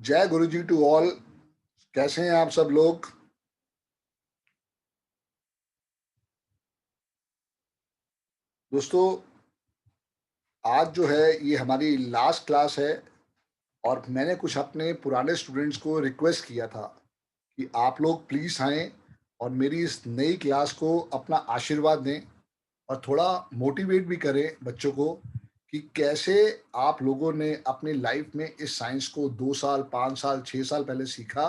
जय गुरु जी to all. कैसे हैं आप सब लोग? दोस्तों, आज जो है ये हमारी लास्ट क्लास है और मैंने कुछ अपने पुराने स्टूडेंट्स को रिक्वेस्ट किया था कि आप लोग प्लीज़ आएँ और मेरी इस नई क्लास को अपना आशीर्वाद दें और थोड़ा मोटिवेट भी करें बच्चों को कि कैसे आप लोगों ने अपनी लाइफ में इस साइंस को 2 साल, 5 साल, 6 साल पहले सीखा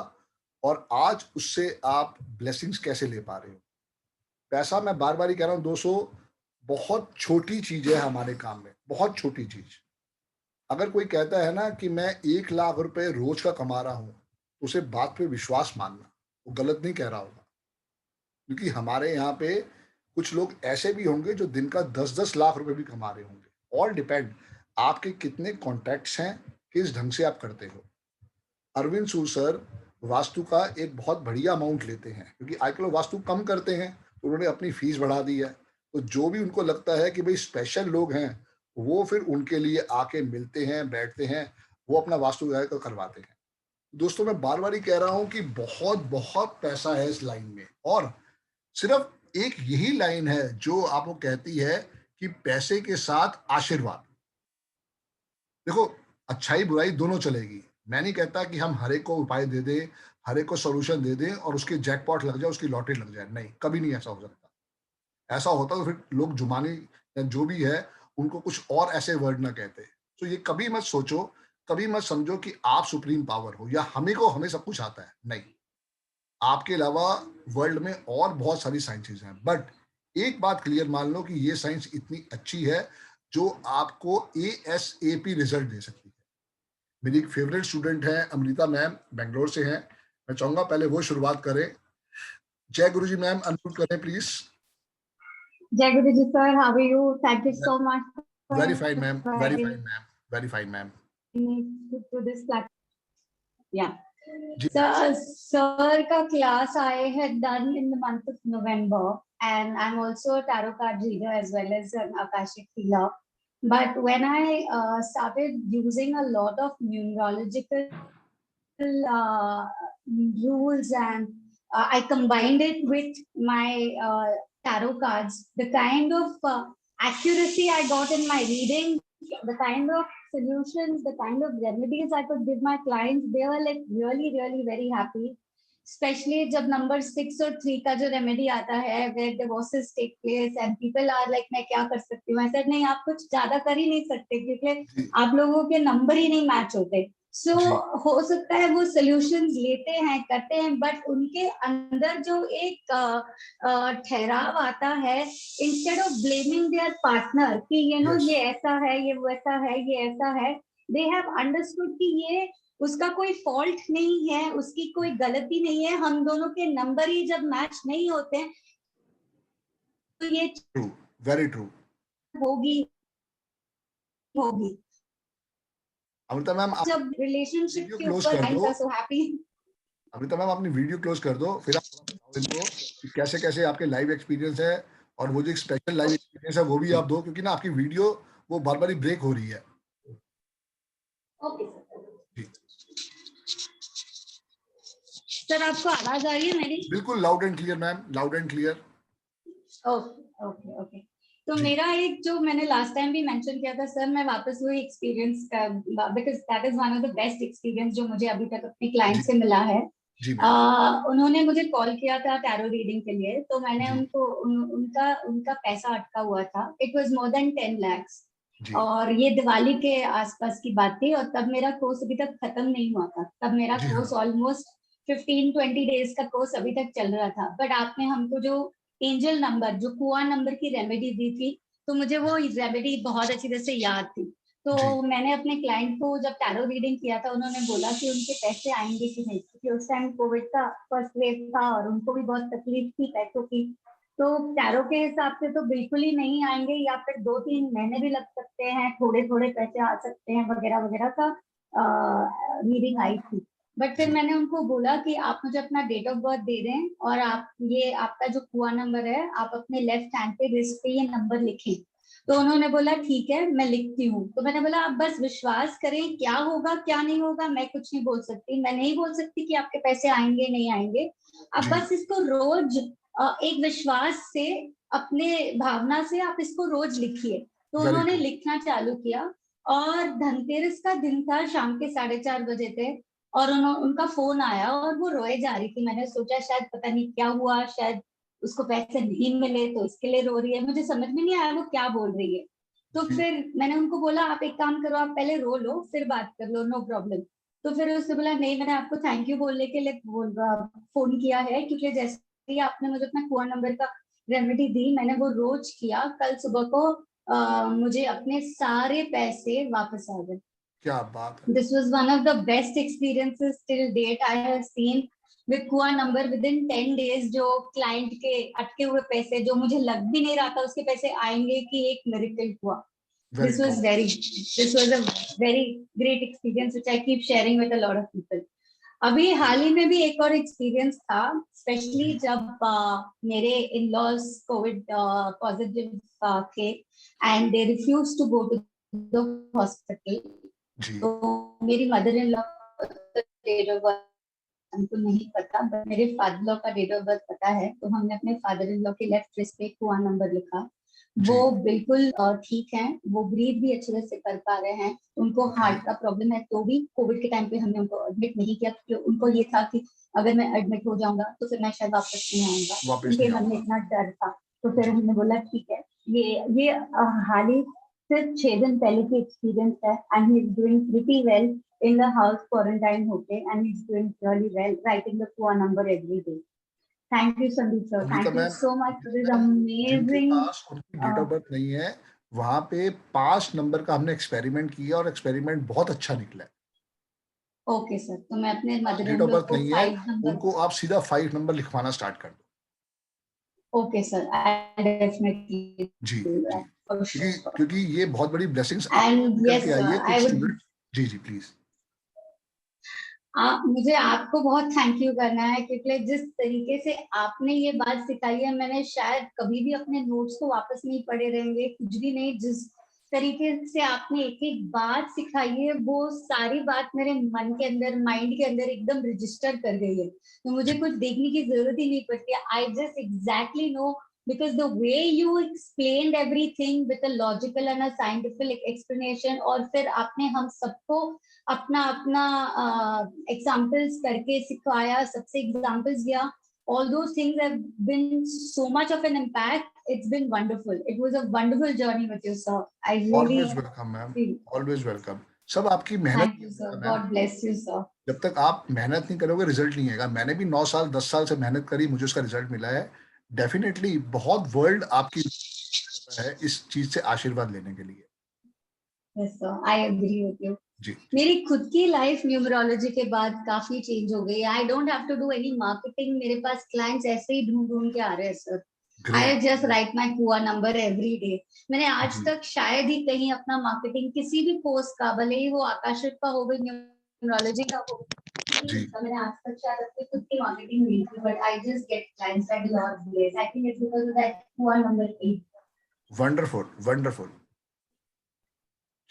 और आज उससे आप ब्लेसिंग्स कैसे ले पा रहे हो। पैसा, मैं बार-बार ही कह रहा हूँ दोस्तों, बहुत छोटी चीज़ है हमारे काम में, बहुत छोटी चीज़। अगर कोई कहता है ना कि मैं 1 लाख रुपए रोज़ का कमा रहा हूँ, तो उसे बात पे विश्वास मानना, वो गलत नहीं कह रहा होगा। क्योंकि हमारे यहाँ पे कुछ लोग ऐसे भी होंगे जो दिन का 10-10 लाख रुपए भी कमा रहे होंगे। ऑल डिपेंड आपके कितने कॉन्टैक्ट्स हैं, किस ढंग से आप करते हो। अरविंद सू सर वास्तु का एक बहुत बढ़िया अमाउंट लेते हैं क्योंकि आजकल वो वास्तु कम करते हैं, तो उन्होंने अपनी फीस बढ़ा दी है। तो जो भी उनको लगता है कि भाई स्पेशल लोग हैं, वो फिर उनके लिए आके मिलते हैं, बैठते हैं, वो अपना वास्तु विभाग का करवाते हैं। दोस्तों, मैं बार-बार ही कह रहा हूँ कि बहुत-बहुत पैसा है इस लाइन में और सिर्फ एक यही लाइन है जो आपको कहती है कि पैसे के साथ आशीर्वाद। देखो, अच्छाई-बुराई दोनों चलेगी। मैं नहीं कहता कि हम हर एक को उपाय दे दें, हर एक को सॉल्यूशन दे दें और उसकी जैकपॉट लग जाए, उसकी लॉटरी लग जाए। नहीं, कभी नहीं ऐसा हो सकता। ऐसा होता तो फिर लोग जुबानी या जो भी है, उनको कुछ और ऐसे वर्ड ना कहते। तो ये कभी मत सोचो, कभी मत समझो कि आप सुप्रीम पावर हो या हमें सब कुछ आता है। नहीं, आपके अलावा वर्ल्ड में और बहुत सारी साइंसेज़ हैं। बट एक बात क्लियर मान लो कि ये साइंस इतनी अच्छी है, जो आपको एएसएपी रिज़ल्ट दे सकती है। मेरी एक फेवरेट स्टूडेंट है अमृता मैम, बैंगलोर से हैं। मैं चाहूँगा पहले वो शुरुआत करें। जय गुरुजी मैम, अनम्यूट करें please. Jai Guruji sir, how are you? Thank you so much very for fine ma'am, very inviting fine ma'am, very fine ma'am. me to this platform. Yeah. जी So, ma'am. sir ka class I had done in the month of November, and I'm also a tarot card reader as well as an Akashic healer. But when I started using a lot of numerological uh, rules and I combined it with my tarot cards, the kind of accuracy I got in my reading, the kind of solutions, the kind of remedies I could give my clients, they were like really, really very happy. Especially जब number 6 और 3 का जो remedy आता है where divorces take place and people are like मैं क्या कर सकती हूँ, I said नहीं, आप कुछ ज्यादा कर ही नहीं सकते क्योंकि आप लोगों के नंबर ही नहीं मैच होते। सो हो सकता है वो सॉल्यूशंस लेते हैं, करते हैं, बट उनके अंदर जो एक ठहराव आता है, instead of blaming there partner कि ये ऐसा है, ये वैसा है, ये ऐसा है, दे हैव अंडरस्टूड कि ये उसका कोई फॉल्ट नहीं है, उसकी कोई गलती नहीं है, हम दोनों के नंबर ही जब मैच नहीं होते हैं तो ये ट्रू, वेरी ट्रू। होगी होगी अमृता मैम, आप जब रिलेशनशिप वीडियो के क्लोज ऊपर कर आई दो। So happy. अमृता मैम, अपनी वीडियो क्लोज कर दो, फिर आप थोड़ा बताओ इनको कि कैसे-कैसे आपके लाइव एक्सपीरियंस है और वो जो एक स्पेशल लाइव एक्सपीरियंस है, वो भी आप दो क्योंकि ना आपकी वीडियो वो बार-बार ही ब्रेक हो रही है। ओके जी। सर, आपको आवाज आ रही है मेरी? बिल्कुल loud and clear ma'am, loud and clear. Okay okay okay. तो जी। मेरा एक जो मैंने लास्ट टाइम भी मेंशन किया था सर, मैं वापस वही एक्सपीरियंस का, because that is one of the best experience जो मुझे अभी तक अपने क्लाइंट जी, से मिला है। जी मैम। उन्होंने मुझे कॉल किया था टैरो रीडिंग के लिए, तो मैंने जी, उनको उनका उनका पैसा अटका हुआ था। It was more than 10 lakhs जी, और ये दिवाली के आसपास की बात थी और तब मेरा कोर्स अभी तक खत्म नहीं हुआ था। तब मेरा जी कोर्स हाँ। ऑलमोस्ट 15-20 डेज का कोर्स अभी तक चल रहा था। बट आपने हमको जो एंजल नंबर, जो कुआ नंबर की रेमेडी दी थी, तो मुझे वो रेमेडी बहुत अच्छी तरह से याद थी। तो जी, मैंने अपने क्लाइंट को जब टैरो रीडिंग किया था, उन्होंने बोला कि उनके पैसे आएंगे कि नहीं, क्योंकि उस टाइम कोविड का फर्स्ट वेव था और उनको भी बहुत तकलीफ थी पैसों की। तो टैरो के हिसाब से तो बिल्कुल ही नहीं आएंगे, या फिर 2-3 महीने भी लग सकते हैं, थोड़े थोड़े पैसे आ सकते हैं वगैरह वगैरह का रीडिंग आई थी। बट फिर जी, मैंने उनको बोला कि आप मुझे अपना डेट ऑफ बर्थ दे दें और आप ये आपका जो कुआ नंबर है, आप अपने लेफ्ट हैंड पे रिस्ट पे ये नंबर लिखें। तो उन्होंने बोला ठीक है मैं लिखती हूँ। तो मैंने बोला आप बस विश्वास करें, क्या होगा क्या नहीं होगा मैं कुछ नहीं बोल सकती, मैं नहीं बोल सकती कि आपके पैसे आएंगे नहीं आएंगे, आप जी, बस इसको रोज एक विश्वास से, अपने भावना से आप इसको रोज लिखिए। तो वेरी उन्होंने ट्रू। लिखना चालू किया, और धनतेरस का दिन था, शाम के 4:30 बजे थे, और उनका फोन आया और वो रोए जा रही थी। मैंने सोचा शायद पता नहीं क्या हुआ, शायद उसको पैसे नहीं मिले तो इसके लिए रो रही है, मुझे समझ में नहीं आया वो क्या बोल रही है। तो जी, फिर मैंने उनको बोला आप एक काम करो, आप पहले रो लो फिर बात कर लो, नो प्रॉब्लम। तो फिर उसने बोला नहीं, मैंने आपको थैंक यू बोलने के लिए फोन किया है, क्योंकि जैसे ही आपने मुझे अपना कुआं नंबर का रेमेडी दी, मैंने वो रोज किया, कल सुबह को मुझे अपने सारे पैसे वापस आ गए। क्या बात है। This was one of the best experiences till date I have seen with Kua number within 10 days। जो क्लाइंट के अटके हुए पैसे, जो मुझे लग भी नहीं रहा था उसके पैसे आएंगे, कि एक मिरेकल हुआ। Very This true. was very, this was a very great experience which I keep sharing with a lot of people। अभी हाल ही में भी एक और एक्सपीरियंस था, स्पेशली जी, जब मेरे इन लॉज कोविड पॉजिटिव थे, and they refuse to go to the hospital. जी, तो मेरी mother in law date of birth हमको नहीं पता, बट मेरे फादर लॉ का डेट ऑफ बर्थ पता है। तो हमने अपने फादर इन लॉ के लेफ्ट रिस्ट पे कुआं नंबर लिखा। वो जी, बिल्कुल ठीक है, वो ब्रीथ भी अच्छे से कर पा रहे हैं, उनको ओके, हार्ट का प्रॉब्लम है, तो भी कोविड के टाइम पे हमने उनको एडमिट नहीं किया, क्योंकि उनको ये था कि अगर मैं एडमिट हो जाऊंगा तो फिर मैं शायद वापस नहीं आऊंगा, वापस उनके नहीं मन में आऊंगा। इतना डर था। तो फिर जी, हमने बोला ठीक है, ये हाल ही सिर्फ 6 दिन पहले की एक्सपीरियंस है, and he is doing pretty well in the house quarantine होके, and he's doing really well, writing the Kua number every day। Thank you, Sandeep sir. Amrita Thank you ma'am, so much for this जिनके amazing। पास उनकी date Uh, of birth नहीं है, वहां पे 5 number का हमने experiment किया और एक्सपेरिमेंट बहुत अच्छा निकला है। okay sir, तो मैं अपने पास mother date in of law birth को नहीं है, 5 नंबर। उनको आप सीधा 5 नंबर लिखवाना स्टार्ट कर दो। Okay sir, I definitely ji, do ji, that for क्योंकि sure। क्योंकि ये बहुत बड़ी ब्लेसिंग्स आपको And निकल के yes आई sir, है I कुछ would, स्टूडेंट। जी, जी, प्लीज। आप मुझे आपको बहुत थैंक यू करना है, क्योंकि जिस तरीके से आपने ये बात सिखाई है, मैंने शायद कभी भी अपने नोट्स को वापस नहीं पढ़े रहेंगे, कुछ भी नहीं। जिस तरीके से आपने एक एक बात सिखाई है, वो सारी बात मेरे मन के अंदर, माइंड के अंदर एकदम रजिस्टर कर गई है, तो मुझे कुछ देखने की जरूरत ही नहीं पड़ती। I just exactly know, because the way you explained everything with a logical and a scientific explanation, और फिर आपने हम सबको अपना अपना एग्जाम्पल्स करके सिखाया, सबसे एग्जाम्पल्स दिया, all those things have been so much of an impact। It's been wonderful, it was a wonderful journey with you sir। I really always welcome ma'am, feel, always welcome. सब आपकी मेहनत thank की you वजह sir, से ma'am. god bless you sir। जब तक आप मेहनत नहीं करोगे रिजल्ट नहीं आएगा। मैंने भी 9 साल 10 साल से मेहनत करी, मुझे उसका रिजल्ट मिला है। डेफिनेटली बहुत वर्ल्ड आपकी कर रहा है इस चीज से आशीर्वाद लेने के लिए। Yes sir, I agree with you। जी, जी, मेरी खुद की लाइफ न्यूमरोलॉजी के बाद काफी चेंज हो गई। I don't have to do any marketing, मेरे पास क्लाइंट्स ऐसे ही ढूंढ ढूंढ के आ रहे हैं sir. Great, I just great. Right माई कुआ नंबर एवरी डे। मैंने आज जी, तक शायद ही कहीं अपना मार्केटिंग किसी भी पोस्ट का, भले ही वो आकर्षक का हो, गई न्यूमरोलॉजी का हो, जी, मैंने आज तक शायद अपनी खुद की मार्केटिंग नहीं की, but I just get clients at lot place. I think it's because of that कुआ नंबर 8। Wonderful, wonderful.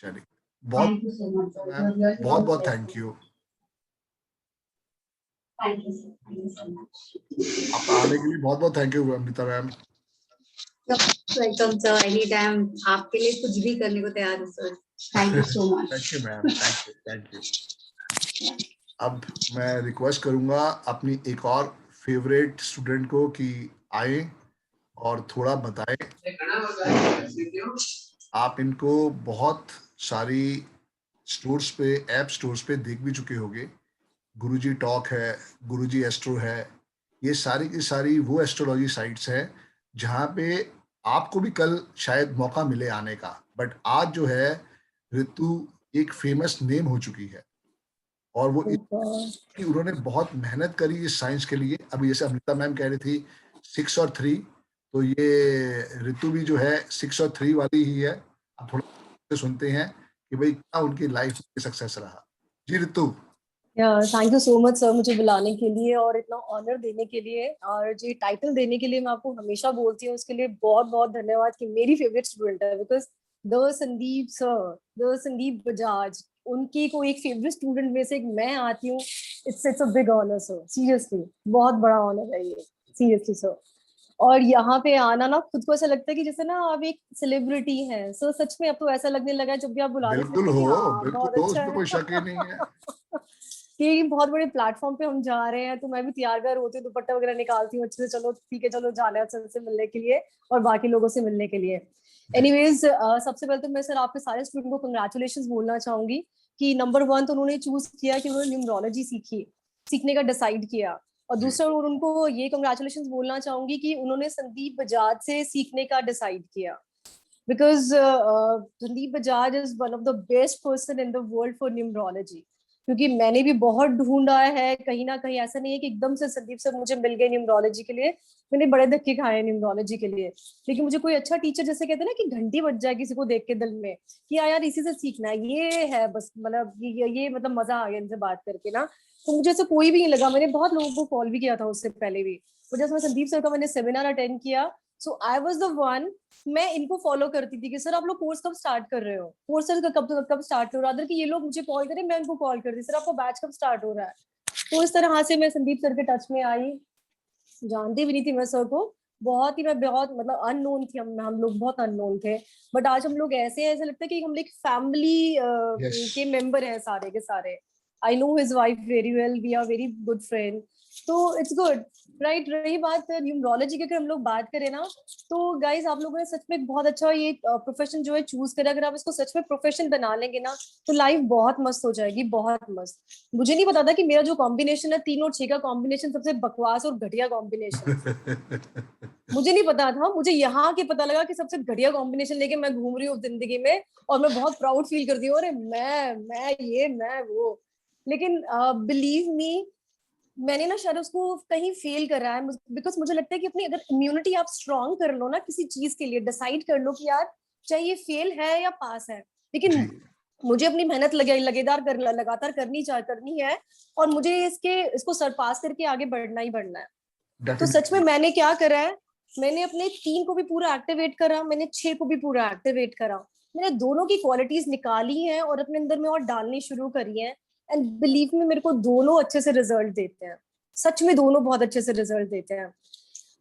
चलिए, बहुत thank you so much sir, ma'am, you really बहुत गुड बहुत bless. Thank you. Thank you sir, thank you so much. आपका आने के लिए बहुत बहुत thank you Amrita ma'am. Welcome sir, any time आपके लिए कुछ भी करने को तैयार हूँ sir. Thank you so thank you much. Ma'am, thank you, thank you. अब मैं रिक्वेस्ट करूंगा अपनी एक और फेवरेट स्टूडेंट को कि आए और थोड़ा बताएं। आप इनको बहुत सारी स्टोर्स पे, ऐप स्टोर्स पे देख भी चुके होंगे। गुरुजी टॉक है, गुरुजी एस्ट्रो है, ये सारी की सारी वो एस्ट्रोलॉजी साइट्स हैं जहाँ पे आपको भी कल शायद मौका मिले आने का। बट आज जो है ऋतु एक फेमस नेम हो चुकी है, और वो कि उन्होंने बहुत मेहनत करी इस साइंस के लिए। अभी जैसे अमृता मैम कह रही थी 6 और 3, तो ये ऋतु भी जो है 6 और 3 वाली ही है। अब थोड़ा सुनते हैं कि भाई क्या उनकी लाइफ में सक्सेस रहा। जी Ritu. Thank you so much sir, मुझे बुलाने के लिए और इतना ऑनर देने के लिए और जो टाइटल देने के लिए मैं आपको हमेशा बोलती हूँ, उसके लिए बहुत बहुत धन्यवाद कि मेरी फेवरेट स्टूडेंट है। Because the Sandeep sir, the Sandeep Bajaj, उनकी कोई एक फेवरेट स्टूडेंट में से एक मैं आती हूँ। It's a big honour sir, seriously बहुत बड़ा ऑनर है ये, सीरियसली सर। और यहाँ पे आना ना, खुद को ऐसा लगता है कि जैसे ना आप एक सेलिब्रिटी हैं सर, सच में अब तो ऐसा लगने लगा है जब भी आप बुला रहे बिल्कुल हैं कि हो, हाँ बिल्कुल बहुत हो, अच्छा उसमें है। कोई शक ही नहीं है। कि बहुत बड़े प्लेटफॉर्म पे हम जा रहे हैं, तो मैं भी तैयार व्यार होती हूँ, दुपट्टा वगैरह निकालती हूँ अच्छे से, चलो ठीक है चलो जाना है सर से मिलने के लिए और बाकी लोगों से मिलने के लिए। जी। एनीवेज, सबसे पहले तो मैं सर आपके सारे स्टूडेंट को कंग्रेचुलेशन बोलना चाहूंगी कि नंबर वन तो उन्होंने चूज किया कि उन्होंने न्यूमरोलॉजी सीखने का डिसाइड किया। और जी। दूसरा उनको ये कंग्रेचुलेशन बोलना चाहूंगी कि उन्होंने संदीप बजाज से सीखने का डिसाइड किया। Because Sandeep Bajaj is one of the best person in the world for numerology. क्योंकि मैंने भी बहुत ढूंढा है, कहीं ना कहीं ऐसा नहीं है कि एकदम से संदीप सर मुझे मिल गए न्यूमरोलॉजी के लिए। मैंने बड़े धक्के खाए हैं न्यूमरोलॉजी के लिए, लेकिन मुझे कोई अच्छा टीचर, जैसे कहते हैं ना कि घंटी बज जाए किसी को देख के दिल में कि यार इसी से सीखना है, ये है बस, मतलब ये मतलब मजा आ गया इनसे बात करके ना। तो मुझे ऐसा कोई भी नहीं लगा। मैंने बहुत लोगों को कॉल भी किया था उससे पहले भी, और जब मैं संदीप सर का मैंने सेमिनार अटेंड किया, सो आई वॉज द वन। मैं इनको फॉलो करती थी कि सर आप लोग कोर्स कब स्टार्ट कर रहे हो, कोर्स सर कब स्टार्ट हो रहा है, कि ये लोग मुझे कॉल करें, मैं उनको कॉल करती सर आपका बैच कब स्टार्ट हो रहा है। तो इस तरह से मैं संदीप सर के टच में आई। जानती भी नहीं थी मैं सर को, बहुत ही, मैं बहुत मतलब अननोन थी, हम लोग बहुत अननोन थे। बट आज हम लोग ऐसे हैं, ऐसा लगता है कि हम लोग फैमिली यस। के मेंबर हैं सारे के सारे। I know his wife very well, we are very good friend. तो इट्स गुड, राइट। रही बात न्यूमरोलॉजी की, अगर हम लोग बात करें ना, तो गाइज आप लोगों ने सच में बहुत अच्छा ये प्रोफेशन जो है चूज करा। अगर आप इसको सच में प्रोफेशन बना लेंगे ना, तो लाइफ बहुत मस्त हो जाएगी, बहुत मस्त। मुझे नहीं पता था कि मेरा जो कॉम्बिनेशन है 3 और 6 का कॉम्बिनेशन सबसे बकवास और घटिया कॉम्बिनेशन है। मुझे नहीं पता था, मुझे यहाँ के पता लगा कि सबसे घटिया कॉम्बिनेशन लेके मैं घूम रही हूँ जिंदगी में। और मैं बहुत प्राउड फील करती हूँ, अरे मैं ये मैं वो। लेकिन बिलीव मी, मैंने ना शायद उसको कहीं फेल कर रहा है। बिकॉज मुझे लगता है कि अपनी अगर इम्यूनिटी आप स्ट्रांग कर लो ना किसी चीज के लिए, डिसाइड कर लो कि यार चाहे ये फेल है या पास है, लेकिन जी। मुझे अपनी मेहनत लगातार करनी है। और मुझे इसको सरपास करके आगे बढ़ना ही बढ़ना है। तो सच में डेफिनेटली। मैंने क्या करा है, मैंने अपने 3 को भी पूरा एक्टिवेट करा, मैंने 6 को भी पूरा एक्टिवेट करा। मैंने दोनों की क्वालिटीज निकाली हैं और अपने अंदर में और डालनी शुरू करी हैं। एंड बिलीव में, मेरे को दोनों अच्छे से रिजल्ट देते हैं। सच में दोनों बहुत अच्छे से रिजल्ट देते हैं।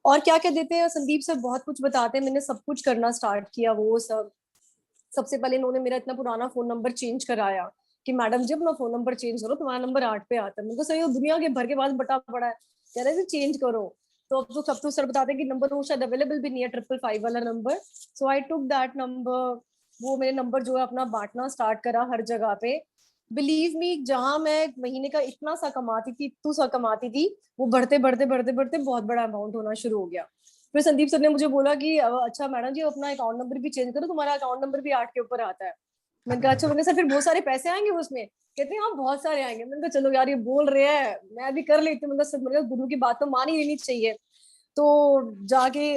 और क्या क्या देते हैं, संदीप सर बहुत कुछ बताते हैं, मैंने सब कुछ करना स्टार्ट किया वो सब। सबसे पहले इन्होंने मेरा इतना पुराना फोन नंबर चेंज कराया कि मैडम जी अपना फोन नंबर चेंज करो, तुम्हारा नंबर 8 पे आता है। मुझे सही, दुनिया के भर के पास बटा पड़ा है, कह रहे थे चेंज करो। तो अब तो सब तो सर बताते हैं कि नंबर वो शायद अवेलेबल भी नहीं है, 555 वाला number. So I took that number. वो मेरे नंबर जो है अपना बांटना स्टार्ट करा हर जगह पे। बिलीव मी, जहां मैं महीने का इतना सा कमाती थी, इतू सा कमाती थी, वो बढ़ते बढ़ते बढ़ते बढ़ते बहुत बड़ा अमाउंट होना शुरू हो गया। फिर संदीप सर ने मुझे बोला कि अच्छा मैडम जी अपना अकाउंट नंबर भी चेंज करो, तुम्हारा अकाउंट नंबर भी 8 के ऊपर आता है। मैंने कहा अच्छा। मैंने सर फिर बहुत सारे पैसे आएंगे उसमें, कहते हैं हाँ बहुत सारे आएंगे। मैंने कहा चलो यार ये बोल रहे हैं, मैं भी कर लेती हूँ। मैंने कहा गुरु की बात तो मान ही लेनी चाहिए। तो जाके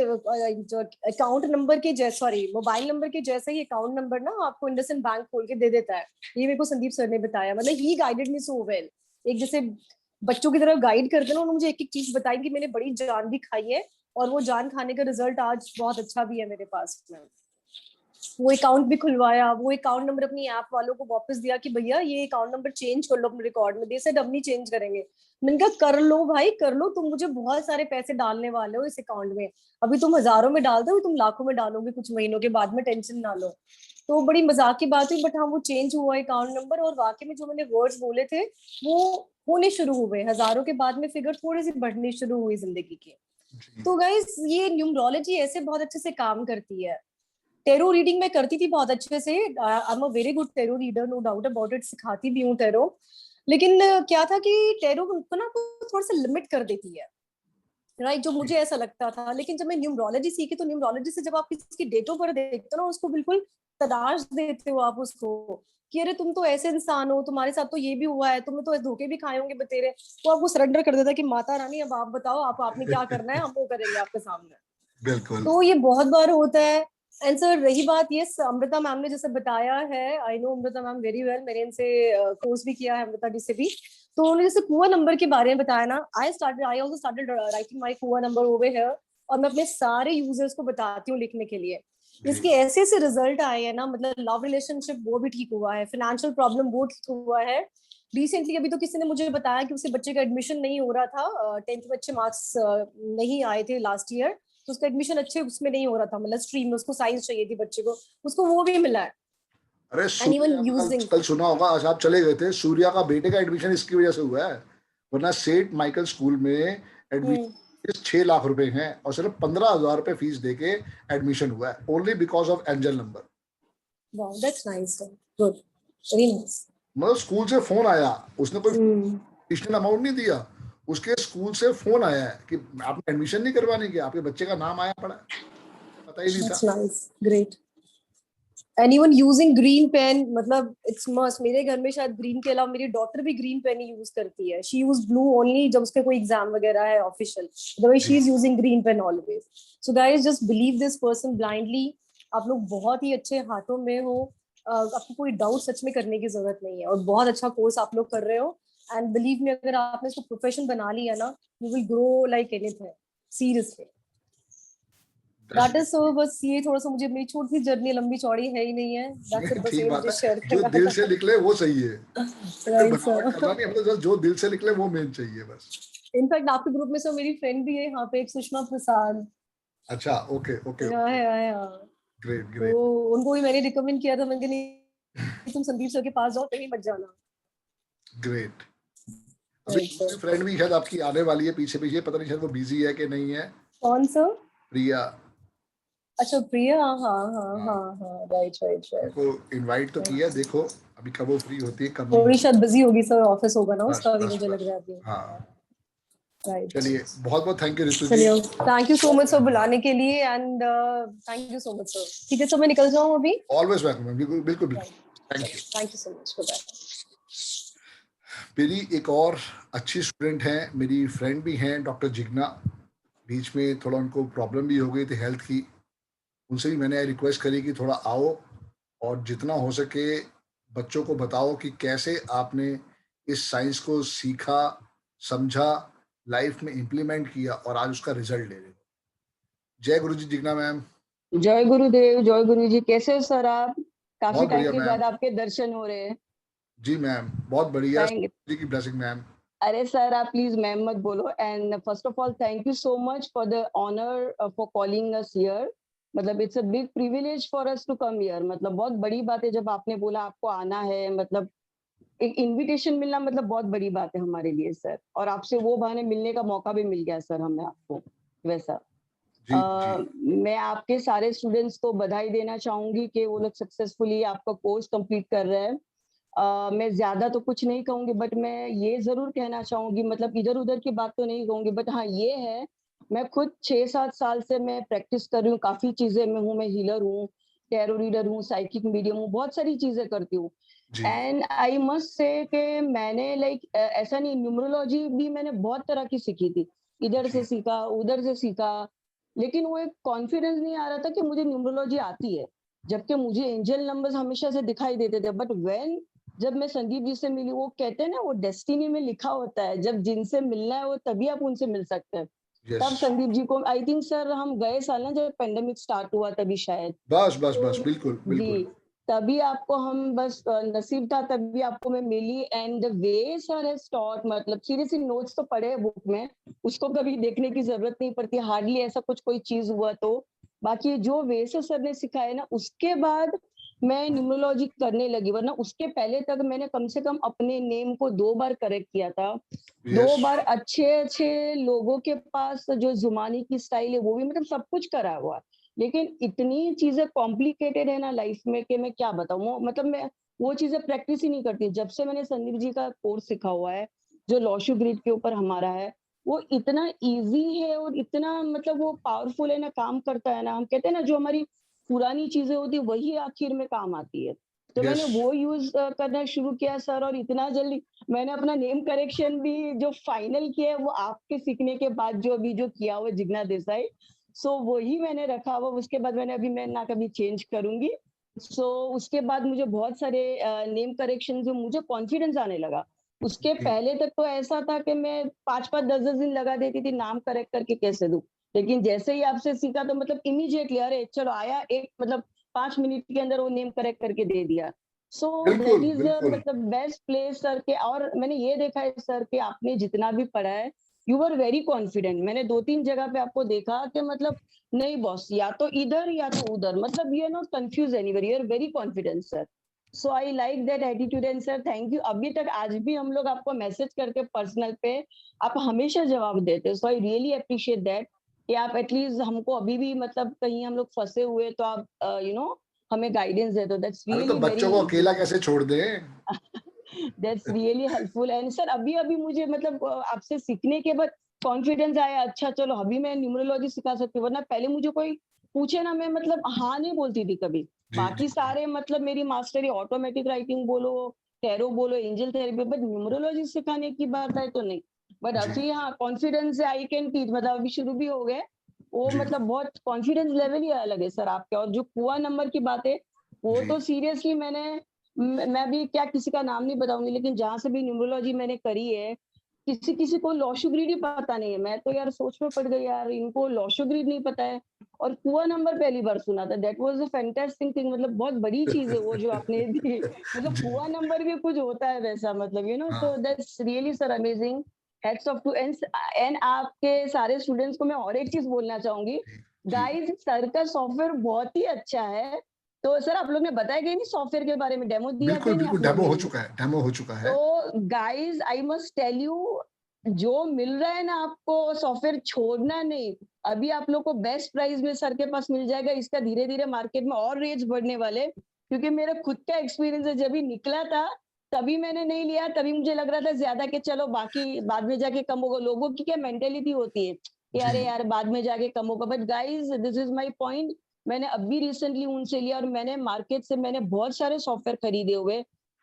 जो अकाउंट नंबर के जैसे, सॉरी मोबाइल नंबर के जैसा ही अकाउंट नंबर ना आपको इंडसइंड बैंक खोल के दे देता है। ये मेरे को संदीप सर ने बताया, मतलब ही गाइडेड मी सो वेल। एक जैसे बच्चों की तरह गाइड करते हैं ना, उन्होंने मुझे एक एक चीज बताई कि मैंने बड़ी जान भी खाई है। और वो जान खाने का रिजल्ट आज बहुत अच्छा भी है मेरे पास में। वो अकाउंट भी खुलवाया, वो अकाउंट नंबर अपनी ऐप वालों को वापस दिया कि भैया ये अकाउंट नंबर चेंज कर लो अपने रिकॉर्ड में। दे सेड अब नहीं चेंज करेंगे। मैंने कहा कर लो भाई कर लो, तुम मुझे बहुत सारे पैसे डालने वाले हो इस अकाउंट में। अभी तुम हजारों में डालते हो, तुम लाखों में डालोगे कुछ महीनों के बाद में, टेंशन ना लो। तो बड़ी मजाक की बात हुई, बट हाँ वो चेंज हुआ अकाउंट नंबर। और वाकई में जो मैंने वर्ड्स बोले थे वो होने शुरू हुए, हजारों के बाद में फिगर थोड़ी सी बढ़नी शुरू हुई जिंदगी की। जी। तो गाइस ये न्यूमरोलॉजी ऐसे बहुत अच्छे से काम करती है। टेरो रीडिंग मैं करती थी बहुत अच्छे से, I am a very good tarot reader, no doubt about it, सिखाती भी हूँ टेरो। लेकिन क्या था कि टेरो को ना थोड़ा सा लिमिट कर देती है, राइट, जो मुझे ऐसा लगता था। लेकिन जब मैं न्यूमरोलॉजी सीखी, तो न्यूमरोलॉजी से जब आप किसी डेट ऑफ बर्थ देखते हो ना, उसको बिल्कुल तराश देते हो आप उसको, कि अरे तुम तो ऐसे इंसान हो, तुम्हारे साथ तो ये भी हुआ है, तुमने तो धोखे भी खाए होंगे बतेरे। तो आपको सरेंडर कर देता है कि माता रानी अब आप बताओ, आपने क्या करना है, हम वो करेंगे आपके सामने। बिल्कुल। तो ये बहुत बार होता है। एंड सर रही बात ये अमृता मैम ने जैसे बताया है, I know Amrita ma'am very well, मैंने इनसे कोर्स भी किया है अमृता जी से भी। तो उन्होंने जैसे कुआ नंबर के बारे में बताया ना, I also started writing my कुआ नंबर ओवर हियर, और मैं अपने सारे यूजर्स को बताती हूँ लिखने के लिए। इसके ऐसे ऐसे रिजल्ट आए हैं ना, मतलब लव रिलेशनशिप वो भी ठीक हुआ है, फाइनेंशियल प्रॉब्लम वो ठीक हुआ है। रिसेंटली अभी तो किसी ने मुझे बताया कि उसके बच्चे का एडमिशन नहीं हो रहा था, 10th में अच्छे मार्क्स नहीं आए थे लास्ट ईयर, तो उसका एडमिशन अच्छे उसमें नहीं हो रहा था, मतलब स्ट्रीम में उसको साइंस चाहिए थी बच्चे को, उसको वो भी मिला है। अरे एंड इवन सूर्या का यूजिंग, कल सुना होगा, आज आप चले गए थे, सूर्या का बेटे का एडमिशन इसकी वजह से हुआ है, वरना सेंट माइकल स्कूल में एडमिशन 6 लाख रुपए हैं और सिर्फ 15,000 रुपए फीस देके एडमिशन हुआ है, only because of angel number. Wow that's nice, good, very nice. मतलब स्कूल से फोन आया, उसने कोई ट्यूशन अमाउंट नहीं दिया, उसके स्कूल से फोन आया है कि आपने एडमिशन नहीं करवाने की, आपके बच्चे का नाम आया पड़ा है, पता ही नहीं था। That's nice, great. And even using green pen, मतलब it's must। मेरे घर में शायद ग्रीन के अलावा मेरी डॉटर भी ग्रीन पेन ही यूज करती है। She use blue only जब उसके कोई एग्जाम वगैरह है official, the way she is using green pen always। So guys just believe this person blindly। आप लोग बहुत ही अच्छे हाथों में हो, आपको कोई डाउट सच में करने की जरूरत नहीं है, और बहुत अच्छा कोर्स आप लोग कर रहे हो। एंड बिलीव मी, अगर आपने इसको प्रोफेशन बना लिया ना, you will grow like anything, seriously. That is so, बस ये थोड़ा सा मुझे, मेरी छोटी सी जर्नी लंबी चौड़ी है ही नहीं है, दैट्स इट, बस ठीक ये बात मुझे है, शेयर जो करना दिल था। से निकले वो सही है, राइट बनावट करना सर। नहीं, हम तो just जो दिल से निकले वो मेन चाहिए बस। इनफैक्ट आपके ग्रुप में सर मेरी फ्रेंड भी है यहाँ पे, एक सुषमा प्रसाद। अच्छा, ओके ओके, हाँ है, हाँ। ग्रेट तो ग्रेट उनको भी मैंने रिकमेंड किया था, मैंने कहा नहीं तुम संदीप सर के पास जाओ, कहीं मत जाना। ग्रेट। अभी राइट दूसरी सर। फ्रेंड भी शायद आपकी आने वाली है पीछे पीछे, पता नहीं शायद वो बिजी है कि नहीं है। कौन सर? प्रिया। अच्छा प्रिया, हाँ हाँ हाँ, हाँ हाँ, राइट राइट राइट। उनको इनवाइट तो किया, देखो अभी कब वो फ्री होती है कब नहीं थोड़ी होती। शायद बिजी होगी सर, ऑफिस होगा ना बस उसका भी, बस मुझे लग बस, रहा है अभी। हाँ। राइट। चलिए बहुत बहुत थैंक यू रितु जी। चलिए, thank you so much sir बुलाने के लिए, and thank you so much sir. ठीक है सर, मैं निकल जाऊँ अभी। ऑलवेज वेलकम, बिल्कुल बिल्कुल बिल्कुल। Thank you. Thank you so much, bye. मेरी एक और अच्छी स्टूडेंट है, मेरी फ्रेंड भी हैं, डॉक्टर जिग्ना। बीच में थोड़ा उनको प्रॉब्लम भी हो गई थी हेल्थ की, उनसे भी मैंने रिक्वेस्ट करी कि थोड़ा आओ और जितना हो सके बच्चों को बताओ कि कैसे आपने इस साइंस को सीखा, समझा, लाइफ में इम्प्लीमेंट किया और आज उसका रिजल्ट ले रहे हो। जय गुरु जी जिग्ना मैम। जय गुरुदेव, जय गुरु जी। कैसे हो सर आप? काफी बहुत टाइम बढ़िया के मैम। बाद आपके दर्शन हो रहे हैं। जी मैम, बहुत बढ़िया, थैंक जी की ब्लेसिंग मैम। अरे सर आप प्लीज मैम मत बोलो। And first of all thank you so much for the honour for calling us here. मतलब it's a big privilege for us to come here. मतलब बहुत बड़ी बात है जब आपने बोला आपको आना है, मतलब एक इनविटेशन मिलना मतलब बहुत बड़ी बात है हमारे लिए सर। और आपसे वो बहाने मिलने का मौका भी मिल गया सर हमें आपको वैसा। जी जी मैं आपके सारे स्टूडेंट्स को बधाई देना चाहूंगी कि वो लोग सक्सेसफुली आपका कोर्स कंप्लीट कर रहे हैं। मैं ज्यादा तो कुछ नहीं कहूंगी, बट मैं ये जरूर कहना चाहूंगी, मतलब इधर उधर की बात तो नहीं कहूंगी, बट हाँ ये है, मैं खुद 6-7 साल से मैं प्रैक्टिस कर रही हूँ, काफी चीजें में हूँ। मैं हीलर हूँ, टैरो रीडर हूँ, साइकिक मीडियम हूँ, बहुत सारी चीजें करती हूँ। जी एंड आई मस्ट से कि मैंने ऐसा नहीं, न्यूमरोलॉजी भी मैंने बहुत तरह की सीखी थी, इधर जी से सीखा उधर से सीखा, लेकिन वो एक कॉन्फिडेंस नहीं आ रहा था कि मुझे न्यूमरोलॉजी आती है, जबकि मुझे एंजल नंबर्स हमेशा से दिखाई देते थे। बट व्हेन जब मैं संदीप जी से मिली, वो कहते हैं ना वो डेस्टिनी में लिखा होता है, जब जिनसे मिलना है वो तभी आप उनसे मिल सकते हैं। यस, तब संदीप जी को आई थिंक सर हम गए साल ना जब पेंडेमिक स्टार्ट हुआ तभी शायद, बस बस तो बस, बिल्कुल बिल्कुल। जी तभी आपको हम बस नसीब था तभी आपको मैं मिली। And the way sir has taught, मतलब सीरियसली नोट्स तो पढ़े बुक में, उसको कभी देखने की जरूरत नहीं पड़ती, हार्डली ऐसा कुछ कोई चीज हुआ तो। बाकी जो वे से सर ने सिखाया ना, उसके बाद मैं न्यूमरोलॉजी करने लगी, वरना उसके पहले तक मैंने कम से कम अपने नेम को 2 बार करेक्ट किया था। 2 यस बार अच्छे अच्छे लोगों के पास जो जुमानी की स्टाइल है वो भी, मतलब सब कुछ करा हुआ, लेकिन इतनी चीजें कॉम्प्लिकेटेड है ना लाइफ में कि मैं क्या बताऊं। मतलब मैं वो चीजें प्रैक्टिस ही नहीं करती। जब से मैंने संदीप जी का कोर्स सीखा हुआ है, जो लॉशु ग्रिड के ऊपर हमारा है, वो इतना इजी है और इतना मतलब वो पावरफुल है ना, काम करता है ना। हम कहते हैं ना जो हमारी पुरानी चीजें होती है वही आखिर में काम आती है। तो यस। मैंने वो यूज करना शुरू किया सर, और इतना जल्दी मैंने अपना नेम करेक्शन भी जो फाइनल किया है वो आपके सीखने के बाद, जो अभी जो किया हुआ जिग्ना देसाई, सो वही मैंने रखा हुआ। उसके बाद मैंने अभी मैं ना कभी चेंज करूंगी। सो उसके बाद मुझे बहुत सारे नेम करेक्शन जो मुझे कॉन्फिडेंस आने लगा, उसके जी। पहले तक तो ऐसा था कि मैं 5-5 10-10 दिन लगा देती थी नाम करेक्ट करके कैसे दूं, लेकिन जैसे ही आपसे सीखा तो मतलब इमीडिएटली अरे चलो आया, एक मतलब 5 मिनट के अंदर वो नेम करेक्ट करके दे दिया। सो दैट बिल्कुल, इज बिल्कुल। मतलब बेस्ट प्लेस सर के। और मैंने ये देखा है सर कि आपने जितना भी पढ़ा है, यू वर वेरी कॉन्फिडेंट। मैंने 2-3 जगह पे आपको देखा कि मतलब नहीं बॉस, या तो इधर या तो उधर, मतलब you are not confuse anywhere, you are very confident sir. So I like that attitude and sir thank you. अभी तक आज भी हम लोग आपको मैसेज करके पर्सनल पे आप हमेशा जवाब देते हो, सो आई रियली अप्रिशिएट दैट कि आप एटलीस्ट हमको अभी भी मतलब कहीं हम लोग फंसे हुए तो आप हमें गाइडेंस देते हो। दैट्स अरे तो रियली बच्चों को वेरी अकेला कैसे छोड़ दें? That's really helpful. And sir अभी अभी मुझे मतलब आपसे सीखने के बाद कॉन्फिडेंस आया, अच्छा चलो अभी मैं न्यूमरोलॉजी सिखा सकती हूँ, वरना पहले मुझे कोई पूछे ना मैं मतलब हाँ नहीं बोलती थी कभी। जी, जी, बाकी सारे मतलब मेरी मास्टरी ऑटोमेटिक राइटिंग बोलो, टैरो बोलो, एंजल थेरेपी, बट न्यूमरोलॉजी सिखाने की बात है तो नहीं। बट जी, अभी हाँ कॉन्फिडेंस है, आई कैन टीच, मतलब अभी शुरू भी हो गए वो, जी, मतलब बहुत कॉन्फिडेंस लेवल ही अलग है सर आपके। और जो कुआ नंबर की बात है वो जी, तो सीरियसली मैंने मैं भी क्या किसी का नाम नहीं बताऊंगी, लेकिन जहां से भी न्यूमरोलॉजी मैंने करी है, किसी किसी को लॉशुग्रीड ही पता नहीं है। मैं तो यार सोच में पड़ गई यार, इनको लॉशुग्रीड नहीं पता है और कुआ नंबर पहली बार सुना था। That was a fantastic thing, मतलब बहुत बड़ी चीज है वो जो आपने दी। मतलब जी, कुआ नंबर भी कुछ होता है वैसा, मतलब हाँ, तो that's really sir amazing. Heads off to and आपके सारे स्टूडेंट्स को मैं और एक चीज बोलना चाहूंगी, जी, गाइस सर का सॉफ्टवेयर बहुत ही अच्छा है। तो सर आप लोग ने बताया कि नहीं सॉफ्टवेयर के बारे में, डेमो दिया बिल्कुल, कि नहीं बिल्कुल आप लोग डेमो ने? हो चुका है, डेमो हो चुका है। तो guys I must tell you, जो मिल रहा है ना आपको सॉफ्टवेयर छोड़ना नहीं। अभी आप लोग को बेस्ट प्राइस में सर के पास मिल जाएगा। इसका धीरे धीरे मार्केट में और रेट्स बढ़ने वाले, क्योंकि मेरा खुद का एक्सपीरियंस है, जब ही निकला था तभी मैंने नहीं लिया, तभी मुझे लग रहा था ज्यादा कि चलो बाकी बाद में जाके कम होगा। लोगों की क्या मेंटेलिटी होती है कि जी, अरे यार बाद में जाके कम होगा, but guys this is my point. मैंने अभी रिसेंटली उनसे लिया और मैंने मार्केट से मैंने बहुत सारे सॉफ्टवेयर खरीदे हुए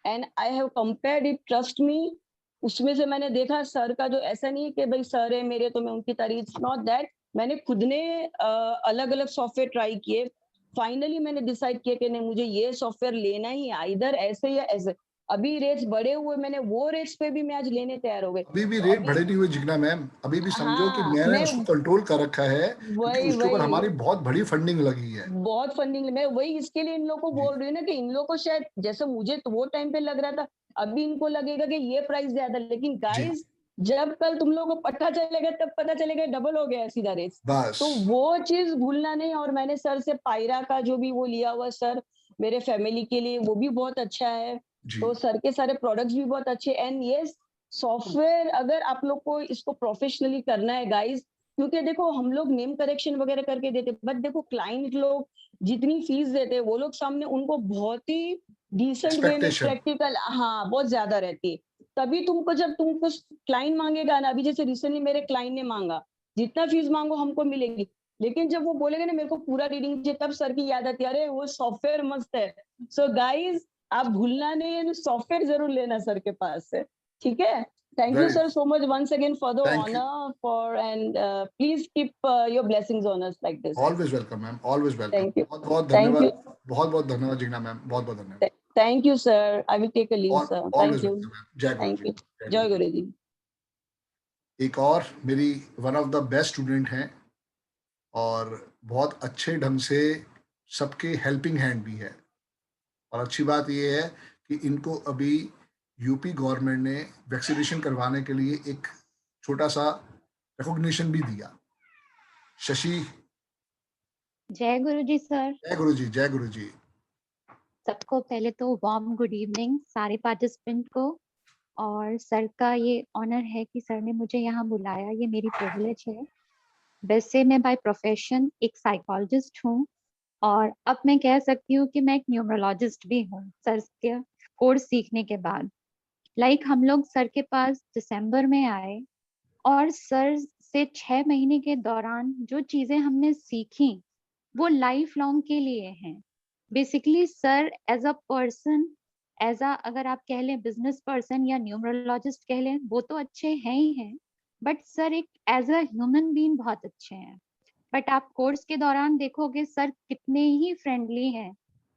and I have compared it, trust me. उसमें से मैंने देखा सर का जो, ऐसा नहीं है कि भाई सर है मेरे तो मैं उनकी तारीफ, नॉट दैट। मैंने खुद ने अलग अलग सॉफ्टवेयर ट्राई किए, फाइनली मैंने डिसाइड किया कि नहीं मुझे ये सॉफ्टवेयर लेना ही है, इधर ऐसे या ऐसे। अभी रेट्स बढ़े हुए, मैंने वो रेट्स पे भी मैं आज लेने तैयार हो गई। अभी भी तो रेट अभी बढ़े नहीं हुए जिग्ना मैम, अभी भी समझो कि हाँ मैंने मैं उसको कंट्रोल कर रखा है क्योंकि वही उसके ऊपर वही हमारी बहुत बड़ी फंडिंग लगी है। बहुत फंडिंग, मैं वही इसके लिए इन लोगों को जी, बोल रही हूँ ना कि इन लोगों को शायद जैसे मुझे तो वो टाइम पे लग रहा था, अभी इनको लगेगा कि ये प्राइस ज्यादा, लेकिन जी, गाइस जब कल तुम लोगों को पता चलेगा तब पता चलेगा डबल हो गया है सीधा रेट। बस, तो वो चीज भूलना नहीं। और मैंने सर से पायरा का जो भी वो लिया हुआ सर मेरे फैमिली के लिए, वो भी बहुत अच्छा है। जी, तो सर के सारे प्रोडक्ट्स भी बहुत अच्छे। एंड यस सॉफ्टवेयर अगर आप लोग को इसको प्रोफेशनली करना है गाइस, क्योंकि देखो हम लोग नेम करेक्शन वगैरह करके देते, बट देखो क्लाइंट लोग जितनी फीस देते हैं वो लोग सामने उनको बहुत ही डिसेंट वे में एक्सपेक्टेशन, प्रैक्टिकल हाँ बहुत ज्यादा रहती है। तभी तुमको जब तुमको क्लाइंट मांगेगा ना, अभी जैसे रिसेंटली मेरे क्लाइंट ने मांगा, जितना फीस मांगो हमको मिलेगी, लेकिन जब वो बोलेगा ना मेरे को पूरा रीडिंग चाहिए, तब सर की याद आती है अरे वो सॉफ्टवेयर मस्त है। सो गाइज आप भूलना नहीं है, सॉफ्टवेयर जरूर लेना सर के पास से, ठीक है? Thank you, very sir, so much once again for the thank you, honor for and please keep your blessings on us like this. Always welcome ma'am, always welcome. Thank you. बहुत बहुत Thank you. धन्यवाद, बहुत बहुत धन्यवाद Jigna ma'am, बहुत बहुत धन्यवाद। Thank you, sir. I will take a leave, और sir. Thank always you. Welcome ma'am, जय गुरु Thank जी, you. जय गुरु Jai जी। Guruji. एक और मेरी one of the best student हैं और बहुत अच्छे ढंग से सबके हेल्पिंग हैंड भी है। और अच्छी बात ये है कि इनको अभी यूपी गवर्नमेंट ने वैक्सीनेशन करवाने के लिए एक छोटा सा रिकॉग्निशन भी दिया। शशि, जय गुरु जी सर। जय गुरु जी, जय गुरु जी। सबको पहले तो वार्म गुड इवनिंग सारे पार्टिसिपेंट को। और सर का ये ऑनर है कि सर ने मुझे यहाँ बुलाया, ये मेरी प्रिविलेज है। वैसे मैं बाय प्रोफेशन एक साइकोलॉजिस्ट हूँ और अब मैं कह सकती हूँ कि मैं एक न्यूमरोलॉजिस्ट भी हूँ सर के कोर्स सीखने के बाद। हम लोग सर के पास दिसंबर में आए और सर से 6 महीने के दौरान जो चीजें हमने सीखी वो लाइफ लॉन्ग के लिए हैं। Basically sir as a person, as a अगर आप कह लें बिजनेस पर्सन या न्यूमरोलॉजिस्ट कह लें, वो तो अच्छे हैं ही हैं, बट सर एक एज अ ह्यूमन बीइंग बहुत अच्छे हैं। बट आप कोर्स के दौरान देखोगे सर कितने ही फ्रेंडली हैं,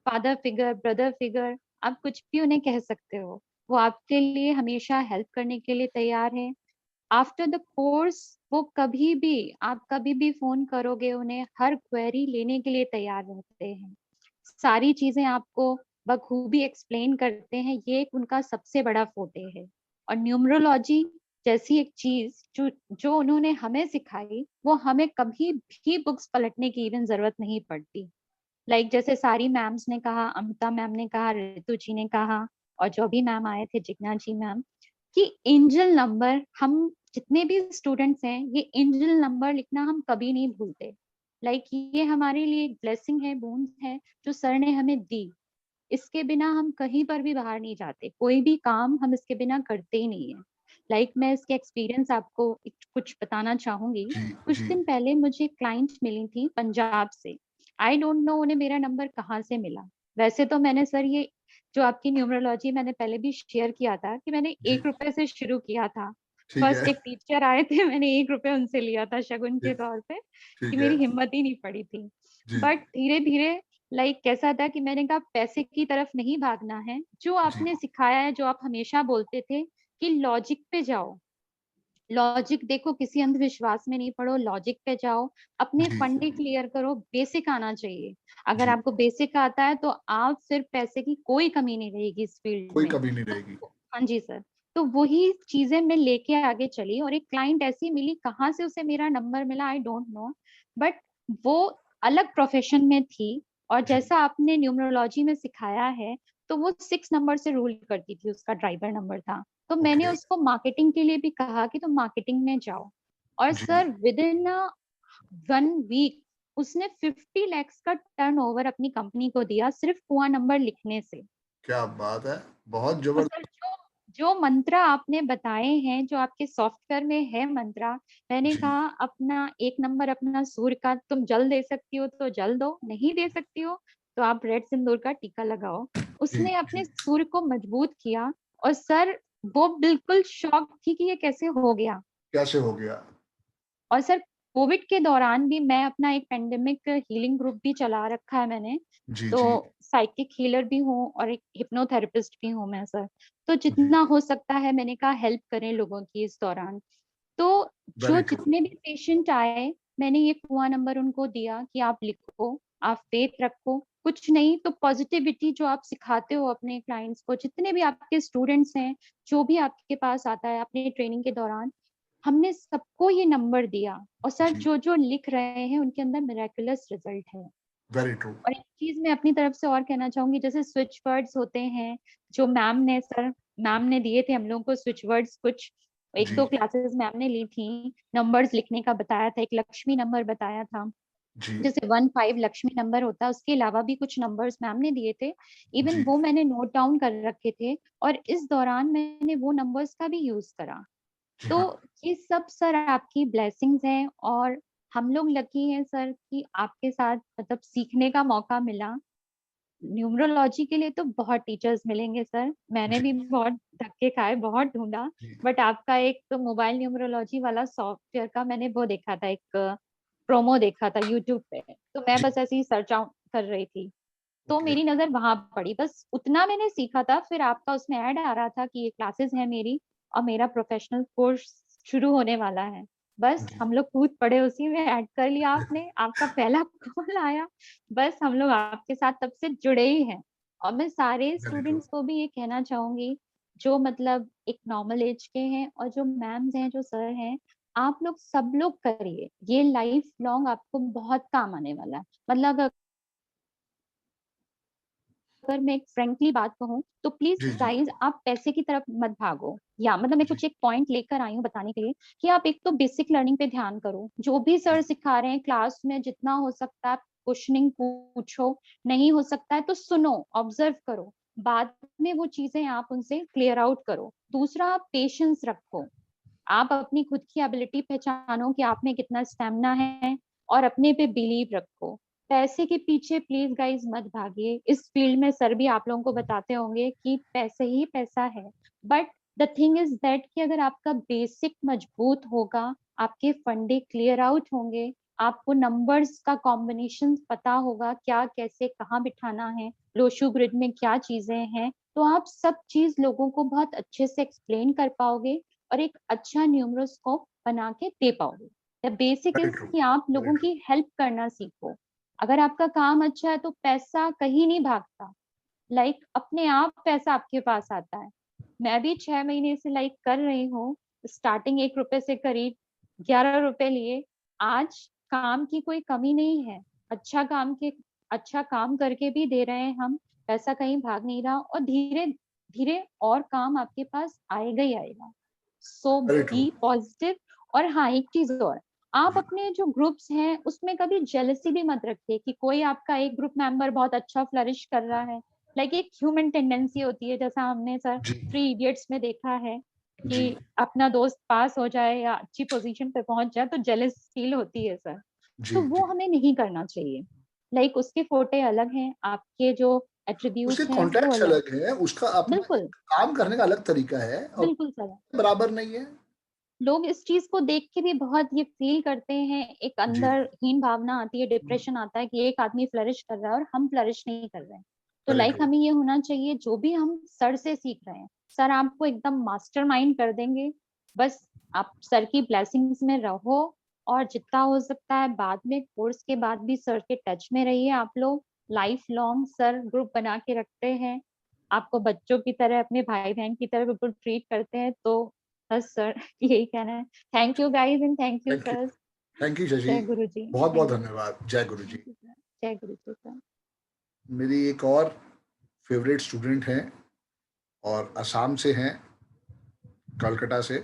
फादर फिगर, ब्रदर फिगर, आप कुछ भी उन्हें कह सकते हो। वो आपके लिए हमेशा हेल्प करने के लिए तैयार है। आफ्टर द कोर्स वो कभी भी, आप कभी भी फोन करोगे उन्हें, हर क्वेरी लेने के लिए तैयार रहते हैं। सारी चीजें आपको बखूबी एक्सप्लेन करते हैं, ये एक उनका सबसे बड़ा फोटे है। और न्यूमरोलॉजी जैसी एक चीज जो जो उन्होंने हमें सिखाई, वो हमें कभी भी बुक्स पलटने की इवन जरूरत नहीं पड़ती। जैसे सारी मैम्स ने कहा, अमृता मैम ने कहा, ऋतु जी ने कहा, और जो भी मैम आए थे, जिग्ना जी मैम, कि एंजल नंबर, हम जितने भी स्टूडेंट्स हैं, ये एंजल नंबर लिखना हम कभी नहीं भूलते। ये हमारे लिए एक ब्लेसिंग है, बोन है, जो सर ने हमें दी। इसके बिना हम कहीं पर भी बाहर नहीं जाते, कोई भी काम हम इसके बिना करते ही नहीं है। मैं इसके एक्सपीरियंस आपको कुछ बताना चाहूंगी। जी, कुछ जी। दिन पहले मुझे क्लाइंट मिली थी पंजाब से। आई डोंट नो उन्हें मेरा नंबर कहाँ से मिला। वैसे तो मैंने सर ये जो आपकी न्यूमरोलॉजी मैंने पहले भी शेयर किया था कि मैंने जी, 1 रुपए से शुरू किया था। ठीक फर्स्ट है, एक टीचर आए थे, मैंने 1 रुपए उनसे लिया था शगुन के ठीक तौर पे, कि ठीक है। मेरी हिम्मत ही नहीं पड़ी थी। जी, बट धीरे धीरे कैसा था कि मैंने कहा पैसे की तरफ नहीं भागना है। जो जी, आपने सिखाया है, जो आप हमेशा बोलते थे कि लॉजिक पे जाओ, लॉजिक देखो, किसी अंधविश्वास में नहीं पड़ो, लॉजिक पे जाओ, अपने जी, फंडे क्लियर करो, बेसिक आना चाहिए। अगर जी। आपको बेसिक आता है तो आप फिर पैसे की कोई कमी नहीं रहेगी इस फील्ड कोई में। कमी नहीं रहेगी। हाँ जी सर। तो वही चीजें मैं लेके आगे चली, और एक क्लाइंट ऐसी मिली, कहाँ से उसे मेरा नंबर मिला आई डोंट नो, बट वो अलग प्रोफेशन में थी। और जी, जैसा आपने न्यूमरोलॉजी में सिखाया है, तो वो 6 नंबर से रूल करती थी, उसका ड्राइवर नंबर था। तो मैंने ओके। उसको मार्केटिंग के लिए भी कहा कि तुम मार्केटिंग में जाओ। और जी, सर विद इन 1 वीक उसने 50 lakhs का टर्नओवर अपनी कंपनी को दिया, सिर्फ कुआं नंबर लिखने से। क्या बात है! बहुत और जबरदस्त। सर जो जो मंत्र आपने बताए हैं, जो आपके सॉफ्टवेयर में है मंत्रा, मैंने जी, कहा अपना 1 नंबर अपना सूर्य का, तुम जल दे सकती हो तो जल दो, नहीं दे सकती हो तो आप रेड सिंदूर का टीका लगाओ। जी, उसने जी। अपने सूर्य को मजबूत किया। और सर वो बिल्कुल शॉक थी कि ये कैसे हो गया। कैसे हो गया? और सर कोविड के दौरान भी मैं अपना एक पेंडेमिक हीलिंग ग्रुप भी चला रखा है मैंने। जी, तो जी, साइकिक हीलर भी हूँ और एक हिप्नोथेरेपिस्ट भी हूँ मैं सर। तो जी। जितना हो सकता है मैंने कहा हेल्प करें लोगों की इस दौरान। तो जो वेरी ट्रू। जितने भी पेशेंट आए, मैंने ये कुआं नंबर उनको दिया कि आप लिखो, आप फेथ रखो, कुछ नहीं तो पॉजिटिविटी जो आप सिखाते हो अपने क्लाइंट्स को, जितने भी आपके स्टूडेंट्स हैं, जो भी आपके पास आता है अपने ट्रेनिंग के दौरान, हमने सबको ये नंबर दिया। और सर जी, जो जो लिख रहे हैं उनके अंदर मिरेकुलस रिजल्ट है। Very true. और एक चीज मैं अपनी तरफ से और कहना चाहूंगी, जैसे स्विच वर्ड्स होते हैं, जो मैम ने दिए थे हम लोगों को स्विच वर्ड्स, कुछ एक जी, दो क्लासेस मैम ने ली थी, नंबर्स लिखने का बताया था, एक लक्ष्मी नंबर बताया था। जी, जैसे 1 5 लक्ष्मी नंबर होता है, उसके अलावा भी कुछ नंबर्स मैम ने दिए थे, इवन जी, वो मैंने नोट डाउन कर रखे थे। और इस दौरान मैंने वो नंबर्स का भी यूज करा। जी तो हाँ। ये सब सर आपकी ब्लेसिंग्स हैं, और हम लोग लकी हैं सर कि आपके साथ सीखने का मौका मिला। न्यूमरोलॉजी के लिए तो बहुत टीचर्स मिलेंगे सर, मैंने जी, भी बहुत धक्के खाए, बहुत ढूंढा। जी, बट आपका एक तो मोबाइल न्यूमरोलॉजी वाला सॉफ्टवेयर का मैंने वो देखा था, एक प्रोमो देखा था यूट्यूब पे, तो मैं जी, बस ऐसे ही सर्च आउट कर रही थी, तो ओके। मेरी नजर वहां पड़ी, बस उतना मैंने सीखा था। फिर आपका उसमें ऐड आ रहा था कि ये क्लासेस है मेरी, और मेरा प्रोफेशनल कोर्स शुरू होने वाला है। बस जी, हम लोग कूद पड़े, उसी में ऐड कर लिया आपने, आपका पहला कॉल आया, बस हम लोग आपके साथ तब से जुड़े ही हैं। और मैं सारे वेरी ट्रू। स्टूडेंट्स को भी ये कहना चाहूंगी, जो एक नॉर्मल एज के हैं और जो मैम्स हैं, जो सर हैं, आप लोग सब लोग करिए, ये लाइफ लॉन्ग आपको बहुत काम आने वाला है। अगर मैं एक फ्रेंकली बात कहूँ तो प्लीज जी, जी, गाइस आप पैसे की तरफ मत भागो, या मैं जी, कुछ एक पॉइंट लेकर आई हूँ बताने के लिए, कि आप एक तो बेसिक लर्निंग पे ध्यान करो, जो भी जी, सर सिखा रहे हैं क्लास में जितना हो सकता है क्वेश्चनिंग पूछो, नहीं हो सकता है तो सुनो, ऑब्जर्व करो, बाद में वो चीजें आप उनसे क्लियर आउट करो। दूसरा, पेशेंस रखो, आप अपनी खुद की एबिलिटी पहचानो कि आप में कितना स्टेमिना है, और अपने पे बिलीव रखो। पैसे के पीछे प्लीज गाइस मत भागिए, इस फील्ड में सर भी आप लोगों को बताते होंगे कि पैसे ही पैसा है। But the thing is that कि अगर आपका बेसिक मजबूत होगा, आपके फंडे क्लियर आउट होंगे, आपको नंबर्स का कॉम्बिनेशन पता होगा, क्या कैसे कहाँ बिठाना है, लोशु ग्रिड में क्या चीजें हैं, तो आप सब चीज लोगों को बहुत अच्छे से एक्सप्लेन कर पाओगे और एक अच्छा न्यूमरोस्कोप बना के दे पाओगे। The basic very is true, कि आप वेरी लोगों ट्रू। की हेल्प करना सीखो। अगर आपका काम अच्छा है तो पैसा कहीं नहीं भागता, अपने आप पैसा आपके पास आता है। मैं भी 6 महीने से कर रही हूँ, स्टार्टिंग 1 रुपए से करीब 11 रुपए लिए। आज काम की कोई कमी नहीं है, अच्छा काम करके भी दे रहे हैं हम, पैसा कहीं भाग नहीं रहा और धीरे धीरे और काम आपके पास आएगा ही आएगा। So very true. Be positive. और हाँ, एक चीज और, आप अपने जो ग्रुप्स हैं उसमें कभी जेलसी भी मत रखिए कि कोई आपका एक ग्रुप मेंबर बहुत अच्छा फ्लरिश कर रहा है। एक ह्यूमन टेंडेंसी होती है, जैसा हमने सर जी 3 इडियट्स में देखा है कि जी अपना दोस्त पास हो जाए या अच्छी पोजीशन पे पहुंच जाए तो जेलस फील होती है सर। जी तो जी। वो हमें नहीं करना चाहिए। उसके फोटे अलग हैं, आपके जो उसके एट्रीब्यूट्स हैं वो कॉन्टेक्ट अलग। अलग है, उसका अपना बिल्कुल काम करने का अलग तरीका है और बिल्कुल सर। बराबर नहीं है। लोग इस चीज को देख के भी बहुत ये फील करते हैं, एक जी। अंदर हीन भावना आती है, डिप्रेशन आता है कि एक आदमी फ्लरिश कर रहा है और हम फ्लरिश नहीं कर रहे हैं। तो वेरी ट्रू। हमें ये होना चाहिए, जो भी हम सर से सीख रहे हैं, सर आपको एकदम मास्टरमाइंड कर देंगे। बस आप सर की ब्लेसिंग्स में रहो और जितना हो सकता है बाद में कोर्स के बाद भी सर के टच में रहिए। आप लोग लाइफ लॉन्ग सर ग्रुप बना के रखते हैं, आपको बच्चों की तरह, अपने भाई बहन की तरह बिल्कुल ट्रीट करते हैं। तो बस सर यही कहना है। Thank you guys and thank you sir. Thank you Shashi, जय गुरु जी। बहुत बहुत थैंक धन्यवाद। जय गुरु जी। You sir. जय गुरु जी सर। मेरी एक और फेवरेट स्टूडेंट हैं और असम से हैं, कलकत्ता से,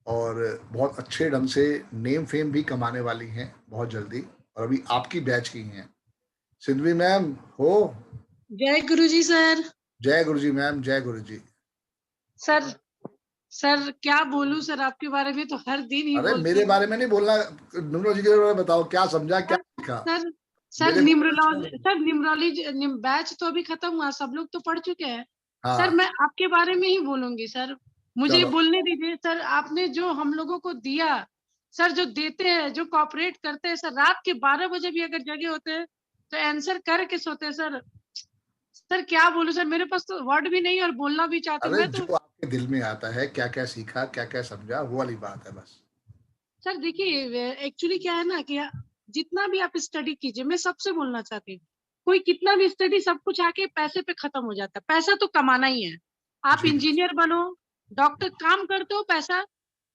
और बहुत अच्छे ढंग से नेम फेम भी कमाने वाली हैं बहुत जल्दी, और अभी आपकी बैच की हैं। सिंधवी मैम हो? जय गुरु जी सर। जय गुरु जी मैम, जय गुरु जी। सर सर क्या बोलूं सर, आपके बारे में तो हर दिन ही अरे बोलती मेरे हूँ। बारे में नहीं बोलना, न्यूमरोलॉजी के बारे में बताओ, क्या समझा, क्या सीखा? सर सर मेरे बारे में न्यूमरोलॉजी, छोड़ो। सर न्यूमरोलॉजी बैच तो अभी खत्म हुआ, सब लोग तो पढ़ चुके हैं। सर हाँ मैं आपके बारे में ही बोलूंगी सर, मुझे चलो। बोलने दीजिए सर। आपने जो हम लोगों को दिया सर, जो देते हैं, जो कॉपरेट करते हैं सर, रात के 12 बजे भी अगर जगे होते हैं तो आंसर करके सोते हैं सर। सर क्या बोलूं सर, मेरे पास तो वर्ड भी नहीं और बोलना भी चाहती हूँ अरे मैं तो। जो आपके दिल में आता है, क्या क्या सीखा, क्या क्या समझा, वो वाली बात है बस। सर देखिए, एक्चुअली क्या है ना कि जितना भी आप स्टडी कीजिए, मैं सबसे बोलना चाहती हूँ, कोई कितना भी स्टडी, सब कुछ आके पैसे पे खत्म हो जाता है। पैसा तो कमाना ही है। आप जी इंजीनियर बनो, डॉक्टर, काम करते हो, पैसा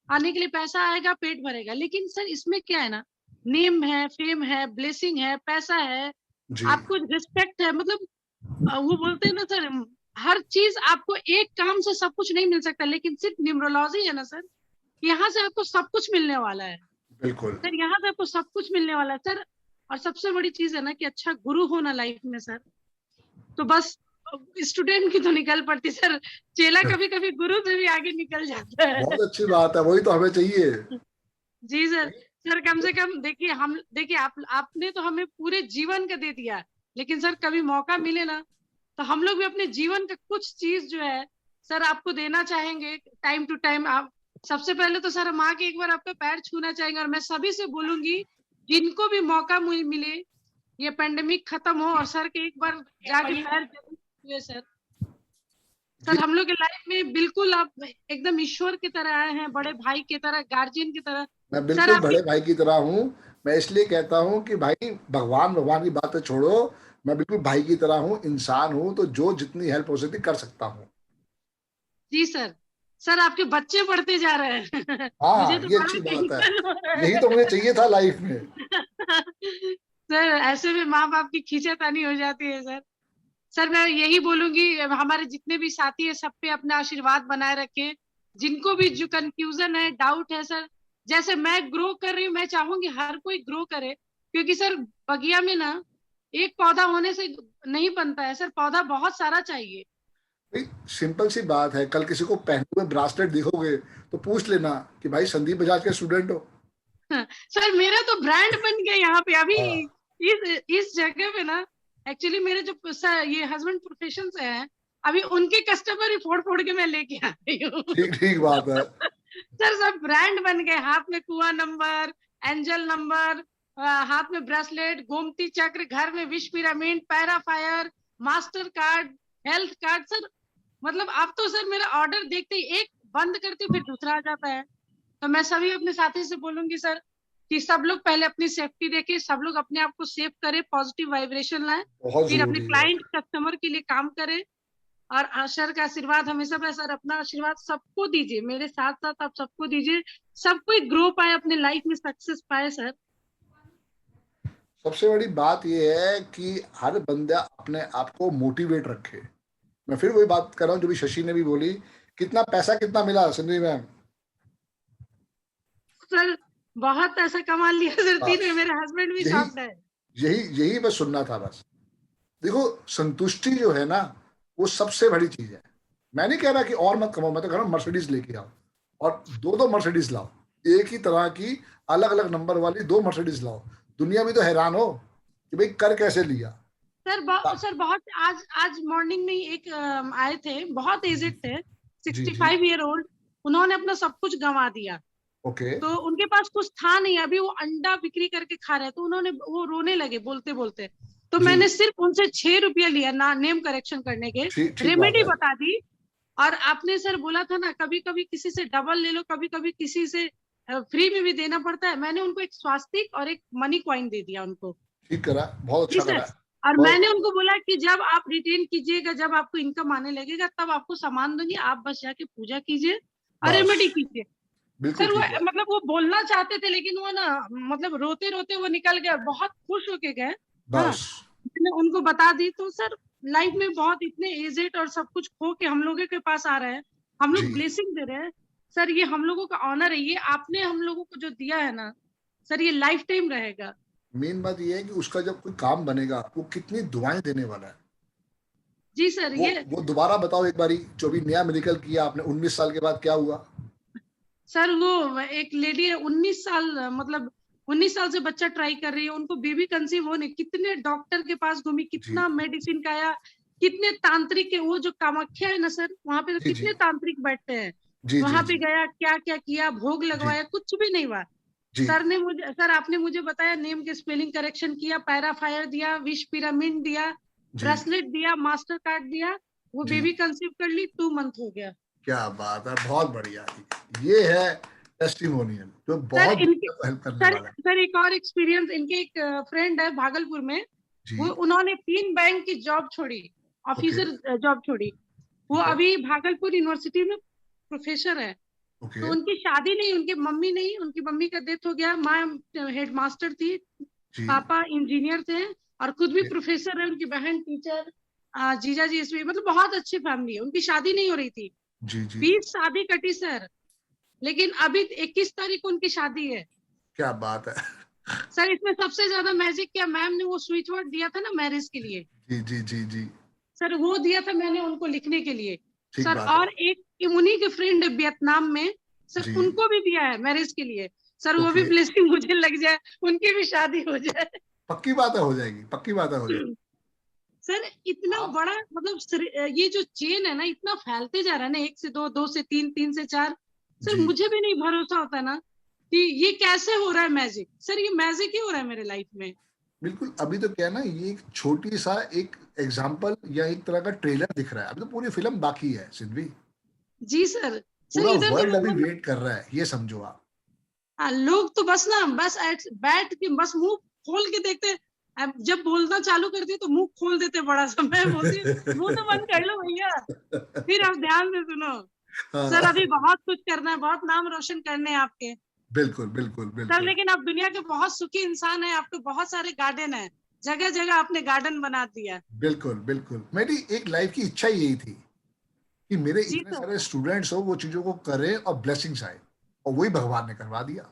आने के लिए पैसा आएगा, पेट भरेगा। लेकिन सर इसमें क्या है ना, नेम है, फेम है, ब्लेसिंग है, पैसा है, जी। आपको रिस्पेक्ट है, मतलब वो बोलते हैं ना सर, हर चीज आपको एक काम से सब कुछ नहीं मिल सकता, लेकिन सिर्फ न्यूमरोलॉजी है ना सर, यहाँ से आपको सब कुछ मिलने वाला है। बिल्कुल। सर यहाँ से आपको सब कुछ मिलने वाला है सर। और सबसे बड़ी चीज है ना कि अच्छा गुरु होना लाइफ में सर, तो बस स्टूडेंट की तो निकल पड़ती सर, चेला कभी कभी गुरु से भी आगे निकल जाता है। बहुत अच्छी बात है, वही तो हमें चाहिए। जी सर। सर कम से कम देखिए, हम देखिए, आपने तो हमें पूरे जीवन का दे दिया, लेकिन सर कभी मौका मिले ना तो हम लोग भी अपने जीवन का कुछ चीज जो है सर आपको देना चाहेंगे टाइम टू टाइम। आप सबसे पहले तो सर हम आके एक बार आपका पैर छूना चाहेंगे, और मैं सभी से बोलूंगी जिनको भी मौका मिले, ये पेंडेमिक खत्म हो और सर के एक बार जाके पैर जरूर छुए सर। जी सर हम लोग के लाइफ में बिल्कुल आप एकदम ईश्वर की तरह आए हैं, बड़े भाई की तरह, गार्जियन की तरह। मैं सर बिल्कुल आपकी, बड़े भाई की तरह हूँ। मैं इसलिए कहता हूँ कि भाई भगवान भगवान की बातें छोड़ो, मैं बिल्कुल भाई की तरह हूँ, इंसान हूँ, तो जो जितनी हेल्प हो सकती कर सकता हूँ। जी सर। सर आपके बच्चे बढ़ते जा रहे हैं। मुझे हाँ तो ये बड़ा अच्छी बात है, टेंशन हो रहा यही है। तो मुझे चाहिए था लाइफ में। सर ऐसे में माँ बाप की खींचातानी हो जाती है सर। सर मैं यही बोलूंगी, हमारे जितने भी साथी है सब पे अपना आशीर्वाद बनाए रखें। जिनको भी जो कंफ्यूजन है, डाउट है सर, जैसे मैं ग्रो कर रही हूँ, मैं चाहूंगी हर कोई ग्रो करे, क्योंकि सर बगिया में ना एक पौधा होने से नहीं बनता है सर, पौधा बहुत सारा चाहिए। भाई सिंपल सी बात है, कल किसी को पहने हुए ब्रासलेट दिखोगे तो पूछ लेना कि भाई संदीप बजाज के स्टूडेंट हो। सर मेरा तो ब्रांड बन गया यहाँ पे अभी, हाँ इस जगह पे ना। एक्चुअली मेरे जो सर ये हस्बैंड प्रोफेशन से हैं, अभी उनके कस्टमर ही फोड़ फोड़ के मैं लेके आ रही हूँ। ठीक ठीक बात है। सर सब ब्रांड बन गए, हाथ में कुआं नंबर, एंजल नंबर, हाथ में ब्रेसलेट, गोमती चक्र, घर में विश पिरामिड, पैराफायर, master card, health card sir. मतलब अब तो सर मेरा ऑर्डर देखते ही एक बंद करती हूँ फिर दूसरा आ जाता है। तो मैं सभी अपने साथी से बोलूंगी सर कि सब लोग पहले अपनी सेफ्टी देखें, सब लोग अपने आप को सेव करें, पॉजिटिव वाइब्रेशन लाएं, बहुत फिर अपने जरूरी है। क्लाइंट कस्टमर के लिए काम करें। और सर का आशीर्वाद हमेशा है सर, अपना आशीर्वाद सबको दीजिए, मेरे साथ साथ आप सबको दीजिए, सब कोई ग्रो पाए, अपने लाइफ में सक्सेस पाए सर। सबसे बड़ी बात यह है कि हर बंदा अपने आप को मोटिवेट रखे। मैं फिर वही बात कर रहा हूँ जो भी शशि ने भी बोली, कितना पैसा कितना मिला सिंधी मैम? सर बहुत पैसा कमा लिया सर, बस 3 में मेरे हस्बैंड भी यही शॉक्ड है। यही बस सुनना था बस। देखो संतुष्टि जो है ना वो सबसे बड़ी चीज है। मैं नहीं कह रहा कि और मत कमाओ, मैं तो कह रहा हूँ मर्सिडीज लेके आओ और दो मर्सिडीज लाओ, एक ही तरह की अलग अलग नंबर वाली 2 मर्सिडीज लाओ। दुनिया भी तो हैरान हो कि भाई कर कैसे लिया। सर बहुत आज मॉर्निंग में ही एक आए थे, बहुत एजेड थे, जी 65 ईयर ओल्ड। उन्होंने अपना सब कुछ गंवा दिया, ओके तो उनके पास कुछ था नहीं, अभी वो अंडा बिक्री करके खा रहे हैं, तो वो रोने लगे बोलते बोलते। तो जी मैंने सिर्फ उनसे 6 रुपया लिया ना, नेम करेक्शन करने के, ठीक बात रेमेडी है। बता दी। और आपने सर बोला था ना कभी कभी किसी से डबल ले लो, कभी कभी किसी से फ्री में भी देना पड़ता है, मैंने उनको एक स्वास्तिक और एक मनी कॉइन दे दिया उनको। ठीक करा, बहुत जी अच्छा सर। करा। और बहुत मैंने उनको बोला कि जब आप रिटेन कीजिएगा, जब आपको इनकम आने लगेगा तब आपको सामान दूंगी, आप बस जाके पूजा कीजिए और बस रेमेडी कीजिए। बिल्कुल सर वो ठीक है। मतलब वो बोलना चाहते थे लेकिन वो ना मतलब रोते रोते वो निकल गए, बहुत खुश होके गए। हाँ, बस मैंने उनको बता दी। तो सर लाइफ में बहुत इतने एजेड और सब कुछ खो के हम लोगों के पास आ रहे हैं, हम लोग जी ब्लेसिंग दे रहे हैं सर, ये हम लोगों का ऑनर है, ये आपने हम लोगों को जो दिया है ना सर, ये लाइफ टाइम रहेगा। मेन बात ये है कि उसका जब कोई काम बनेगा वो कितनी दुआएं देने वाला है। जी सर। ये वो दोबारा बताओ एक बारी, जो भी नया मेडिकल किया आपने 19 साल के बाद क्या हुआ? सर वो एक लेडी है 19 साल, मतलब 19 साल से बच्चा ट्राई कर रही है, उनको बेबी कंसीव होने, कितने डॉक्टर के पास घूमी, जी कितना मेडिसिन खाया, कितने तांत्रिक के, वो जो कामाख्या है ना सर, वहां पे तो जी कितने तांत्रिक बैठते हैं, जी जी वहां पे जी गया, क्या क्या किया, भोग जी लगवाया, कुछ भी नहीं हुआ। जी सर आपने मुझे बताया, नेम के स्पेलिंग करेक्शन किया, पैराफायर दिया, विश पिरामिड दिया, जी ब्रेसलेट दिया, मास्टर कार्ड दिया, वो जी। बेबी कंसीव कर ली, 2 मंथ हो गया। क्या बात है, बहुत बढ़िया। ये है टेस्टिमोनियल जो सर बहुत इनके दुनिया को हेल्प करने सर वाला है। सर एक और एक्सपीरियंस, इनके एक फ्रेंड है भागलपुर में, वो जी उन्होंने 3 बैंक की जॉब छोड़ी, ओके ऑफिसर जॉब छोड़ी, वो ठीक है अभी भागलपुर यूनिवर्सिटी में प्रोफेसर है। ओके तो उनकी शादी नहीं, उनकी मम्मी नहीं, उनकी मम्मी का डेथ हो गया, माँ हेड मास्टर थी, जी पापा इंजीनियर थे, और खुद भी ओके, प्रोफेसर है, उनकी बहन टीचर, जीजा जी इसमें, मतलब बहुत अच्छी फैमिली है, उनकी शादी नहीं हो रही थी, जी जी 20 शादी कटी सर, लेकिन अभी 21 तारीख को उनकी शादी है। क्या बात है। सर इसमें सबसे ज्यादा मैजिक क्या, मैम ने वो स्विच वर्ड दिया था ना मैरिज के लिए, जी जी जी जी सर वो दिया था मैंने उनको लिखने के लिए ठीक सर। बात है। और एक उन्हीं के फ्रेंड है वियतनाम में सर, जी उनको भी दिया है मैरिज के लिए सर, वो भी ओके, ब्लेसिंग मुझे लग जाए, उनकी भी शादी हो जाए। पक्की बात है, हो जाएगी, पक्की बात है, हो जाएगी। सर इतना आप बड़ा मतलब ये जो चेन है ना इतना फैलते जा रहा है ना, 1 से 2, 2 से 3, 3 से 4, सर जी मुझे भी नहीं भरोसा होता ना कि ये कैसे हो रहा है मैजिक, सर ये मैजिक ही हो रहा है मेरे लाइफ में। बिल्कुल। अभी तो क्या है ना, ये एक छोटी सा एक एग्जाम्पल या एक तरह का ट्रेलर दिख रहा है, अभी तो पूरी फिल्म बाकी है सिद्धि। जी सर। सर पूरा इधर वर्ल्ड तो अभी मतलब वेट कर रहा है, ये समझो आप। लोग तो बस ना बस बैठ के बस मुंह खोल के देखते हैं, अब जब बोलना चालू करती है तो मुंह खोल देते बड़ा सा, मैं बोलती हूँ मुंह तो बंद कर लो भैया, फिर आप ध्यान से सुनो। सर हाँ, अभी बहुत कुछ करना है, बहुत नाम रोशन करने हैं आपके बिल्कुल बिल्कुल सर, बिल्कुल लेकिन आप दुनिया के बहुत सुखी इंसान है, आपके बहुत सारे गार्डन है, जगह जगह आपने गार्डन बना दिया। बिल्कुल बिल्कुल। मेरी एक लाइफ की इच्छा यही थी कि मेरे जी इतने तो सारे स्टूडेंट्स हो, वो चीजों को करें और ब्लेसिंग्स आए, और वही भगवान ने करवा दिया।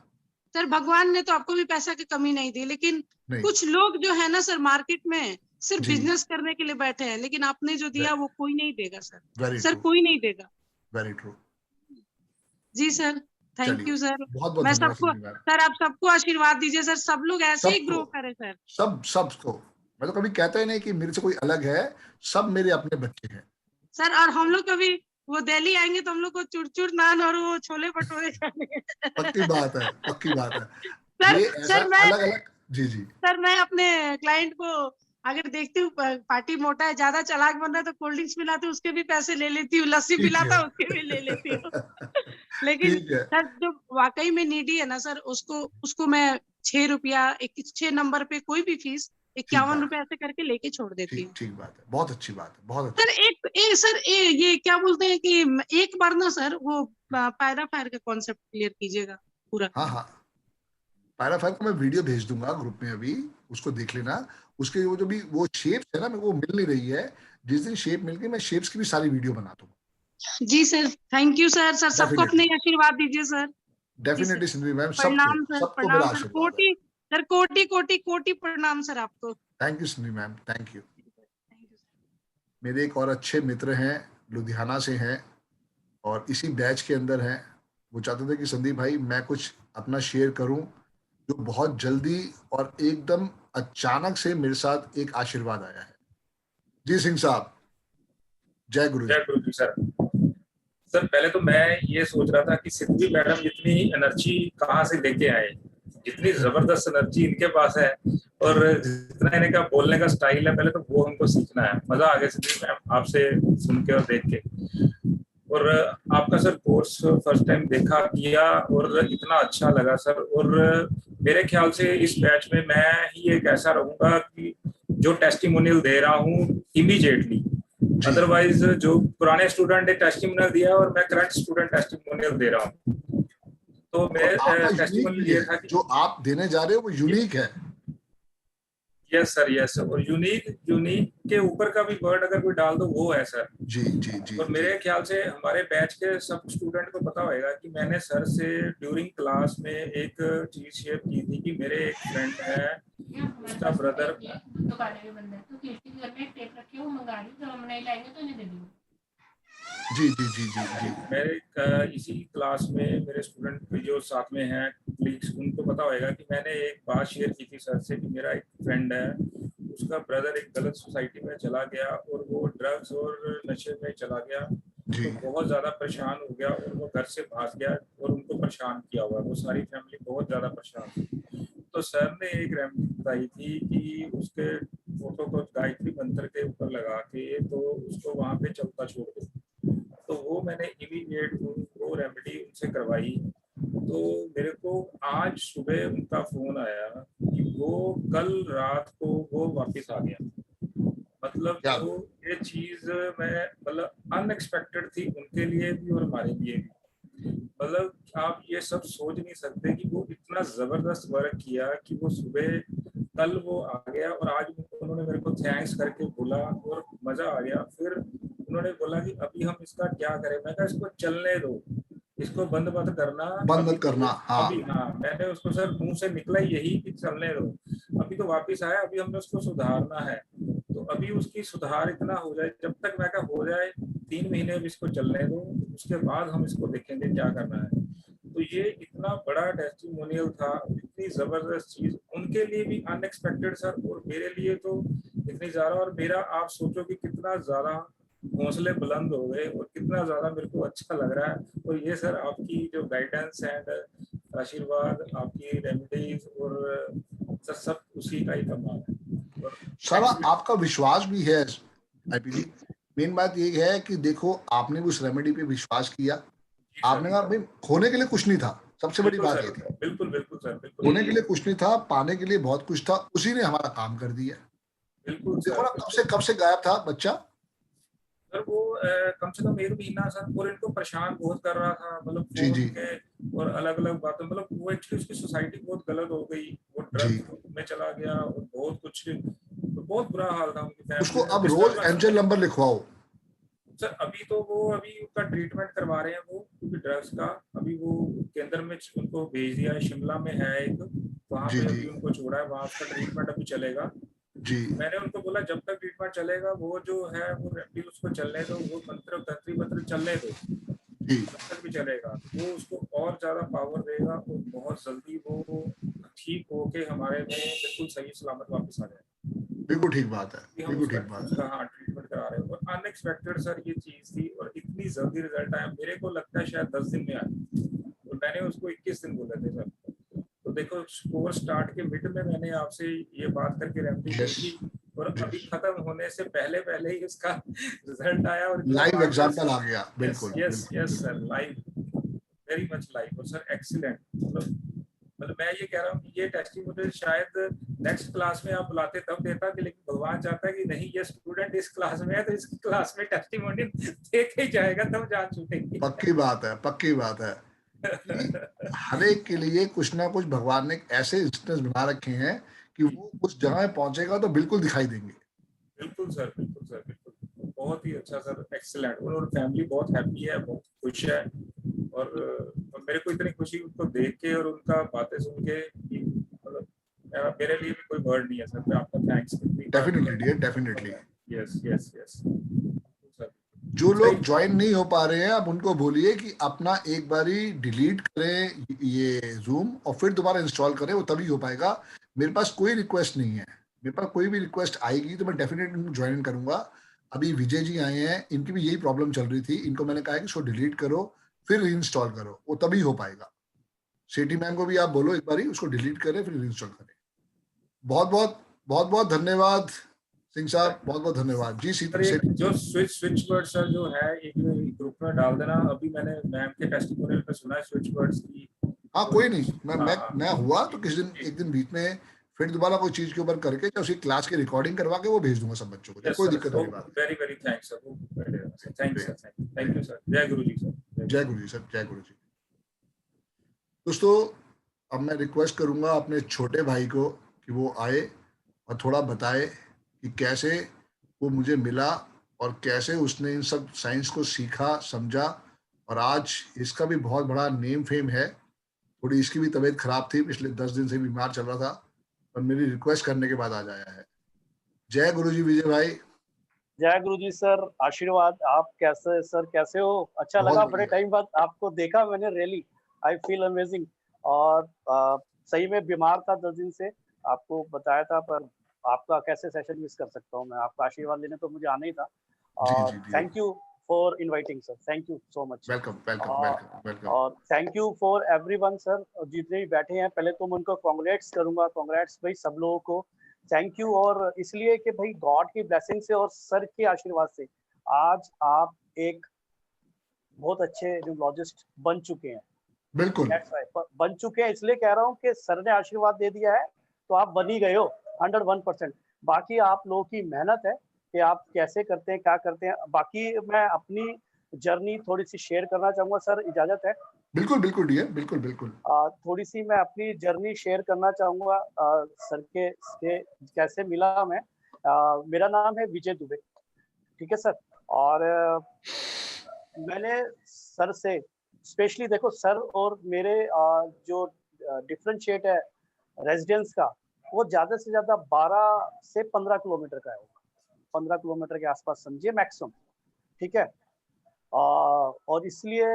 सर भगवान ने तो आपको भी पैसा की कमी नहीं दी, लेकिन नहीं, कुछ लोग जो है ना सर मार्केट में सिर्फ जी बिजनेस करने के लिए बैठे हैं, लेकिन आपने जो दिया वो कोई नहीं देगा सर, वेरी सर ट्रू, कोई नहीं देगा। Very true. जी सर, थैंक चलिए, यू सर। बहुत बहुत मैं धन्यवाद सबको सिद्धि मैम। सर, आप सबको आशीर्वाद दीजिए सर, सब लोग ऐसे ही सबको, ग्रो करें सर। सबको। मैं तो कभी कहता ही नहीं कि मेरे से कोई अलग है, सब मेरे अपने बच्चे हैं। सर और हम लोग कभी वो दिल्ली आएंगे तो हम लोग को चुरचुर नान और वो छोले भटूरे खाने हैं। पक्की बात है, पक्की बात है। सर ये ऐसा सर मैं अलग अलग। जी जी सर मैं अपने क्लाइंट को अगर देखती हूँ पार्टी मोटा है, ज्यादा चालाक बन रहा है, तो कोल्ड ड्रिंक्स पिलाते उसके भी पैसे ले लेती हूँ, लस्सी ठीक पिलाता है। उसके भी ले लेती हूँ। लेकिन ठीक है। सर जो वाकई में नीडी है ना सर, उसको मैं 6 रुपया, 6 नंबर पे कोई भी फीस ठीक 51 बात रुपए ऐसे करके लेके छोड़ देती ठीक हूँ। ठीक बात है, बहुत अच्छी बात है, बहुत सर अच्छी। ये क्या बोलते हैं कि एक बार ना सर वो पैरा फायर का कॉन्सेप्ट क्लियर कीजिएगा पूरा। हाँ हाँ, पैराफायर को मैं वीडियो भेज दूंगा ग्रुप में अभी, उसको देख लेना। उसके वो जो भी वो शेप्स है ना, मेरे को मिल नहीं रही है। जिस दिन शेप मिल गई मैं शेप्स की भी सारी वीडियो बना दूंगा। जी sir, thank you sir. Sir सबको अपने डेफिनेटली, आशीर्वाद दीजिए सर। जी सर, डेफिनेटली सिंधी मैम, सबको प्रणाम सर, सबको मेरा प्रणाम सर, आशीर्वाद है। कोटि सर, कोटि कोटि कोटि प्रणाम सर आपको। Thank you Sindhi ma'am, thank you. Thank you sir. मेरे एक और अच्छे मित्र हैं, लुधियाना से हैं, और इसी बैच के अंदर हैं। वो चाहते थे कि संदीप भाई मैं कुछ अपना शेयर करूं, जो बहुत जल्दी और एकदम अचानक से मेरे साथ एक आशीर्वाद आया है। जी सिंह साहब, जय गुरु जी। जय गुरु जी सर। सर पहले तो मैं ये सोच रहा था कि सिद्धि मैडम इतनी एनर्जी कहाँ से लेके आए, जितनी जबरदस्त एनर्जी इनके पास है और जितना इन्हें का बोलने का स्टाइल है, पहले तो वो हमको सीखना है। मजा आ गया सिद्धि मैम आपसे सुन के और देख के। और आपका सर कोर्स फर्स्ट टाइम देखा किया और इतना अच्छा लगा सर। और मेरे ख्याल से इस बैच में मैं ही एक ऐसा रहूंगा कि जो टेस्टिमोनियल दे रहा हूँ इमीडिएटली। अदरवाइज जो पुराने स्टूडेंट ने टेस्टिमोनियल दिया और मैं करंट स्टूडेंट टेस्टिमोनियल दे रहा हूँ। तो मेरे आपका यूनिक टेस्टिमोनियल भी ये है, था कि जो आप देने जा रहे हो वो यूनिक है। Yes sir, yes sir. और यूनिक के ऊपर का भी वर्ड अगर कोई डाल दो वो है सर। जी जी जी। और मेरे ख्याल से हमारे बैच के सब स्टूडेंट को पता होगा कि मैंने सर से ड्यूरिंग क्लास में एक चीज शेयर की थी कि मेरे एक फ्रेंड है, उसका ब्रदर। जी जी जी जी जी। मेरे इसी क्लास में मेरे स्टूडेंट जो साथ में हैं कलीग्स, उनको पता होगा कि मैंने एक बात शेयर की थी सर से कि मेरा एक फ्रेंड है, उसका ब्रदर एक गलत सोसाइटी में चला गया और वो ड्रग्स और नशे में चला गया। तो बहुत ज्यादा परेशान हो गया और वो घर से भाग गया और उनको परेशान किया हुआ, वो सारी फैमिली बहुत ज्यादा परेशान थी। तो सर ने एक रेमेडी बताई थी कि उसके फोटो को गायत्री मंत्र के ऊपर लगा के तो उसको वहां पे चलता छोड़ दो। तो वो मैंने इमीडिएट वो रेमेडी उनसे करवाई। तो मेरे को आज सुबह उनका फोन आया कि वो कल रात को वो वापस आ गया। मतलब जो ये चीज मैं मतलब अनएक्सपेक्टेड थी उनके लिए भी और हमारे लिए भी। मतलब आप ये सब सोच नहीं सकते कि वो इतना जबरदस्त वर्क किया कि वो सुबह कल वो आ गया और आज उन्होंने मेरे को थैंक्स करके बोला और मजा आ गया। फिर उन्होंने बोला कि अभी हम इसका क्या करें। मैं कहा इसको चलने दो, इसको बंद मत करना, बंद मत करना। हाँ अभी। हाँ, मैंने उसको सर मुंह से निकला यही कि चलने दो, अभी तो वापिस आया, अभी हमें उसको सुधारना है। तो अभी उसकी सुधार इतना हो जाए, जब तक मैं कहा हो जाए 3 महीने अब इसको चलने दो, उसके बाद हम इसको देखेंगे क्या करना है। तो ये इतना बड़ा टेस्टिमोनियल था, इतनी जबरदस्त चीज, उनके लिए भी अनएक्सपेक्टेड सर और मेरे लिए तो इतनी ज्यादा। और मेरा आप सोचो कि कितना ज्यादा हौसले बुलंद हो गए और कितना ज्यादा मेरे को अच्छा लग रहा है। और ये सर आपकी जो गाइडेंस एंड आशीर्वाद, आपकी रेमेडीज और सर सब उसी का ही कमाल है। सर आपका विश्वास भी है आईपी जी। मेन बात ये है कि देखो आपने उस रेमेडी पे विश्वास किया, आपने कहा भाई खोने के लिए कुछ नहीं था, सबसे बड़ी बात ये थी। बिल्कुल बिल्कुल सर, बिल्कुल। खोने के लिए कुछ नहीं था, पाने के लिए बहुत कुछ था, उसी ने हमारा काम कर दिया। बिल्कुल देखो ना कब से गायब था बच्चा सर। वो कम से कम 1 महीना सर, और इनको परेशान बहुत कर रहा था, मतलब जी जी के और अलग अलग बातें। मतलब वो एक्चुअली उसकी सोसाइटी बहुत गलत हो गई, वो ड्रग्स में चला गया और बहुत कुछ, बहुत बुरा हाल था उनकी फैमिली। उसको अब रोज एंजल नंबर लिखवाओ सर। अभी तो वो अभी उसका ट्रीटमेंट करवा रहे हैं वो, क्योंकि ड्रग्स का अभी वो केंद्र में उनको भेज दिया है, शिमला में है एक, वहाँ पे अभी उनको छोड़ा है, वहाँ उसका ट्रीटमेंट अभी चलेगा जी। मैंने उनको बोला जब तक ट्रीटमेंट चलेगा वो जो है वो रेमेडी उसको चलने दो, वो मंत्र चलने दो, जब तक भी चलेगा वो उसको और ज्यादा पावर देगा और बहुत जल्दी वो ठीक होके हमारे में बिल्कुल सही सलामत वापस आ जाए। बिल्कुल ठीक बात है, बिल्कुल ठीक बात है। हाँ, ट्रीटमेंट करा रहे हो और अनएक्सपेक्टेड सर ये चीज थी और इतनी जल्दी रिजल्ट आया। मेरे को लगता है शायद 10 दिन में आया और मैंने उसको 21 दिन बोले थे सर। तो देखो कोर्स स्टार्ट के मिड में मैंने आपसे ये बात करके रेमेडी ली Yes. थी, और अभी खत्म होने से पहले पहले ही उसका रिजल्ट आया, और लाइव एग्जांपल आ गया। बिल्कुल yes yes sir, live, very much live, और सर एक्सीलेंट। मतलब मैं ये कह रहा हूँ कि ये टेस्टिमोनियल शायद नेक्स्ट क्लास में आप बुलाते तब देता कि, लेकिन भगवान चाहता है कि नहीं, ये स्टूडेंट इस क्लास में है तो इस क्लास में टेस्टिमोनियल दे के ही जाएगा, तब जान छूटेगी। पक्की बात है, पक्की बात है कि हर एक के लिए कुछ ना कुछ भगवान ने ऐसे इंस्टेंस बना रखे हैं कि वो उस जगह पहुंचेगा तो बिल्कुल दिखाई देंगे। बिल्कुल सर, बिल्कुल सर, बिल्कुल, बहुत ही अच्छा सर, एक्सीलेंट। और फैमिली बहुत हैप्पी है, बहुत खुश है, और मेरे को इतनी खुशी उनको देख के और उनका बातें सुन के, मतलब मेरे लिए भी कोई वर्ड नहीं है सर, मैं आपका thanks. Definitely dear, definitely. Yes yes yes sir. जो लोग ज्वाइन नहीं हो पा रहे हैं, आप उनको बोलिए कि अपना एक बारी डिलीट करें ये जूम और फिर दोबारा इंस्टॉल करें, वो तभी हो पाएगा। मेरे पास कोई रिक्वेस्ट नहीं है, मेरे पास कोई भी रिक्वेस्ट आएगी तो मैं डेफिनेटली ज्वाइन करूंगा। अभी विजय जी आए हैं, इनकी भी यही प्रॉब्लम चल रही थी, इनको मैंने कहा है कि इसको डिलीट करो फिर इंस्टॉल करो, वो तभी हो पाएगा। सेठी मैम को भी आप बोलो एक बारी उसको डिलीट करें फिर इंस्टॉल करें। बहुत बहुत धन्यवाद सिंह साहब, बहुत बहुत धन्यवाद जी। सर एक जो स्विच वर्ड सर जो है एक ग्रुप में डाल देना, अभी मैंने मैम के टेस्टिमोनियल में सुना है स्विच वर्ड्स की। हाँ कोई नहीं, मैं हुआ तो किसी दिन एक दिन बीच में फिर दोबारा कोई चीज के ऊपर करके या उसी क्लास की रिकॉर्डिंग करवा के वो भेज दूंगा सब बच्चों को, कोई दिक्कत नहीं। बात very very thanks sir, thank sir, thank you sir. जय गुरु जी सर, जय गुरु जी सर, जय गुरु जी। दोस्तों अब मैं रिक्वेस्ट करूंगा अपने छोटे भाई को कि वो आए और थोड़ा बताए कि कैसे वो मुझे मिला और कैसे उसने इन सब साइंस को सीखा समझा, और आज इसका भी बहुत बड़ा नेम फेम है। थोड़ी इसकी भी तबीयत खराब थी, पिछले 10 दिन से बीमार चल रहा था, पर मेरी रिक्वेस्ट करने के बाद आज आया है। जय गुरु जी विजय भाई। जय गुरु जी सर, आशीर्वाद। आप कैसे सर, कैसे हो? अच्छा लगा, बड़े टाइम बाद आपको देखा मैंने, रियली आई फील अमेजिंग। और सही में बीमार था 10 दिन से, आपको बताया था, पर आपका कैसे सेशन मिस कर सकता हूँ मैं? आपका आशीर्वाद लेने तो मुझे आना ही था। और thank you for inviting sir, thank you so much. Welcome welcome welcome welcome. और thank you for everyone sir, जितने भी बैठे हैं। पहले तो मैं उनको कांग्रेट्स करूंगा, कांग्रेट्स भाई सब लोगों को, थैंक यू। और इसलिए कि भाई गॉड की ब्लेसिंग से और सर के आशीर्वाद से आज आप एक बहुत अच्छे न्यूरोलॉजिस्ट बन चुके हैं। बिल्कुल बन चुके हैं, इसलिए कह रहा हूँ कि सर ने आशीर्वाद दे दिया है तो आप बन ही गए हो 101%। बाकी आप लोगों की मेहनत है कि आप कैसे करते हैं, क्या करते हैं। बाकी मैं अपनी जर्नी थोड़ी सी शेयर करना चाहूंगा सर, इजाजत है? बिल्कुल बिल्कुल डियर, बिल्कुल बिल्कुल। थोड़ी सी मैं अपनी जर्नी शेयर करना चाहूंगा सर के कैसे मिला मैं। मेरा नाम है विजय दुबे, ठीक है सर। और मैंने सर से स्पेशली, देखो सर और मेरे जो डिफरेंशिएट है रेजिडेंस का, वो ज्यादा से ज्यादा 12 से 15 किलोमीटर का है, 15 किलोमीटर के आसपास समझिए मैक्सिमम, ठीक है। और इसलिए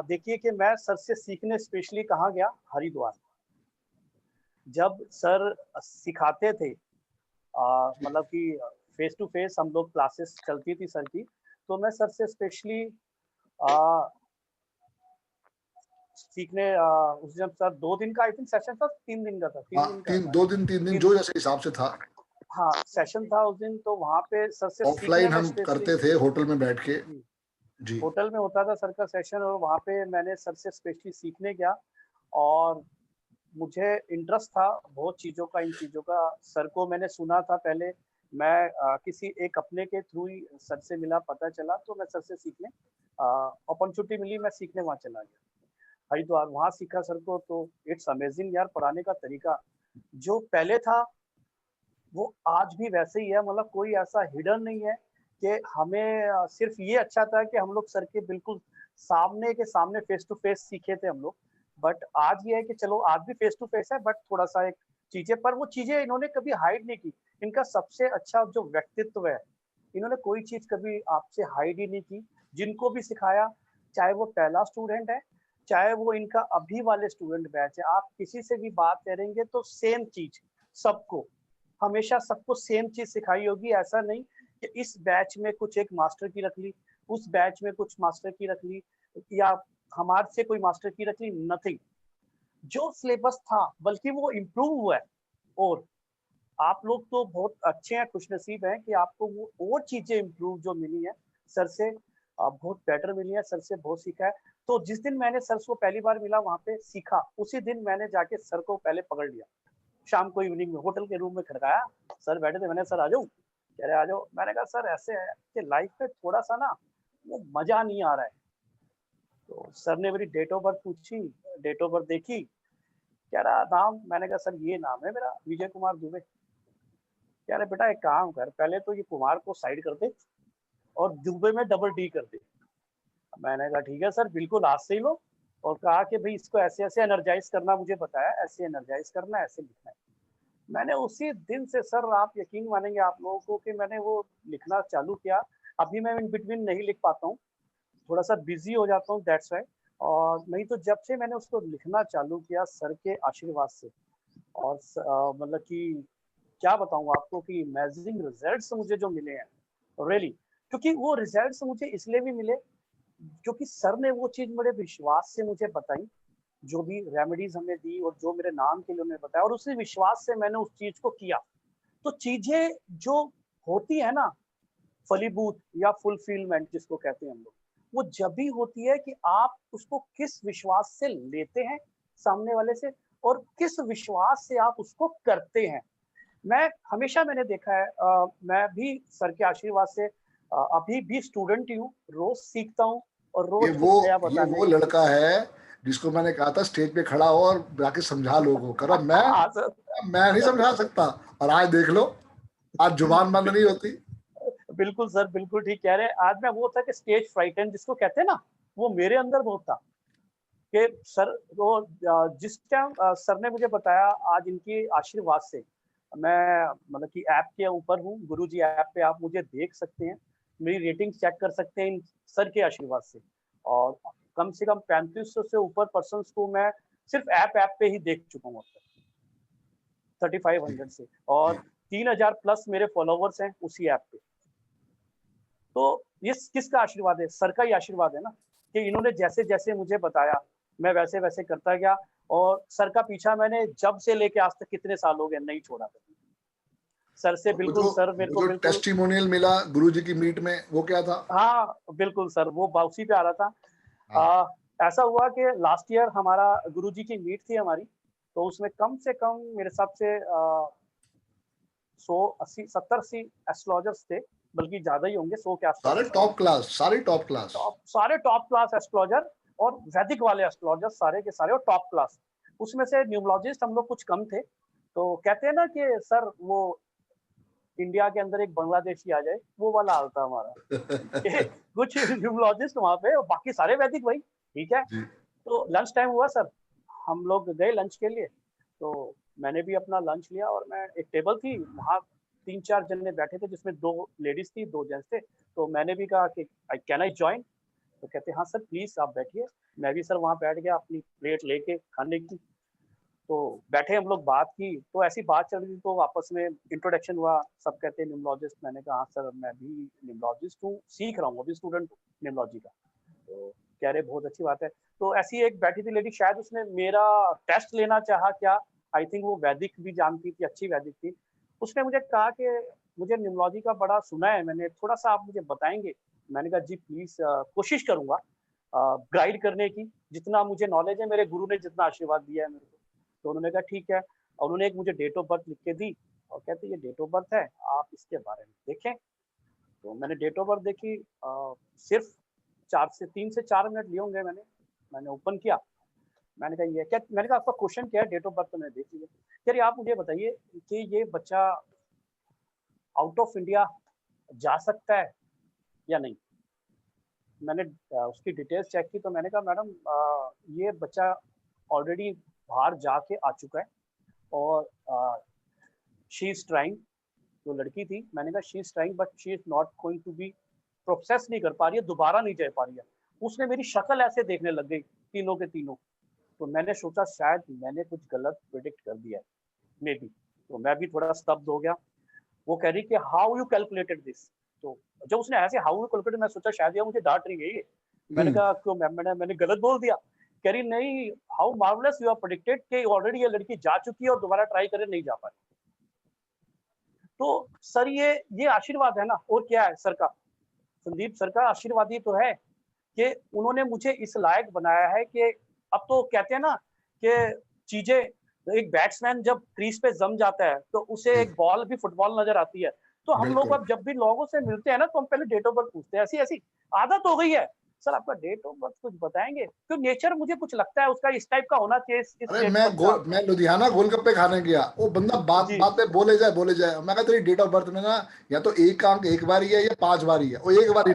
देखिए कि मैं सर से सीखने स्पेशली कहाँ गया, हरिद्वार। जब सर सिखाते थे, मतलब कि फेस टू फेस हम लोग क्लासेस चलती थी सर की, तो मैं सर से स्पेशली सीखने उस जब सर 2 दिन का आई थिंक सेशन था, 3 दिन का था, 3 दिन जो जैसे हिसाब से था। हाँ सेशन था उस दिन, तो वहाँ पे सर से ऑफलाइन हम करते थे होटल में बैठ के जी, होटल में होता था सर का सेशन, और वहाँ पे मैंने सर से स्पेशली सीखने गया। और मुझे इंटरेस्ट था बहुत चीज़ों का, इन चीज़ों का। सर को मैंने सुना था पहले, मैं किसी एक अपने के थ्रू ही सर से मिला, पता चला, तो मैं सर से सीखने अपॉर्चुनिटी मिली, मैं सीखने वहाँ चला गया हरिद्वार। वहाँ सीखा सर को, तो इट्स अमेजिंग यार। पढ़ाने का तरीका जो पहले था वो आज भी वैसे ही है, मतलब कोई ऐसा हिडन नहीं है कि हमें सिर्फ ये अच्छा था कि हम लोग सर के बिल्कुल सामने के सामने फेस टू फेस सीखे थे हम लोग। बट आज ये है कि चलो आज भी फेस टू फेस है, बट थोड़ा सा एक चीजें, पर वो चीजें इन्होंने कभी हाइड नहीं की। इनका सबसे अच्छा जो व्यक्तित्व है, इन्होंने कोई चीज कभी आपसे हाइड ही नहीं की। जिनको भी सिखाया, चाहे वो पहला स्टूडेंट है, चाहे वो इनका अभी वाले स्टूडेंट बैच है, आप किसी से भी बात करेंगे तो सेम चीज सबको, हमेशा सबको सेम चीज सिखाई होगी। ऐसा नहीं कि इस बैच में कुछ एक मास्टर की रख ली, उस बैच में कुछ मास्टर की रख ली, या हमारे से कोई मास्टर की रख ली, नथिंग। जो सिलेबस था बल्कि वो इम्प्रूव हुआ है। और आप लोग तो बहुत अच्छे हैं, खुशनसीब हैं कि आपको वो और चीजें इम्प्रूव जो मिली है सर से, बहुत बेटर मिली है, सर से बहुत सीखा है। तो जिस दिन मैंने सर को पहली बार मिला, वहां पे सीखा, उसी दिन मैंने जाके सर को पहले पकड़ लिया। शाम को इवनिंग में होटल के रूम में खड़काया, सर बैठे थे, मैंने सर आ जाऊं, कह रहे आ जाओ। मैंने कहा सर ऐसे है कि लाइफ में थोड़ा सा ना वो मजा नहीं आ रहा है। तो सर ने मेरी डेट ऑफ बर्थ पूछी, डेट ऑफ बर्थ देखी, कह रहा नाम, मैंने कहा सर ये नाम है मेरा, विजय कुमार दुबे। कह रहे बेटा एक काम कर, पहले तो ये कुमार को साइड कर दे और दुबे में डबल डी कर दे। मैंने कहा ठीक है सर, बिल्कुल आज से ही लो। और कहा कि भाई इसको ऐसे ऐसे एनर्जाइज करना, मुझे बताया ऐसे एनर्जाइज करना, ऐसे लिखना है। मैंने उसी दिन से सर, आप यकीन मानेंगे आप लोगों को कि मैंने वो लिखना चालू किया। अभी मैं इन बिटवीन नहीं लिख पाता हूँ, थोड़ा सा बिजी हो जाता हूँ, दैट्स वाई। और नहीं तो जब से मैंने उसको लिखना चालू किया सर के आशीर्वाद से, और मतलब कि क्या बताऊँ आपको कि अमेजिंग रिजल्ट्स मुझे जो मिले हैं रियली। क्योंकि वो रिजल्ट्स मुझे इसलिए भी मिले क्योंकि सर ने वो चीज बड़े विश्वास से मुझे बताई, जो भी रेमेडीज हमें दी और जो मेरे नाम के लिए उन्होंने बताया, और उसी विश्वास से मैंने उस चीज को किया। तो चीजें जो होती है ना, फलीभूत या फुलफिलमेंट जिसको कहते हैं हम लोग, वो जब भी होती है कि आप उसको किस विश्वास से लेते हैं सामने वाले से, और किस विश्वास से आप उसको करते हैं। मैं हमेशा मैंने देखा है, मैं भी सर के आशीर्वाद से अभी भी स्टूडेंट ही हूँ, रोज सीखता हूँ और ये रोज वो कुछ नया ये बताने वो लड़का है जिसको मैंने कहा था स्टेज पे खड़ा हो और जाके समझा लोगों को। करा हाँ सर, मैं नहीं समझा सकता, और आज देख लो, आज जुबान बंद नहीं होती। बिल्कुल सर, बिल्कुल ठीक कह रहे हैं। आज मैं वो था कि स्टेज फ्राइटन जिसको कहते हैं ना, वो मेरे अंदर बहुत था कि सर वो जिस टाइम सर ने मुझे बताया, आज इनके आशीर्वाद से मैं मतलब कि ऐप के ऊपर हूँ, गुरुजी ऐप पे आप मुझे देख सकते हैं, मेरी रेटिंग चेक कर सकते हैं इन सर के आशीर्वाद से। और कम से कम 3500 से ऊपर पर्सन को मैं सिर्फ ऐप पे ही देख चुका हूँ 3500 से, और 3000 प्लस मेरे फॉलोवर्स हैं उसी ऐप पे। तो ये किसका आशीर्वाद है? सर का ही आशीर्वाद है ना, कि इन्होंने जैसे जैसे मुझे बताया मैं वैसे वैसे करता गया। और सर का पीछा मैंने जब से लेके आज तक कितने साल हो गए नहीं छोड़ा था। सर से बिल्कुल, सर मेरे को बिल्कुल टेस्टिमोनियल मिला गुरुजी की मीट में, वो क्या था? हाँ बिल्कुल सर, वो बाउसी पे आ रहा था। ऐसा हुआ कि लास्ट ईयर हमारा गुरुजी की मीट थी हमारी, तो उसमें कम से कम मेरे हिसाब से 180 70-80 एस्ट्रोलॉजर्स थे, बल्कि ज्यादा ही होंगे, 100 के आसपास। सारे टॉप क्लास, सारे टॉप क्लास एस्ट्रोलॉजर और वैदिक वाले एस्ट्रोलॉजर सारे के सारे, और टॉप क्लास। उसमें से न्यूमरोलॉजिस्ट हम लोग कुछ कम थे। तो कहते हैं ना कि सर वो इंडिया के अंदर एक बांग्लादेशी आ जाए, वो वाला हाल था हमारा। कुछ न्यूमरोलॉजिस्ट वहां पे और बाकी सारे वैदिक भाई, ठीक है। तो लंच टाइम हुआ सर, हम लोग गए लंच के लिए, तो मैंने भी अपना लंच लिया, और मैं एक टेबल थी वहाँ 3-4 जने बैठे थे, जिसमें 2 लेडीज थी 2 जेंट्स थे। तो मैंने भी कहा कि कैन आई ज्वाइन? तो कहते हाँ सर प्लीज आप बैठिए। मैं भी सर वहाँ बैठ गया अपनी प्लेट लेके खाने की। तो बैठे हम लोग, बात की, तो ऐसी बात चल रही थी, तो आपस में इंट्रोडक्शन हुआ, सब कहते हैं न्यूमरोलॉजिस्ट। मैंने कहा हाँ सर मैं भी न्यूमरोलॉजिस्ट हूँ, सीख रहा हूँ, अभी स्टूडेंट हूँ न्यूमरोलॉजी का। तो कह रहे बहुत अच्छी बात है। तो ऐसी एक बैठी थी लेडी, शायद उसने मेरा टेस्ट लेना चाहा क्या, आई थिंक वो वैदिक भी जानती थी, अच्छी वैदिक थी। उसने मुझे कहा कि मुझे न्यूमरोलॉजी का बड़ा सुना है मैंने, थोड़ा सा आप मुझे बताएंगे? मैंने कहा जी प्लीज, कोशिश करूंगा गाइड करने की, जितना मुझे नॉलेज है, मेरे गुरु ने जितना आशीर्वाद दिया है मेरे को। तो उन्होंने कहा ठीक है, और उन्होंने एक मुझे डेट ऑफ बर्थ लिख के दी, और कहते ये डेट ऑफ बर्थ है, आप इसके बारे में देखें। तो मैंने डेट ऑफ बर्थ देखी, सिर्फ 3 से 4 मिनट लिए होंगे, मैंने ओपन किया। मैंने कहा ये क्या, मैंने कहा आपका क्वेश्चन क्या है? डेट ऑफ बर्थ तो मैंने देख लिया। चलिए आप मुझे बताइए कि ये बच्चा आउट ऑफ इंडिया जा सकता है या नहीं। मैंने उसकी डिटेल्स चेक की, तो मैंने कहा मैडम ये बच्चा ऑलरेडी बाहर जाके आ चुका है, और शी इज ट्राइंग, जो लड़की थी, मैंने कहा she is trying but she is not going to be, process नहीं कर पा रही है, दोबारा नहीं जा पा रही है। उसने मेरी शक्ल ऐसे देखने लग गई तीनों के तीनों। तो मैंने सोचा शायद मैंने कुछ गलत प्रिडिक्ट कर दिया है, मे बी। तो मैं भी थोड़ा स्तब्ध हो गया। वो कह रही कि हाउ यू कैलकुलेटेड दिस। तो जब उसने ऐसे हाउ यू कैलकुलेटेड, मैं सोचा शायद ये मुझे डांट रही है। मैंने कहा क्यों मैम, मैंने गलत बोल दिया? कह रही नहीं, how marvellous you are predicted कि ऑलरेडी ये लड़की जा चुकी है और दोबारा ट्राई करे नहीं जा पाई। तो सर ये आशीर्वाद है ना, और क्या है सर का, संदीप सर का आशीर्वाद ही तो है कि उन्होंने मुझे इस लायक बनाया है कि अब तो कहते हैं ना कि चीजें, एक बैट्समैन जब क्रीज पे जम जाता है तो उसे एक बॉल भी फुटबॉल नजर आती है। तो हम लोग अब जब भी लोगों से मिलते हैं ना तो हम पहले डेट ऑफ बर्थ पूछते हैं, ऐसी ऐसी आदत हो गई है। सर आपका डेट ऑफ बर्थ कुछ बताएंगे, तो नेचर मुझे कुछ लगता है उसका इस टाइप का होना चाहिए। अरे मैं लुधियाना गोलगप्पे खाने गया, वो बंदा बात पे बोले जाए, मैं कहा तेरी डेट ऑफ बर्थ में ना या तो एक अंक एक बार ही है या 5 बार ही है, वो एक बार ही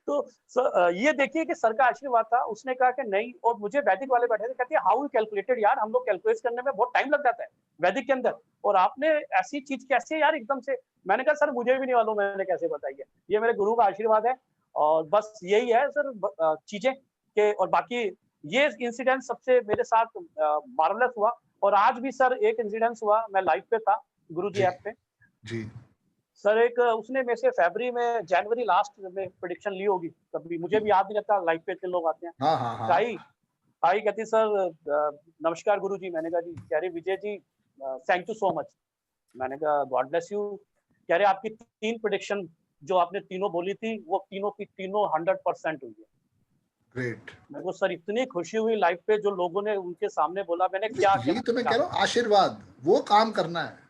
तो सर ये देखिए कि सर का आशीर्वाद था, उसने कहा कि नहीं, और मुझे वैदिक वाले बैठे थे, कहते हैं हाउ यू कैलकुलेटेड यार, हम लोग कैलकुलेट करने में बहुत टाइम लग जाता है वैदिक के अंदर, और आपने ऐसी चीज कैसे यार एकदम से। मैंने कहा सर मुझे भी नहीं मालूम मैंने कैसे बताई है, ये मेरे गुरु का आशीर्वाद है। और बस यही है सर चीजें के, और बाकी ये इंसिडेंट सबसे मेरे साथ मार्वलस हुआ। और आज भी सर एक इंसिडेंस हुआ, मैं लाइव पे था गुरुजी ऐप पे जी सर, एक उसने में से फरवरी में जनवरी लास्ट में प्रेडिक्शन ली होगी कभी, मुझे भी याद नहीं रहता, लाइव पे इतने लोग आते हैं। हाँ। आई कहती सर नमस्कार गुरुजी। मैंने कहा जी। कह रही Vijay ji thank you so much. मैंने कहा गॉड ब्लेस यू। कह रहे आपकी 3 प्रेडिक्शन जो आपने तीनों बोली थी वो तीनों की तीनों 100% हुई है। ग्रेट। मेरे को सर इतनी खुशी हुई लाइव पे, जो लोगों ने उनके सामने बोला। मैंने क्या यही तो मैं कह रहा हूँ, आशीर्वाद, वो काम करना है।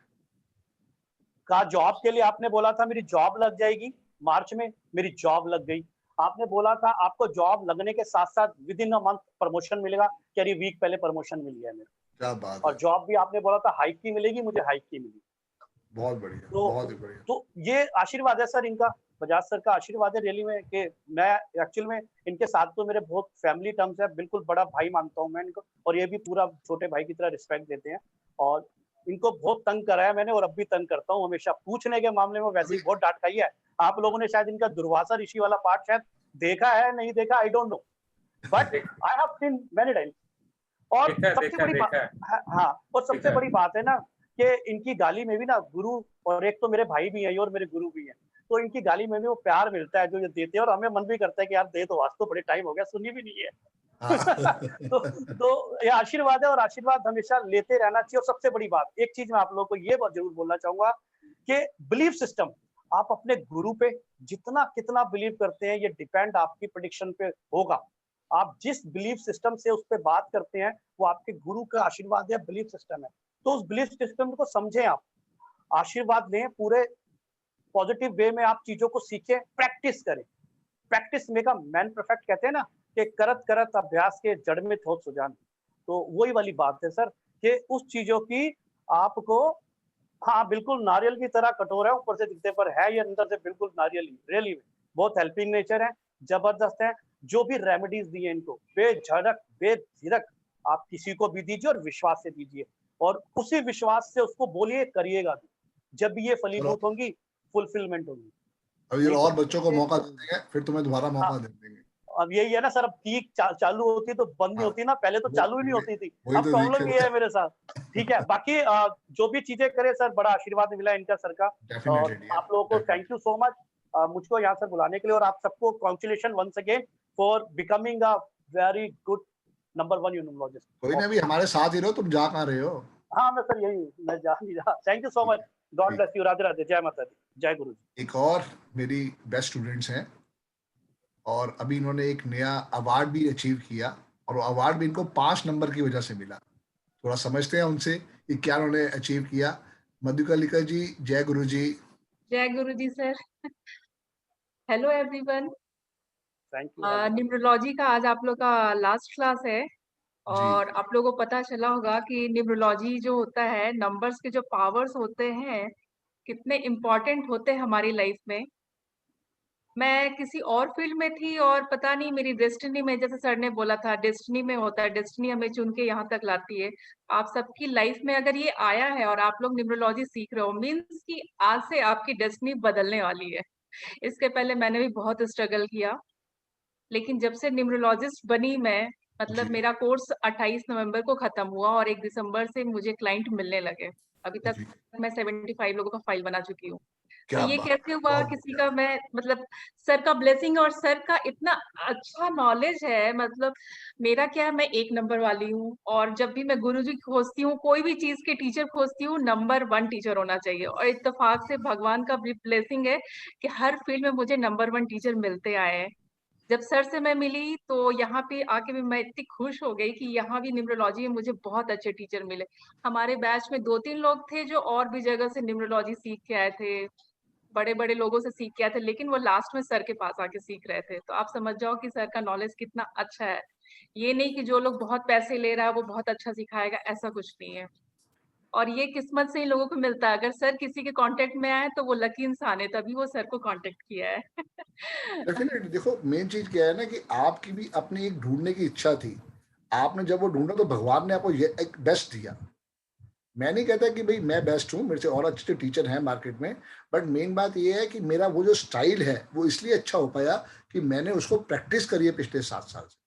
कहा जॉब के लिए आपने बोला था मेरी जॉब लग जाएगी मार्च में, मेरी जॉब लग गई। आपने बोला था आपको जॉब लगने के साथ साथ with in a month promotion मिलेगा, कह रही वीक पहले प्रमोशन मिल गया मेरे। क्या बात और है। जॉब भी आपने बोला था हाइक की मिलेगी, मुझे हाइक की मिली। बहुत बढ़िया, बहुत ही बढ़िया। तो ये आशीर्वाद है सर इनका, बजाज सर का आशीर्वाद है रैली में, कि मैं एक्चुअल में इनके साथ तो मेरे बहुत फैमिली टर्म्स है, बिल्कुल बड़ा भाई मानता हूँ मैं इनको, और ये भी पूरा छोटे भाई की तरह रिस्पेक्ट देते हैं। और इनको बहुत तंग कराया मैंने, और अब भी तंग करता हूँ हमेशा, पूछने के मामले में वैसे ही बहुत डांट खाई है। आप लोगों ने शायद इनका दुर्वासा ऋषि वाला पार्ट शायद देखा है, नहीं देखा I don't know, but I have seen many times. और सबसे बड़ी बात, हाँ, और सबसे बड़ी बात है ना कि इनकी गाली में भी ना गुरु, और एक तो मेरे भाई भी हैं और मेरे गुरु भी हैं, तो इनकी गाली में भी वो प्यार मिलता है जो ये देते हैं, और हमें मन भी करता है कि यार दे दो, आज तो बड़े टाइम हो गया सुनी भी नहीं है। तो ये आशीर्वाद है, और आशीर्वाद हमेशा लेते रहना चाहिए। और सबसे बड़ी बात एक चीज मैं आप लोगों को ये जरूर बोलना चाहूंगा कि बिलीफ सिस्टम, आप अपने गुरु पे जितना कितना बिलीव करते हैं ये डिपेंड आपकी प्रेडिक्शन पे होगा। आप जिस बिलीफ सिस्टम से उस पर बात करते हैं वो आपके गुरु का आशीर्वाद या बिलीफ सिस्टम है। तो उस बिलीफ सिस्टम को समझें, आप आशीर्वाद लें, पूरे पॉजिटिव वे में आप चीजों को सीखें, प्रैक्टिस करें। Practice make a man perfect कहते हैं ना, कि करत करत अभ्यास के जड़ में थोक सुजान। तो वही वाली बात है सर, कि उस चीजों की आपको, हाँ बिल्कुल नारियल की तरह कठोर है, ऊपर से दिखते पर है ये अंदर से बिल्कुल नारियल ही, रियली में बहुत हेल्पिंग नेचर है, जबरदस्त है। जो भी रेमेडीज दिए इनको बेझिझक बेझिझक आप किसी को भी दीजिए, और विश्वास से दीजिए, और उसी विश्वास से उसको बोलिए, करिएगा भी। जब भी ये फलीभूत होंगी, फुलफिलमेंट होगी। अब ये और बच्चों को मौका दे देंगे, फिर तुम्हें दोबारा मौका दे देंगे। अब यही है ना सर, अब पीक चालू होती तो बंद नहीं होती ना, पहले तो चालू ही नहीं होती थी, अब प्रॉब्लम ये है मेरे साथ। ठीक है, बाकी जो भी चीजें करे सर, बड़ा आशीर्वाद मिला इनका सर का, और आप लोगों को थैंक यू सो मच मुझको यहाँ से बुलाने के लिए, और आप सबको congratulation once again for becoming a very good number 1 यूनिमोलॉजिस्ट। कोई ना, अभी हमारे साथ ही रहो, तुम जा कहाँ रहे हो? हाँ मैं सर यही, मैं जा नहीं रहा। Thank you so much, God bless you, Radhe Radhe, जय माता दी, जय गुरु जी। एक और मेरी बेस्ट स्टूडेंट्स हैं, और अभी इन्होंने एक नया अवार्ड भी अचीव किया, और वो अवार्ड भी इनको 5 नंबर की वजह से मिला। थोड़ा समझते हैं उनसे कि क्या उन्होंने अचीव किया। मधुकालिका जी, जय गुरु जी। जय Guru ji sir. Hello everyone. Thank you. Numerology का आज आप लोग का लास्ट क्लास है, और आप लोगों को पता चला होगा कि न्यूमरोलॉजी जो होता है, नंबर्स के जो पावर्स होते हैं कितने इम्पोर्टेंट होते हैं हमारी लाइफ में। मैं किसी और फील्ड में थी, और पता नहीं मेरी डेस्टिनी में, जैसे सर ने बोला था डेस्टिनी में होता है, डेस्टिनी हमें चुन के यहाँ तक लाती है। आप सबकी लाइफ में अगर ये आया है और आप लोग न्यूमरोलॉजी सीख रहे हो, मीन्स कि आज से आपकी डेस्टिनी बदलने वाली है। इसके पहले मैंने भी बहुत स्ट्रगल किया, लेकिन जब से न्यूमरोलॉजिस्ट बनी मैं, मतलब मेरा कोर्स 28 नवंबर को खत्म हुआ, और 1 दिसंबर से मुझे क्लाइंट मिलने लगे। अभी तक मैं 75 लोगों का फाइल बना चुकी हूँ। तो क्या ये बात कैसे है, हुआ बहुत किसी बढ़िया। का, मैं मतलब सर का ब्लेसिंग और सर का इतना अच्छा नॉलेज है। मतलब मेरा क्या है, मैं 1 नंबर वाली हूँ, और जब भी मैं गुरुजी खोजती हूँ, कोई भी चीज के टीचर खोजती हूँ, नंबर 1 टीचर होना चाहिए। और इत्तेफाक से भगवान का भी ब्लेसिंग है कि हर फील्ड में मुझे नंबर 1 टीचर मिलते आए हैं। जब सर से मैं मिली तो यहाँ पे आके भी मैं इतनी खुश हो गई कि यहाँ भी न्यूमरोलॉजी में मुझे बहुत अच्छे टीचर मिले। हमारे बैच में 2-3 लोग थे जो और भी जगह से न्यूमरोलॉजी सीख के आए थे, बड़े-बड़े लोगों से सीख के आए थे, लेकिन वो लास्ट में सर के पास आके सीख रहे थे। तो आप समझ जाओ कि सर का नॉलेज कितना अच्छा है। ये नहीं कि जो लोग बहुत पैसे ले रहा है वो बहुत अच्छा सिखाएगा, ऐसा कुछ नहीं है। और ये किस्मत से ही लोगों को मिलता है। अगर सर किसी के कांटेक्ट में आए तो वो लकी इंसान है, तभी वो सर को कांटेक्ट किया है। डेफिनेटली देखो, मेन चीज क्या है ना कि आपकी भी अपनी एक ढूंढने की इच्छा थी। आपने जब वो ढूंढा तो भगवान ने आपको ये एक बेस्ट दिया। मैं नहीं कहता कि भाई मैं बेस्ट हूँ, मेरे से और अच्छे टीचर हैं मार्केट में, बट मेन बात ये है कि मेरा वो जो स्टाइल है वो इसलिए अच्छा हो पाया कि मैंने उसको प्रैक्टिस करी है पिछले 7 साल से।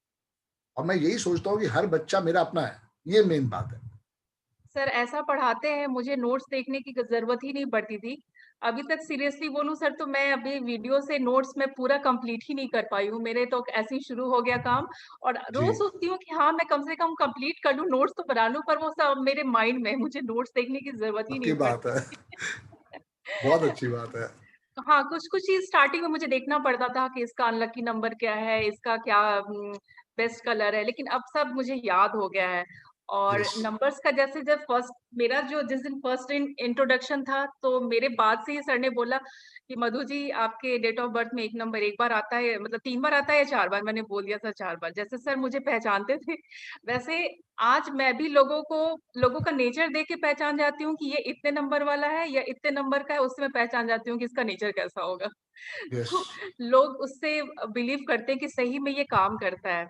और मैं यही सोचता हूँ कि हर बच्चा मेरा अपना है, ये मेन बात है। सर ऐसा पढ़ाते हैं, मुझे नोट्स देखने की जरूरत ही नहीं पड़ती थी। अभी तक सीरियसली बोलूं सर, तो मैं अभी वीडियो से नोट्स में पूरा कंप्लीट ही नहीं कर पाई हूँ। मेरे तो ऐसे ही शुरू हो गया काम, और जी, रोज सोचती हूँ कि हाँ मैं कम से कम कंप्लीट कर लूँ, नोट्स तो बना लूँ, पर वो सब मेरे माइंड में है, मुझे नोट्स देखने की जरूरत ही पक्की नहीं बात पड़ती। है। बहुत अच्छी बात है। हाँ, कुछ-कुछ चीज़ स्टार्टिंग में मुझे देखना पड़ता था कि इसका अनलकी नंबर क्या है, इसका क्या बेस्ट कलर है, लेकिन अब सब मुझे याद हो गया है। और यस, नंबर्स का जैसे जब फर्स्ट मेरा जो जिस दिन फर्स्ट इंट्रोडक्शन था, तो मेरे बाद से ही सर ने बोला कि मधु जी आपके डेट ऑफ बर्थ में 1 नंबर 1 बार आता है, मतलब 3 बार आता है या 4 बार? मैंने बोल दिया था 4 बार। जैसे सर मुझे पहचानते थे, वैसे आज मैं भी लोगों का नेचर देख के पहचान जाती हूँ कि ये इतने नंबर वाला है या इतने नंबर का है, उससे मैं पहचान जाती हूँ कि इसका नेचर कैसा होगा। यस, तो लोग उससे बिलीव करते हैं कि सही में ये काम करता है।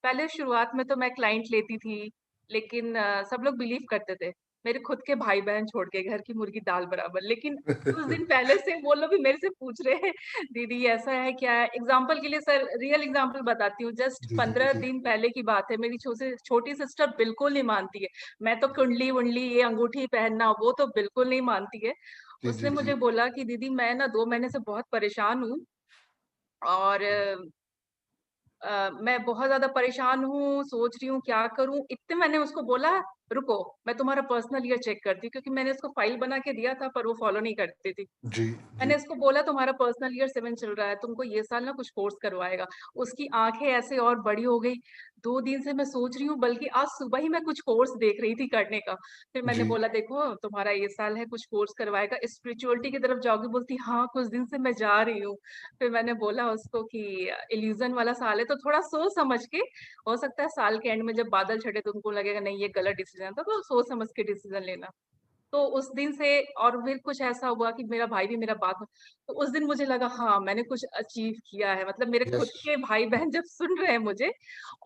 पहले शुरुआत में तो मैं क्लाइंट लेती थी, लेकिन सब लोग बिलीव करते थे। मेरे खुद के भाई-बहन छोड़ के, घर की मुर्गी दाल बराबर। लेकिन कुछ दिन पहले से वो लोग भी मेरे से पूछ रहे हैं, "दीदी ऐसा है क्या है?" एग्ज़ाम्पल के लिए सर रियल एग्ज़ाम्पल बताती हूँ। जस्ट जी, जी, 15 जी, दिन पहले की बात है, मेरी छोटी सिस्टर बिल्कुल नहीं मानती है। मैं तो कुंडली-वुंडली, ये अंगूठी पहनना, वो तो बिल्कुल नहीं मानती है। जी, उसने जी, मुझे जी, बोला कि, "दीदी मैं ना 2 महीने से बहुत परेशान हूँ, और मैं बहुत ज़्यादा परेशान हूँ, सोच रही हूँ क्या करूँ?" इतने मैंने उसको बोला, "रुको, मैं तुम्हारा पर्सनल ईयर चेक करती हूँ," क्योंकि मैंने उसको फाइल बना के दिया था, पर वो फॉलो नहीं करती थी। जी, मैंने जी, उसको बोला, तुम्हारा पर्सनल ईयर 7 चल रहा है, तुमको ये साल ना कुछ कोर्स करवाएगा। उसकी आँखें ऐसे और बड़ी हो गई। 2 दिन से मैं सोच रही हूँ, बल्कि आज सुबह ही मैं कुछ कोर्स देख रही थी करने का। फिर मैंने जी, बोला, देखो तुम्हारा ये साल है, कुछ कोर्स करवाएगा, स्पिरिचुअलिटी की तरफ जाओगी? बोलती हाँ, कुछ दिन से मैं जा रही हूँ। फिर मैंने बोला उसको कि इल्यूज़न वाला साल है, तो थोड़ा सोच समझ के, हो सकता है साल के एंड में जब बादल छटे तुमको लगेगा नहीं ये गलत डिसीज़न था, तो सोच समझ के डिसीज़न लेना। तो उस दिन से, और फिर कुछ ऐसा हुआ कि मेरा भाई भी मेरा बात, तो उस दिन मुझे लगा हाँ, मैंने कुछ अचीव किया है। मतलब मेरे खुद यस, के भाई-बहन जब सुन रहे हैं मुझे,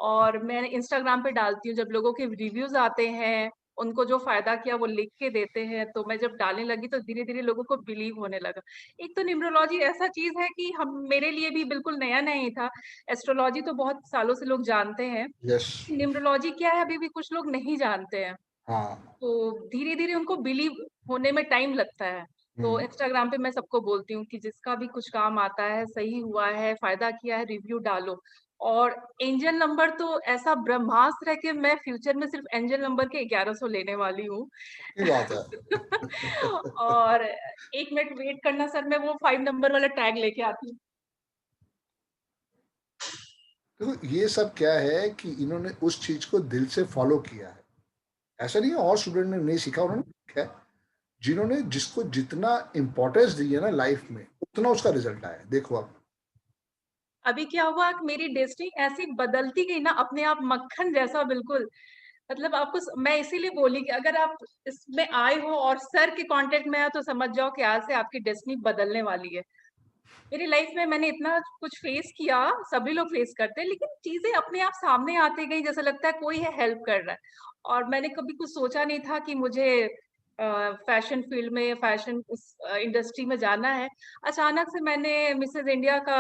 और मैं इंस्टाग्राम पे डालती हूँ, जब लोगों के रिव्यूज़ आते हैं, उनको जो फ़ायदा किया वो लिख के देते हैं, तो मैं जब डालने लगी तो धीरे-धीरे लोगों को बिलीव होने लगा। एक तो न्यूमरोलॉजी ऐसा चीज़ है कि हम मेरे लिए भी बिल्कुल नया नहीं था। एस्ट्रोलॉजी तो बहुत सालों से लोग जानते हैं। यस, न्यूमरोलॉजी क्या है अभी भी कुछ लोग नहीं जानते हैं। हाँ, तो धीरे-धीरे उनको बिलीव होने में टाइम लगता है। तो हुँ, इंस्टाग्राम पे मैं सबको बोलती हूँ कि जिसका भी कुछ काम आता है, सही हुआ है, फ़ायदा किया है, रिव्यू डालो। और एंजेल नंबर तो ऐसा ब्रह्मास्त्र है कि मैं फ्यूचर में सिर्फ़ एंजेल नंबर के 1100 लेने वाली हूँ। सही बात है। और 1 मिनट वेट करना सर, मैं वो 5 नंबर वाला टैग लेके आती हूँ। देखो ये सब क्या है कि इन्होंने उस चीज़ को दिल से फ़ॉलो किया है। ऐसा नहीं है और स्टूडेंट ने नहीं सीखा, उन्होंने सीखा है। जिन्होंने जिसको जितना इम्पोर्टेंस दी है ना लाइफ़ में, उतना उसका रिज़ल्ट आया है। देखो आप। अभी क्या हुआ कि मेरी डेस्टिनी ऐसी बदलती गई ना अपने आप, मक्खन जैसा बिल्कुल। मतलब आपको मैं इसीलिए बोली कि अगर आप इसमें आए हो और सर के कांटेक्ट में आए तो समझ जाओ कि आज से आपकी डेस्टिनी बदलने वाली है। मेरी लाइफ में मैंने इतना कुछ फेस किया, सभी लोग फेस करते हैं, लेकिन चीजें अपने आप सामने आती गई, जैसे लगता है कोई है हेल्प कर रहा है। और मैंने कभी कुछ सोचा नहीं था कि मुझे फैशन फील्ड में, फैशन उस इंडस्ट्री में जाना है। अचानक से मैंने मिसेज इंडिया का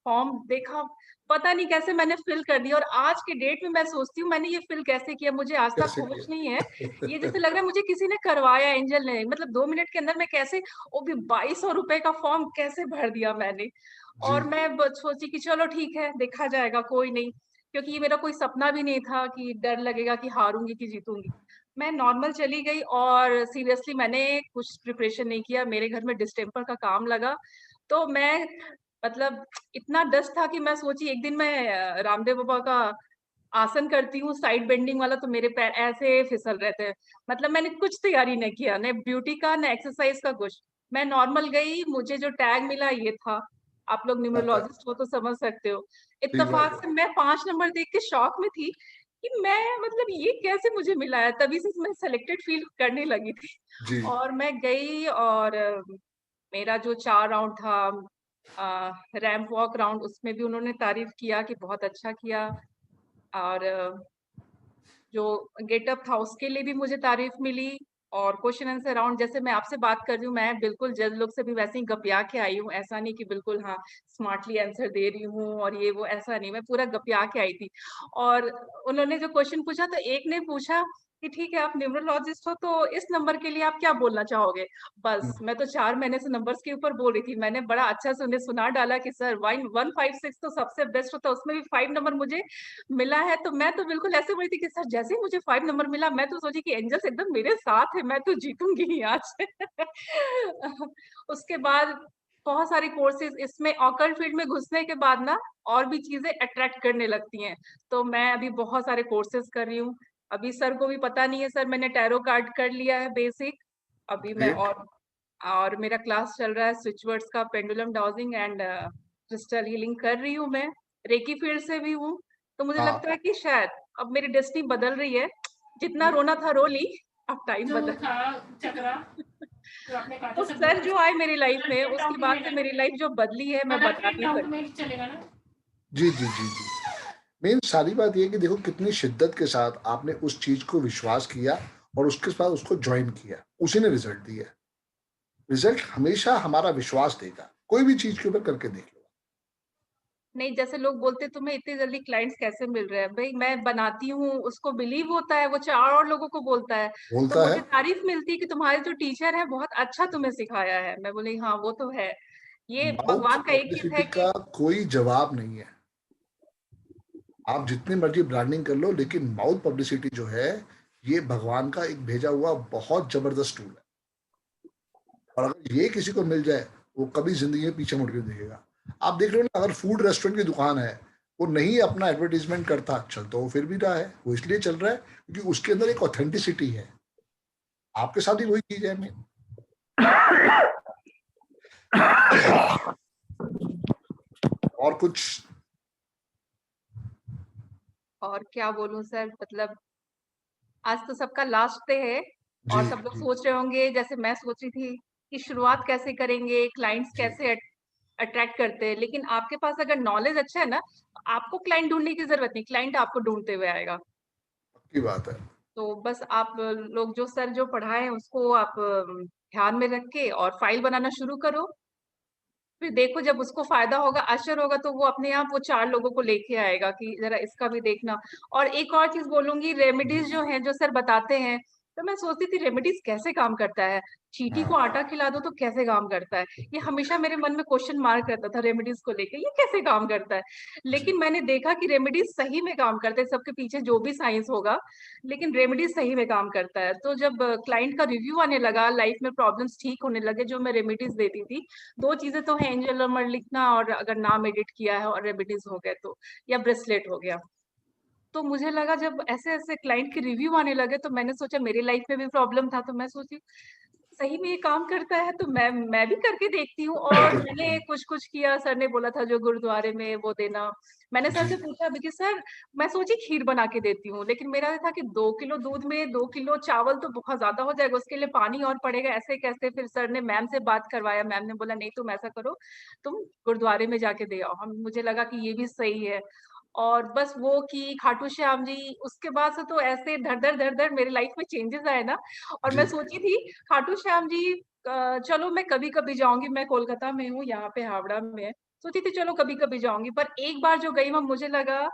फॉर्म देखा, पता नहीं कैसे मैंने फिल कर दिया, और आज के डेट में मैं सोचती हूँ मैंने ये फिल कैसे किया, मुझे आज तक कैसे होश किया? नहीं है। ये जैसे लग रहा है मुझे किसी ने करवाया, एंजल ने, मतलब 2 मिनट के अंदर मैं कैसे, वो भी 2200 रुपए का फॉर्म कैसे भर दिया मैंने। जी, और मैं सोची कि चलो ठीक है, देखा जाएगा, कोई नहीं, क्योंकि ये मेरा कोई सपना भी नहीं था कि डर लगेगा कि हारूंगी कि जीतूंगी। मैं नॉर्मल चली गई, और सीरियसली मैंने कुछ प्रिपरेशन नहीं किया, मेरे घर में डिस्टेम्पर का काम लगा। तो मैं, मतलब इतना डस्ट था कि मैं सोची एक दिन मैं रामदेव बाबा का आसन करती हूँ साइड बेंडिंग वाला, तो मेरे पैर ऐसे फिसल रहे थे। मतलब मैंने कुछ तैयारी नहीं किया, न ब्यूटी का न एक्सरसाइज का कुछ। मैं नॉर्मल गई, मुझे जो टैग मिला ये था। आप लोग आता है, न्यूमरोलॉजिस्ट हो तो समझ सकते हो। ठीक बात इत्तेफाक है। से मैं 5 नंबर देख के शॉक में थी कि मैं, मतलब ये कैसे मुझे मिला है। तभी से मैं सेलेक्टेड फील करने लगी थी। जी, और मैं गई, और मेरा जो 4 राउंड था, रैंप वॉक राउंड, उसमें भी उन्होंने तारीफ किया कि बहुत अच्छा किया। और जो गेटअप था उसके लिए भी मुझे तारीफ मिली। और क्वेश्चन आंसर राउंड, जैसे मैं आपसे बात कर रही हूँ, मैं बिल्कुल जज लोग से भी वैसे ही गपिया के आई हूँ, ऐसा नहीं कि बिल्कुल हाँ स्मार्टली आंसर दे रही हूँ और ये वो, ऐसा नहीं, मैं पूरा गपिया के आई थी। और उन्होंने जो क्वेश्चन पूछा, तो एक ने पूछा कि ठीक है आप न्यूमरोलॉजिस्ट हो, तो इस नंबर के लिए आप क्या बोलना चाहोगे। बस मैं तो 4 महीने से नंबर्स के ऊपर बोल रही थी। मैंने बड़ा अच्छा से उन्हें सुना डाला कि सर 156 तो सबसे बेस्ट होता है, उसमें भी 5 नंबर मुझे मिला है। तो मैं तो बिल्कुल ऐसे बोली थी कि सर जैसे ही मुझे 5 नंबर मिला, मैं तो सोची कि एंजल्स एकदम मेरे साथ है, मैं तो जीतूंगी ही आज। उसके बाद बहुत सारे कोर्सेज, इसमें ऑकल्ट फील्ड में घुसने के बाद ना और भी चीजें अट्रैक्ट करने लगती हैं। तो मैं अभी बहुत सारे कोर्सेज कर रही हूँ। अभी सर को भी पता नहीं है, सर मैंने टैरो कार्ड कर लिया है बेसिक। अभी मैं ग्रेट। और मेरा क्लास चल रहा है स्विच वर्ड्स का, pendulum dowsing and crystal healing कर रही हूँ मैं। रेकी फील्ड से भी हूँ। तो मुझे हाँ, लगता है कि शायद अब मेरी डेस्टिनी बदल रही है। जितना रोना था रो ली, अब टाइम जो बदल। था चक्रा, जो आपने कहा था तो सब सर जो आए मेरी लाइफ कलर में, प्रिंट उसके आउट बाद में से मेरी लाइफ जो बदली है मैं कलर बता प्रिंट नहीं आउट सकती। में चलेगा ना। जी, जी, जी, जी। मेन सारी बात ये है कि देखो कितनी शिद्दत के साथ आपने उस चीज़ को विश्वास किया और उसके बाद उसको जॉइन किया, उसी ने रिज़ल्ट दिया। रिज़ल्ट हमेशा हमारा विश्वास देगा, कोई भी चीज़ के ऊपर करके देख लो। नहीं, जैसे लोग बोलते तुम्हें इतनी जल्दी क्लाइंट्स कैसे मिल रहे हैं, भाई मैं बनाती हूँ, उसको बिलीव होता है, वो 4 और लोगों को बोलता है। तो बोलता है, मुझे तारीफ मिलती है कि तुम्हारे जो टीचर है बहुत अच्छा तुम्हें सिखाया है। मैं बोली हाँ वो तो है। ये माउथ भगवान का एक हित पब्लिसिटी है कि का कोई जवाब नहीं है। आप जितनी मर्ज़ी ब्रांडिंग कर लो, लेकिन माउथ पब्लिसिटी जो है, ये भगवान का एक भेजा हुआ बहुत ज़बरदस्त टूल है। और अगर ये किसी को मिल जाए, वो कभी ज़िंदगी में पीछे मुड़ के नहीं देखेगा। आप देख रहे हो ना, अगर फूड रेस्टोरेंट की दुकान है, वो नहीं अपना एडवर्टाइज़मेंट करता, चल तो वो फिर भी रहा है। वो इसलिए चल रहा है क्योंकि उसके अंदर एक ऑथेंटिसिटी है। आपके साथ भी वही चीज़ है मेन। और कुछ? और क्या बोलूं सर, मतलब आज तो सबका लास्ट डे है। जी, और सब लोग जी, सोच रहे होंगे, जैसे मैं सोच रही थी कि शुरुआत कैसे करेंगे, क्लाइंट्स जी, कैसे अट्रैक्ट करते हैं। लेकिन आपके पास अगर नॉलेज अच्छा है ना, आपको क्लाइंट ढूंढने की जरूरत नहीं, क्लाइंट आपको ढूंढते हुए आएगा। पक्की बात है। तो बस आप लोग जो सर जो पढ़ाए हैं उसको आप ध्यान में रख के और फाइल बनाना शुरू करो। फिर देखो जब उसको फायदा होगा, असर होगा, तो वो अपने आप वो 4 लोगों को लेके आएगा कि जरा इसका भी देखना। और एक और चीज बोलूंगी, जी, रेमेडीज जो हैं जो सर बताते हैं, तो मैं सोचती थी रेमेडीज कैसे काम करता है। चींटी को हाँ, आटा खिला दो तो कैसे काम करता है। ये हमेशा मेरे मन में क्वेश्चन मार्क रहता था रेमेडीज को लेके, ये कैसे काम करता है। जी, लेकिन मैंने देखा कि रेमेडीज सही में काम करते हैं, सबके पीछे जो भी साइंस होगा, लेकिन रेमेडीज सही में काम करता है। तो जब क्लाइंट का रिव्यू आने लगा, लाइफ में प्रॉब्लम्स ठीक होने लगे, जो मैं रेमेडीज देती थी, 2 चीजें तो हैं, एंजल नंबर लिखना और अगर नाम एडिट किया है और रेमेडीज हो गए तो, या ब्रेसलेट हो गया। तो मुझे लगा जब ऐसे ऐसे क्लाइंट के रिव्यू आने लगे, तो मैंने सोचा मेरी लाइफ में भी प्रॉब्लम था, तो मैं सोची सही में ये काम करता है, तो मैं भी करके देखती हूँ। और बिल्कुल, मैंने कुछ कुछ किया। सर ने बोला था जो गुरुद्वारे में वो देना। मैंने सर जी, से पूछा भी कि सर मैं सोची खीर बना के देती हूँ, लेकिन मेरा था कि 2 किलो दूध में 2 किलो चावल तो बहुत ज्यादा हो जाएगा, उसके लिए पानी और पड़ेगा, ऐसे कैसे। फिर सर ने मैम से बात करवाया, मैम ने बोला नहीं तुम ऐसा करो, तुम गुरुद्वारे में जाके दे आओ। हम मुझे लगा कि ये भी सही है। और बस वो की खाटू श्याम जी, उसके बाद से तो ऐसे धर धर मेरे लाइफ में चेंजेस आए ना। और मैं जी, सोची थी खाटू श्याम जी चलो मैं कभी कभी जाऊंगी, मैं कोलकाता में हूँ, यहाँ पे हावड़ा में। सोची थी चलो कभी कभी जाऊंगी, पर एक बार जो गई वहां मुझे लगा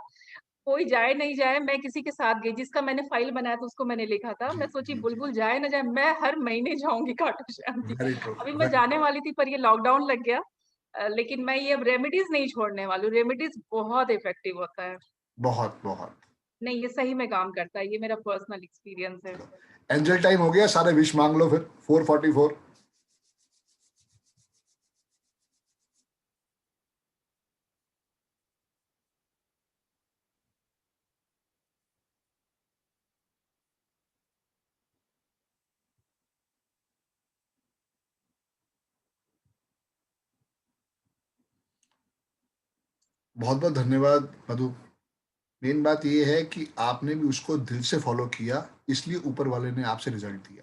कोई जाए नहीं जाए, मैं किसी के साथ गई जिसका मैंने फाइल बनाया था, उसको मैंने लिखा था। जी, मैं सोची जी, जी। बुलबुल जाए ना जाए, मैं हर महीने जाऊंगी खाटू श्याम जी। वेरी ट्रू, अभी मैं वेरी जाने ट्रू। वाली थी पर ये लॉकडाउन लग गया। लेकिन मैं ये अब रेमेडीज नहीं छोड़ने वाली हूँ, रेमेडीज बहुत इफेक्टिव होता है। बहुत, बहुत। नहीं, ये सही में काम करता है, ये मेरा पर्सनल एक्सपीरियंस है। एंजल टाइम हो गया, सारे विश मांग लो फिर। 4:44। बहुत बहुत धन्यवाद मधु। मेन बात ये है कि आपने भी उसको दिल से फॉलो किया, इसलिए ऊपर वाले ने आपसे रिजल्ट दिया।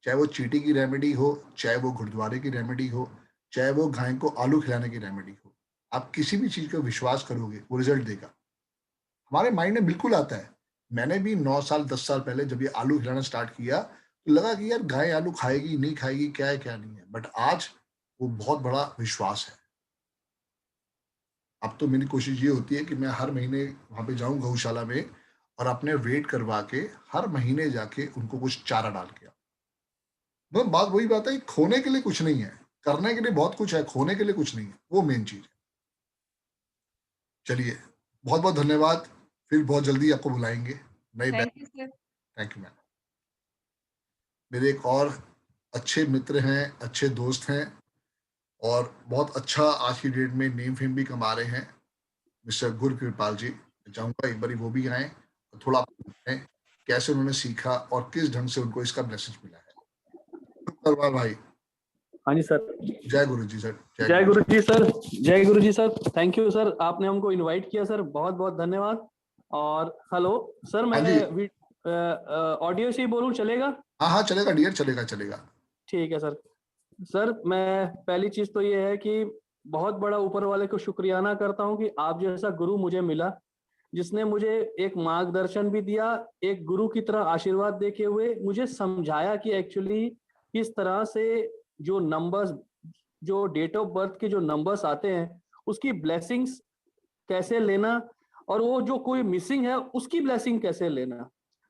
चाहे वो चींटी की रेमेडी हो, चाहे वो गुरुद्वारे की रेमेडी हो, चाहे वो गाय को आलू खिलाने की रेमेडी हो, आप किसी भी चीज को विश्वास करोगे वो रिजल्ट देगा। हमारे माइंड में बिल्कुल आता है। मैंने भी 9 साल 10 साल पहले जब ये आलू खिलाना स्टार्ट किया तो लगा कि यार गाय आलू खाएगी नहीं खाएगी, क्या है क्या नहीं है, बट आज वो बहुत बड़ा विश्वास है। अब तो मेरी कोशिश ये होती है कि मैं हर महीने वहां पे जाऊं गौशाला में और अपने वेट करवा के हर महीने जाके उनको कुछ चारा डाल के आऊं। तो बात वही बात है कि खोने के लिए कुछ नहीं है, करने के लिए बहुत कुछ है, खोने के लिए कुछ नहीं है, वो मेन चीज है। चलिए, बहुत बहुत धन्यवाद। फिर बहुत जल्दी आपको बुलाएंगे नए batch. Thank you sir. Thank you ma'am. मेरे एक और अच्छे मित्र हैं, अच्छे दोस्त हैं और बहुत अच्छा आज की डेट में नेम फेम भी कमा रहे हैं, मिस्टर गुरकृपाल जी। मैं चाहूंगा एक बारी वो भी आए और थोड़ा आपको बताएं कैसे उन्होंने सीखा और किस ढंग से उनको इसका मैसेज मिला है। शुक्रवार भाई। हाँ जी सर। जय गुरु जी सर। जय गुरु जी सर। जय Guru ji sir. Thank you sir, आपने हमको इनवाइट किया सर, बहुत बहुत धन्यवाद। और हेलो सर, मैं ऑडियो से ही बोलूं चलेगा? हाँ हाँ चलेगा डियर, चलेगा चलेगा। ठीक है सर। सर मैं पहली चीज तो ये है कि बहुत बड़ा ऊपर वाले को शुक्रियाना करता हूँ कि आप जैसा गुरु मुझे मिला, जिसने मुझे एक मार्गदर्शन भी दिया, एक गुरु की तरह आशीर्वाद देके हुए मुझे समझाया कि एक्चुअली किस तरह से जो नंबर्स, जो डेट ऑफ बर्थ के जो नंबर्स आते हैं उसकी ब्लेसिंग्स कैसे लेना, और वो जो कोई मिसिंग है उसकी ब्लेसिंग कैसे लेना।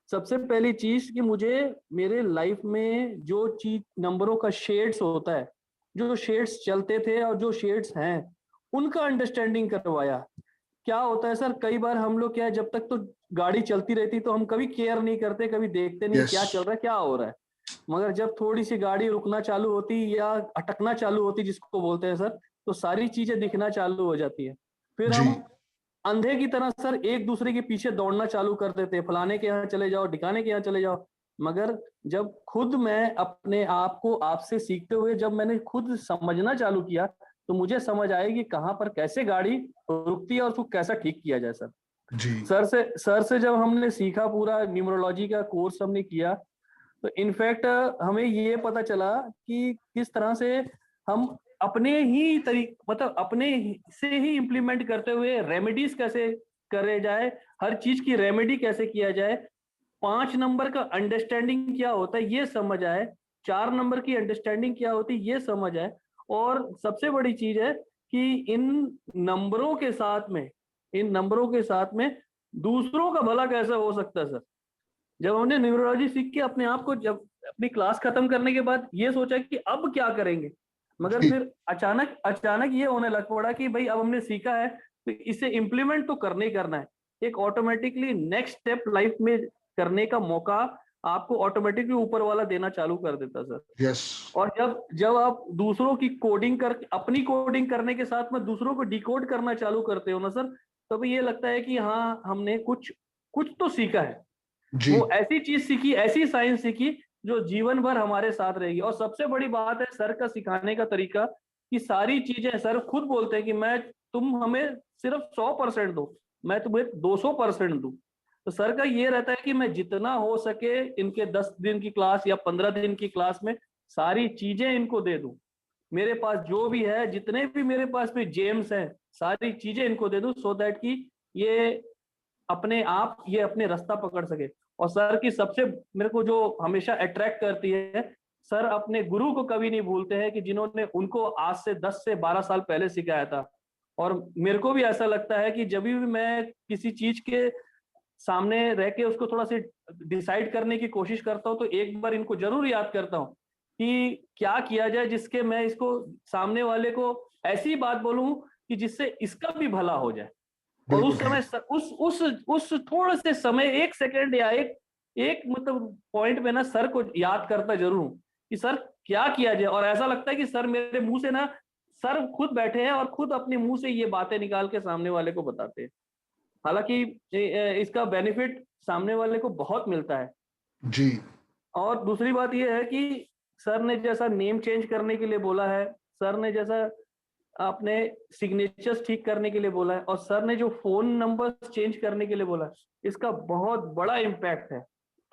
सबसे पहली चीज कि मुझे मेरे लाइफ में जो चीज नंबरों का शेड्स होता है, जो शेड्स चलते थे और जो शेड्स हैं उनका अंडरस्टैंडिंग करवाया। क्या होता है सर, कई बार हम लोग क्या है, जब तक तो गाड़ी चलती रहती तो हम कभी केयर नहीं करते, कभी देखते नहीं क्या चल रहा है, क्या हो रहा है। मगर जब थोड़ी सी गाड़ी रुकना चालू होती या अटकना चालू होती जिसको बोलते हैं सर, तो सारी चीजें दिखना चालू हो जाती है। फिर हम अंधे की तरह सर एक दूसरे के पीछे दौड़ना चालू कर देते हैं, फलाने के यहाँ चले जाओ, ढिकाने के यहाँ चले जाओ। मगर जब खुद मैं अपने आप को आपसे सीखते हुए जब मैंने खुद समझना चालू किया तो मुझे समझ आया कि कहाँ पर कैसे गाड़ी रुकती है और उसको कैसा ठीक किया जाए सर। जी। सर से जब हमने सीखा, पूरा न्यूमरोलॉजी का कोर्स हमने किया, तो इनफैक्ट हमें ये पता चला कि किस तरह से हम अपने ही मतलब अपने से ही इम्प्लीमेंट करते हुए रेमेडीज कैसे करे जाए, हर चीज की रेमेडी कैसे किया जाए, 5 नंबर का अंडरस्टैंडिंग क्या होता है ये समझ आए, 4 नंबर की अंडरस्टैंडिंग क्या होती है ये समझ आए। और सबसे बड़ी चीज है कि इन नंबरों के साथ में दूसरों का भला कैसे हो सकता है सर। जब हमने न्यूमरोलॉजी सीख के अपने आप को, जब अपनी क्लास खत्म करने के बाद ये सोचा कि अब क्या करेंगे, मगर फिर अचानक ये होने लग पड़ा कि भाई अब हमने सीखा है तो इसे इम्प्लीमेंट तो करना ही करना है। एक ऑटोमेटिकली नेक्स्ट स्टेप लाइफ में करने का मौका आपको ऑटोमेटिकली ऊपर वाला देना चालू कर देता सर। यस। और जब आप दूसरों की कोडिंग कर, अपनी कोडिंग करने के साथ में दूसरों को डिकोड करना चालू करते हो ना सर, तब ये लगता है कि हाँ हमने कुछ तो सीखा है। वो ऐसी चीज सीखी, ऐसी साइंस सीखी जो जीवन भर हमारे साथ रहेगी। और सबसे बड़ी बात है सर का सिखाने का तरीका कि सारी चीजें सर खुद बोलते हैं कि तुम हमें सिर्फ 100% दो, मैं तुम्हें 200% दूं। तो सर का ये रहता है कि मैं जितना हो सके इनके 10 दिन की क्लास या 15 दिन की क्लास में सारी चीजें इनको दे दूं। मेरे पास जो भी है, जितने भी मेरे पास में जेम्स हैं, सारी चीजें इनको दे दूं, सो दैट कि ये अपने रास्ता पकड़ सके। और सर की सबसे मेरे को जो हमेशा अट्रैक्ट करती है, सर अपने गुरु को कभी नहीं भूलते हैं कि जिन्होंने उनको आज से 10 से 12 साल पहले सिखाया था। और मेरे को भी ऐसा लगता है कि जब भी मैं किसी चीज के सामने रह के उसको थोड़ा सा डिसाइड करने की कोशिश करता हूँ, तो एक बार इनको जरूर याद करता हूँ कि क्या किया जाए जिसके मैं इसको सामने वाले को ऐसी बात बोलूं कि जिससे इसका भी भला हो जाए। और उस बिल्कुल समय उस थोड़े से समय, 1 सेकंड या एक मतलब पॉइंट में ना सर को याद करता जरूर हूँ कि सर क्या किया जाए। और ऐसा लगता है कि सर मेरे मुंह से ना, सर खुद बैठे हैं और खुद अपने मुंह से ये बातें निकाल के सामने वाले को बताते हैं। हालांकि इसका बेनिफिट सामने वाले को बहुत मिलता है। जी। और दूसरी बात यह है कि सर ने जैसा नेम चेंज करने के लिए बोला है, सर ने जैसा आपने सिग्नेचर्स ठीक करने के लिए बोला है, और सर ने जो फोन नंबर चेंज करने के लिए बोला है, इसका बहुत बड़ा इम्पैक्ट है।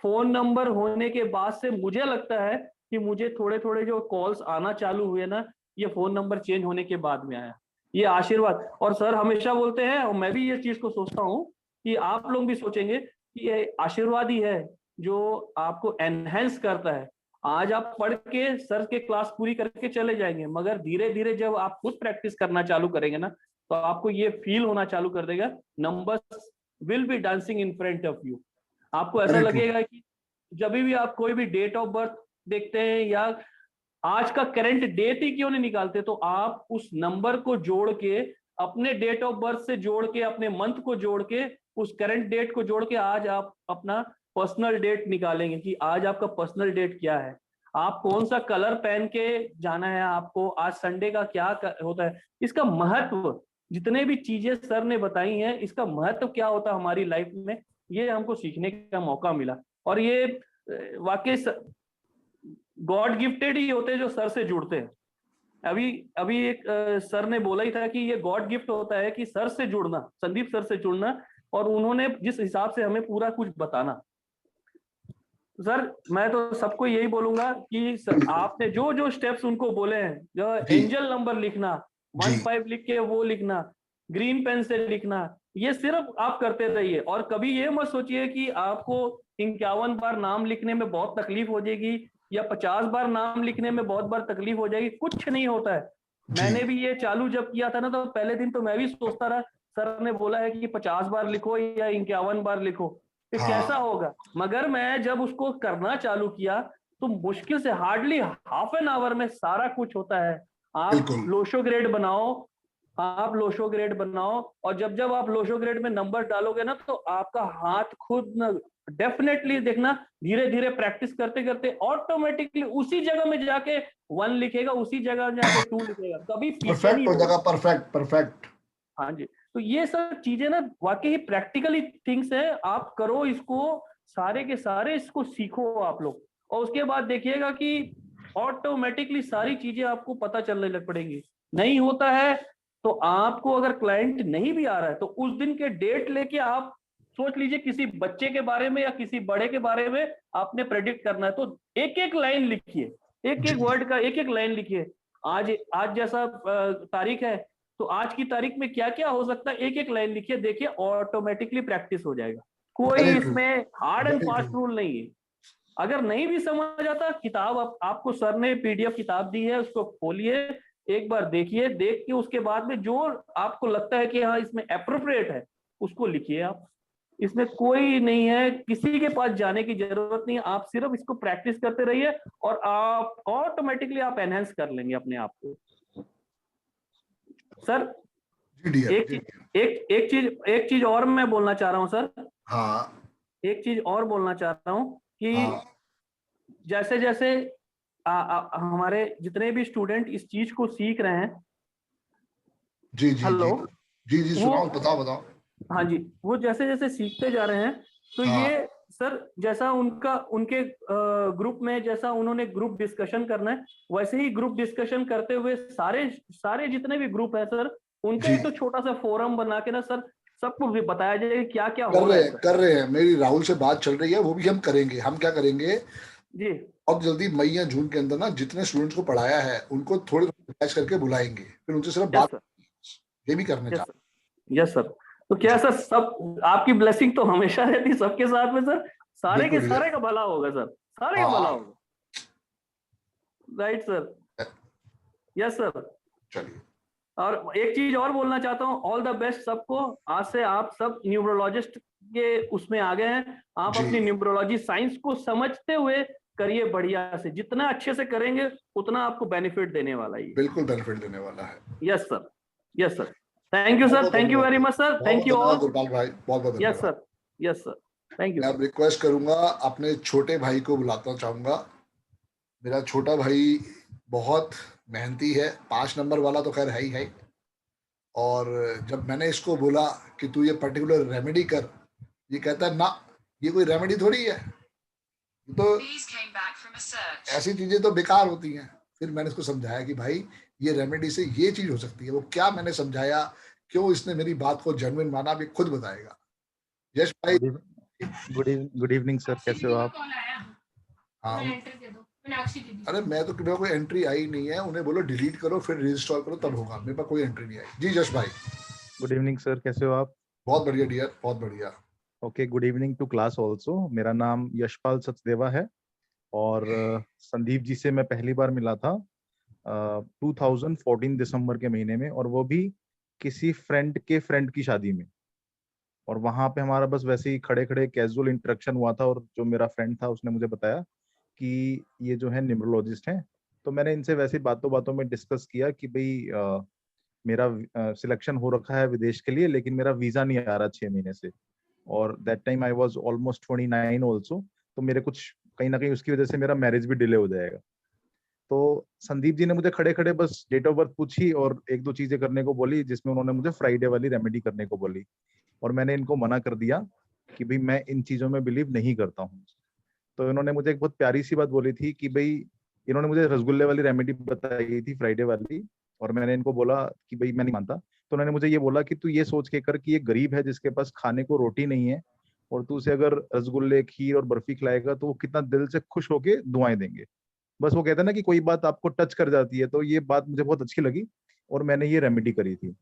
फोन नंबर होने के बाद से मुझे लगता है कि मुझे थोड़े थोड़े जो कॉल्स आना चालू हुए ना, ये फोन नंबर चेंज होने के बाद में आया। ये आशीर्वाद। और सर हमेशा बोलते हैं, और मैं भी ये चीज को सोचता हूँ कि आप लोग भी सोचेंगे कि ये आशीर्वाद ही है जो आपको एनहेंस करता है। आज आप पढ़ के सर के क्लास पूरी करके चले जाएंगे, मगर धीरे धीरे जब आप खुद प्रैक्टिस करना चालू करेंगे ना, तो आपको ये फील होना चालू कर देगा, numbers will be dancing in front of you. आपको ऐसा वेरी ट्रू। लगेगा कि जब भी आप कोई भी डेट ऑफ बर्थ देखते हैं या आज का करंट डेट ही क्यों नहीं निकालते, तो आप उस नंबर को जोड़ के, अपने डेट ऑफ बर्थ से जोड़ के, अपने मंथ को जोड़ के, उस करंट डेट को जोड़ के आज आप अपना पर्सनल डेट निकालेंगे कि आज आपका पर्सनल डेट क्या है, आप कौन सा कलर पहन के जाना है, आपको आज संडे का क्या होता है। इसका महत्व, जितने भी चीजें सर ने बताई हैं, इसका महत्व क्या होता है हमारी लाइफ में, ये हमको सीखने का मौका मिला। और ये वाकई गॉड गिफ्टेड ही होते हैं जो सर से जुड़ते हैं। अभी एक सर ने बोला ही था कि ये गॉड गिफ्ट होता है कि सर से जुड़ना, संदीप सर से जुड़ना, और उन्होंने जिस हिसाब से हमें पूरा कुछ बताना। सर मैं तो सबको यही बोलूंगा कि सर आपने जो जो स्टेप्स उनको बोले हैं, जो एंजल नंबर लिखना, 15 लिख के वो लिखना, ग्रीन पेन से लिखना, ये सिर्फ आप करते रहिए। और कभी ये मत सोचिए कि आपको 51 बार नाम लिखने में बहुत तकलीफ हो जाएगी या 50 बार नाम लिखने में बहुत बार तकलीफ हो जाएगी, कुछ नहीं होता है। मैंने भी ये चालू जब किया था ना, तो पहले दिन तो मैं भी सोचता रहा, सर ने बोला है कि 50 बार लिखो या 51 बार लिखो, फिर कैसा होगा। मगर मैं जब उसको करना चालू किया तो मुश्किल से हार्डली हाफ एन आवर में सारा कुछ होता है। आप लोशो ग्रेड बनाओ, आप लोशो ग्रेड बनाओ, और जब जब आप लोशो ग्रेड में नंबर डालोगे ना, तो आपका हाथ खुद न डेफिनेटली देखना, धीरे धीरे प्रैक्टिस करते करते ऑटोमेटिकली उसी जगह में जाके 1 लिखेगा, उसी जगह जाके 2 लिखेगा, कभी पीछे नहीं होगा। परफेक्ट। हाँ जी, तो ये सब चीजें ना वाकई प्रैक्टिकली थिंग्स है, आप करो इसको, सारे के सारे इसको सीखो आप लोग, और उसके बाद देखिएगा कि ऑटोमेटिकली सारी चीजें आपको पता चलने लग पड़ेंगी। नहीं होता है तो आपको अगर क्लाइंट नहीं भी आ रहा है, तो उस दिन के डेट लेके आप सोच लीजिए, किसी बच्चे के बारे में या किसी बड़े के बारे में आपने प्रेडिक्ट करना है, तो एक एक लाइन लिखिए, एक एक वर्ड का एक एक लाइन लिखिए। आज जैसा तारीख है, तो आज की तारीख में क्या क्या हो सकता है, एक एक लाइन लिखिए, देखिए ऑटोमेटिकली प्रैक्टिस हो जाएगा। कोई इसमें हार्ड एंड फास्ट रूल नहीं है। अगर नहीं भी समझ आता, किताब आपको सर ने PDF किताब दी है, उसको खोलिए, एक बार देखिए, देख के उसके बाद में जो आपको लगता है कि हाँ इसमें एप्रोप्रिएट है, उसको लिखिए आप। इसमें कोई नहीं है, किसी के पास जाने की जरूरत नहीं है, आप सिर्फ इसको प्रैक्टिस करते रहिए और आप ऑटोमेटिकली आप एनहेंस कर लेंगे अपने आप को। सर एक चीज और मैं बोलना चाह रहा हूँ सर। हाँ। एक चीज और बोलना चाह रहा हूँ कि जैसे जैसे हमारे जितने भी स्टूडेंट इस चीज को सीख रहे हैं, जी जी हेलो जी सुनाओ, बताओ। हाँ जी, वो जैसे जैसे सीखते जा रहे हैं, तो ये सर जैसा उनके ग्रुप में जैसा उन्होंने ग्रुप डिस्कशन करना है, वैसे ही ग्रुप डिस्कशन करते हुए सारे जितने भी ग्रुप है सर, उनका एक तो छोटा सा फोरम बना के ना सर, सबको भी बताया जाए क्या क्या हो रहा है। कर रहे हैं, मेरी राहुल से बात चल रही है, वो भी हम करेंगे। हम क्या करेंगे जी, अब जल्दी मई या जून के अंदर ना, जितने स्टूडेंट्स को पढ़ाया है उनको थोड़े बैच करके बुलाएंगे, फिर उनसे सिर्फ बात, ये भी करने चाहते हैं। Yes sir. तो क्या सर, सब आपकी ब्लेसिंग तो हमेशा रहती सबके साथ में सर, सारे के सारे का भला होगा सर, सारे का भला होगा। Right sir, yes sir. चलिए, और एक चीज और बोलना चाहता हूँ, ऑल द बेस्ट सबको। आज से आप सब न्यूरोलॉजिस्ट के उसमें आ गए हैं। आप जी। अपनी न्यूरोलॉजी साइंस को समझते हुए करिए बढ़िया से, जितना अच्छे से करेंगे उतना आपको बेनिफिट देने वाला ही है। बिल्कुल बेनिफिट देने वाला है। Yes sir, yes sir, thank you sir, thank you very much sir, thank you all. Gurpal भाई, बहुत बहुत यस धन्यवाद। Sir, yes sir, thank you. मैं अब रिक्वेस्ट करूंगा, अपने छोटे भाई को बुलाना चाहूंगा। मेरा छोटा भाई बहुत मेहनती है, 5 नंबर वाला तो खैर है ही है। और जब मैंने इसको बोला कि तू ये पर्टिकुलर रेमेडी कर, ये कहता है ना, ये कोई रेमेडी थोड़ी है, तो ऐसी चीजें तो बेकार होती हैं। फिर मैंने इसको समझाया कि भाई ये रेमेडी से ये चीज हो सकती है। वो क्या मैंने समझाया, क्यों इसने मेरी बात को जेन्युइन माना, अभी खुद बताएगा। यश भाई, गुड इवनिंग सर, कैसे हो आप? हाँ, अरे मैं तो, मेरे कोई एंट्री आई नहीं है। उन्हें बोलो डिलीट करो फिर रिइंस्टॉल करो, तब होगा। मेरे पास कोई एंट्री नहीं आई। जी यश भाई। गुड इवनिंग सर, कैसे हो आप? बहुत बढ़िया डियर, बहुत बढ़िया। Okay, good evening to class also. मेरा नाम यशपाल सचदेवा है और संदीप जी से मैं पहली बार मिला था 2014 दिसंबर के महीने में, और वो भी किसी फ्रेंड के फ्रेंड की शादी में। और वहां पे हमारा बस वैसे ही खड़े खड़े कैजुअल इंटरेक्शन हुआ था, और जो मेरा फ्रेंड था उसने मुझे बताया कि ये जो है न्यूरोलॉजिस्ट हैं। तो मैंने इनसे वैसे बातों बातों में डिस्कस किया कि भाई मेरा सिलेक्शन हो रखा है विदेश के लिए, लेकिन मेरा वीजा नहीं आ रहा 6 महीने से, और that time I was almost 29 also. तो मेरे कुछ कहीं ना कहीं उसकी वजह से मेरा मैरिज भी डिले हो जाएगा। तो संदीप जी ने मुझे खड़े खड़े बस डेट ऑफ बर्थ पूछी और एक दो चीजें करने को बोली, जिसमें उन्होंने मुझे फ्राइडे वाली रेमेडी करने को बोली, और मैंने इनको मना कर दिया कि भाई मैं इन चीजों में बिलीव नहीं करता हूँ। तो इन्होंने मुझे एक बहुत प्यारी सी बात बोली थी कि भाई, इन्होंने मुझे रसगुल्ले वाली रेमेडी बताई थी फ्राइडे वाली, और मैंने इनको बोला कि भाई मैं नहीं मानता। तो उन्होंने मुझे ये बोला कि तू ये सोच के कर कि ये गरीब है जिसके पास खाने को रोटी नहीं है, और तू उसे अगर रसगुल्ले, खीर और बर्फी खिलाएगा तो वो कितना दिल से खुश होके दुआएं देंगे। बस वो कहते हैं ना कि कोई बात आपको टच कर जाती है, तो ये बात मुझे बहुत अच्छी लगी और मैंने ये रेमेडी करी थी।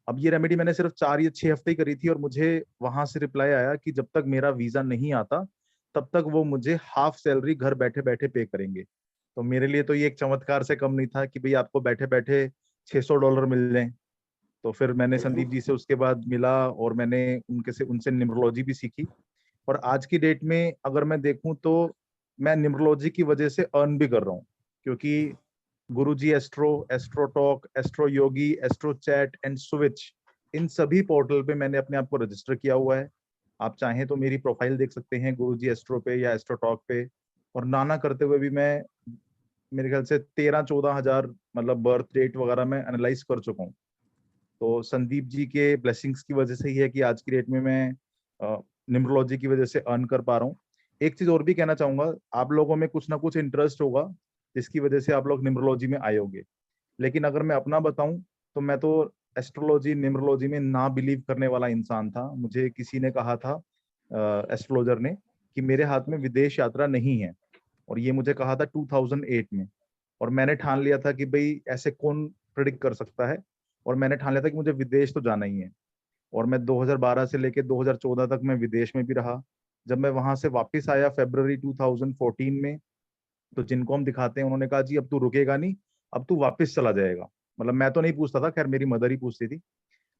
अब ये रेमेडी मैंने सिर्फ 4 या 6 हफ्ते ही करी थी, और मुझे वहां से रिप्लाई आया कि जब तक मेरा वीजा नहीं आता तब तक वो मुझे हाफ सैलरी घर बैठे बैठे पे करेंगे। तो मेरे लिए तो ये एक चमत्कार से कम नहीं था कि भाई आपको बैठे बैठे $600 मिल जाए। तो फिर मैंने संदीप जी से उसके बाद मिला और मैंने उनसे न्यूमरोलॉजी भी सीखी, और आज की डेट में अगर मैं देखूं तो मैं न्यूमरोलॉजी की वजह से अर्न भी कर रहा हूँ, क्योंकि Guruji astro, astro talk, astro Yogi, astro chat and switch, इन सभी पोर्टल पे मैंने अपने आप को रजिस्टर किया हुआ है। आप चाहें तो मेरी प्रोफाइल देख सकते हैं गुरुजी एस्ट्रो पे या एस्ट्रो टॉक पे। और नाना करते हुए भी मैं, मेरे ख्याल से 13-14 हजार मतलब बर्थ डेट वगैरह मैं एनालाइज कर चुका हूँ। तो संदीप जी के ब्लेसिंग्स की वजह से ही है कि आज की डेट में मैं न्यूमरोलॉजी की वजह से अर्न कर पा रहा हूँ। एक चीज और भी कहना चाहूंगा, आप लोगों में कुछ ना कुछ इंटरेस्ट होगा जिसकी वजह से आप लोग न्यूमरोलॉजी में आए होंगे, लेकिन अगर मैं अपना बताऊं तो मैं तो एस्ट्रोलॉजी, न्यूमरोलॉजी में ना बिलीव करने वाला इंसान था। मुझे किसी ने कहा था, एस्ट्रोलॉजर ने, कि मेरे हाथ में विदेश यात्रा नहीं है, और ये मुझे कहा था 2008 में। और मैंने ठान लिया था कि भाई ऐसे कौन प्रिडिक्ट कर सकता है, और मैंने ठान लिया था कि मुझे विदेश तो जाना ही है। और मैं 2012 से लेकर 2014 तक मैं विदेश में भी रहा। जब मैं वहां से वापस आया फरवरी 2014 में, तो जिनको हम दिखाते हैं उन्होंने कहा जी अब तू रुकेगा नहीं, अब तू वापस चला जाएगा। मतलब मैं तो नहीं पूछता था, खैर मेरी मदर ही पूछती थी।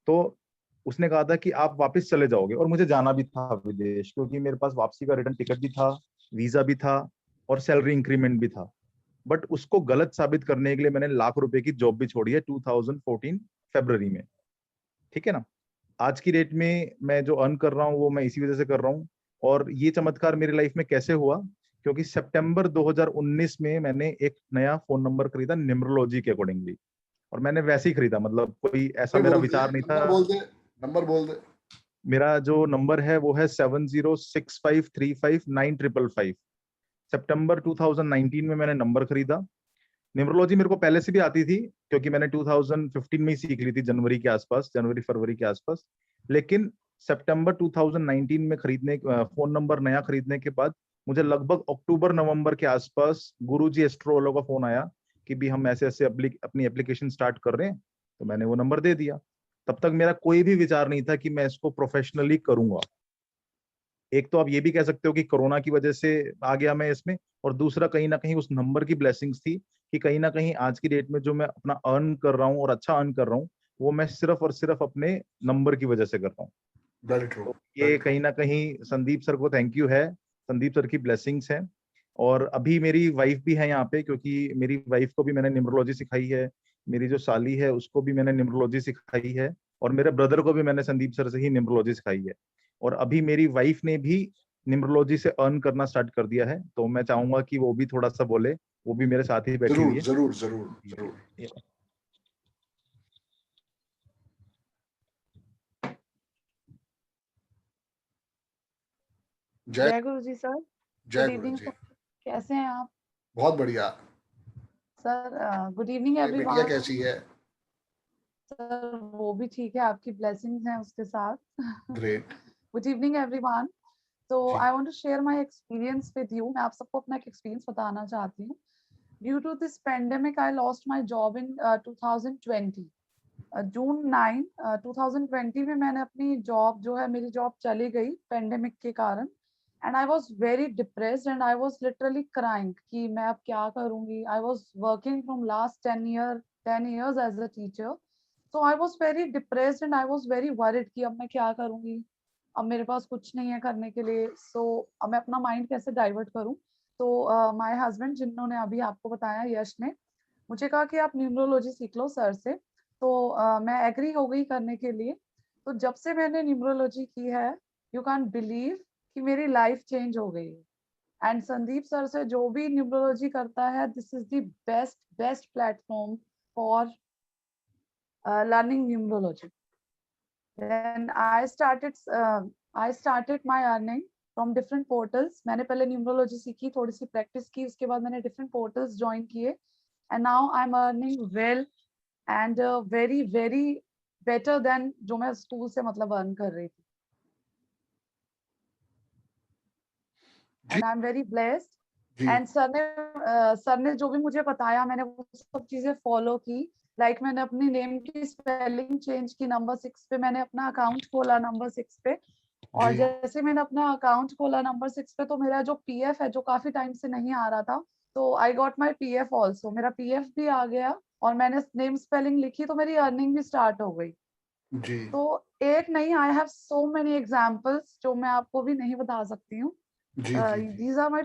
तो उसने कहा था कि आप वापस चले जाओगे, और मुझे जाना भी था विदेश, क्योंकि मेरे पास वापसी का रिटर्न टिकट भी था, वीजा भी था और सैलरी इंक्रीमेंट भी था। बट उसको गलत साबित करने के लिए मैंने लाख रुपए की जॉब भी छोड़ी है 2014 फरवरी में। ठीक है ना। आज की डेट में मैं जो अर्न कर रहा हूँ वो मैं इसी वजह से कर रहा हूँ। और ये चमत्कार मेरी लाइफ में कैसे हुआ, क्योंकि सितंबर 2019 में मैंने एक नया फोन नंबर खरीदा न्यूमरोलॉजी के अकॉर्डिंगली, और मैंने वैसे ही खरीदा, मतलब कोई ऐसा मेरा विचार नहीं था। नंबर बोल दे। मेरा जो नंबर है वो है 7065359555। सितंबर 2019 में मैंने नंबर खरीदा। न्यूमरोलॉजी मेरे को पहले से भी आती थी, क्योंकि मैंने 2015 में ही सीख ली थी, जनवरी के आसपास, जनवरी फरवरी के आसपास। लेकिन सितंबर 2019 में खरीदने, फोन नंबर नया खरीदने के बाद मुझे लगभग अक्टूबर नवंबर के आसपास गुरुजी एस्ट्रो का फोन आया कि भी हम ऐसे ऐसे अपनी एप्लीकेशन स्टार्ट कर रहे हैं। तो मैंने वो नंबर दे दिया। तब तक मेरा कोई भी विचार नहीं था कि मैं इसको प्रोफेशनली करूंगा। एक तो आप ये भी कह सकते हो कि कोरोना की वजह से आ गया मैं इसमें, और दूसरा कहीं ना कहीं उस नंबर की ब्लेसिंग्स थी कि कहीं ना कहीं आज की डेट में जो मैं अपना अर्न कर रहा हूँ और अच्छा अर्न कर रहा हूँ, वो मैं सिर्फ और सिर्फ अपने नंबर की वजह से कर रहा हूँ। Very true. तो ये कहीं ना कहीं संदीप सर को थैंक यू है, संदीप सर की ब्लेसिंग्स है। और अभी मेरी वाइफ भी है यहाँ पे, क्योंकि मेरी वाइफ को भी मैंने न्यूमरोलॉजी सिखाई है, मेरी जो साली है उसको भी मैंने न्यूमरोलॉजी सिखाई है, और मेरे ब्रदर को भी मैंने संदीप सर से ही न्यूमरोलॉजी सिखाई है। और अभी मेरी वाइफ ने भी न्यूमरोलॉजी से अर्न करना स्टार्ट कर दिया है, तो मैं चाहूंगा कि वो भी थोड़ा सा बोले, वो भी मेरे साथ ही बैठी हुई जरूर है। जरूर जरूर जी। जरूर। जय जय गुरु जी सर। जय गुड गुरु इवनिंग जी। सर, कैसे हैं आप? बहुत बढ़िया। सर गुड इवनिंग ये बिटिया एवरीवन। कैसी है? सर वो भी ठीक है, आपकी ब्लेसिंग्स हैं उसके साथ। ग्रेट। Good evening everyone. तो जी। I want to share my experience with you. मैं आप सबको अपना एक एक्सपीरियंस बताना चाहती हूँ। Due to this pandemic I lost my job in 2020। जून 9 2020 में मैंने अपनी जॉब जो है, मेरी जॉब चली गई पेंडेमिक के कारण। And I was very depressed and I was literally crying कि मैं अब क्या करूंगी। I was working from last 10 years as a teacher. So I was very depressed and I was very worried कि अब मैं क्या करूंगी, अब मेरे पास कुछ नहीं है करने के लिए। सो अब मैं अपना माइंड कैसे डाइवर्ट करूं। तो माय हस्बैंड, जिन्होंने अभी आपको बताया, यश ने मुझे कहा कि आप न्यूमरोलॉजी सीख लो सर से। तो मैं एग्री हो गई करने के लिए। तो जब से मैंने न्यूमरोलॉजी की है, यू कैन बिलीव कि मेरी लाइफ चेंज हो गई है। एंड संदीप सर से जो भी न्यूमरोलॉजी करता है, this is the best best platform for learning numerology. Then I started my earning from different portals. मैंने पहले न्यूमरोलॉजी सीखी, थोड़ी सी प्रैक्टिस की, उसके बाद मैंने different portals ज्वाइन किए। And now I'm earning well and very very better than जो मैं स्कूल से मतलब अर्न कर रही थी। And I'm very blessed. जी। एंड सर ने जो भी मुझे बताया, मैंने वो सब चीजें फॉलो की। लाइक मैंने अपनी नेम की स्पेलिंग चेंज की, नंबर 6 पे मैंने अपना अकाउंट खोला, नंबर 6 पे। और जी। जैसे मैंने अपना अकाउंट खोला नंबर 6 पे, तो मेरा जो पीएफ है, जो काफी टाइम से नहीं आ रहा था, तो I got my PF also. मेरा पीएफ भी आ गया और मैंने नेम स्पेलिंग लिखी, तो मेरी अर्निंग भी स्टार्ट हो गई। जी। तो एक नहीं, I have so many examples जो मैं आपको भी नहीं बता सकती हूँ। जी जी जी। These are my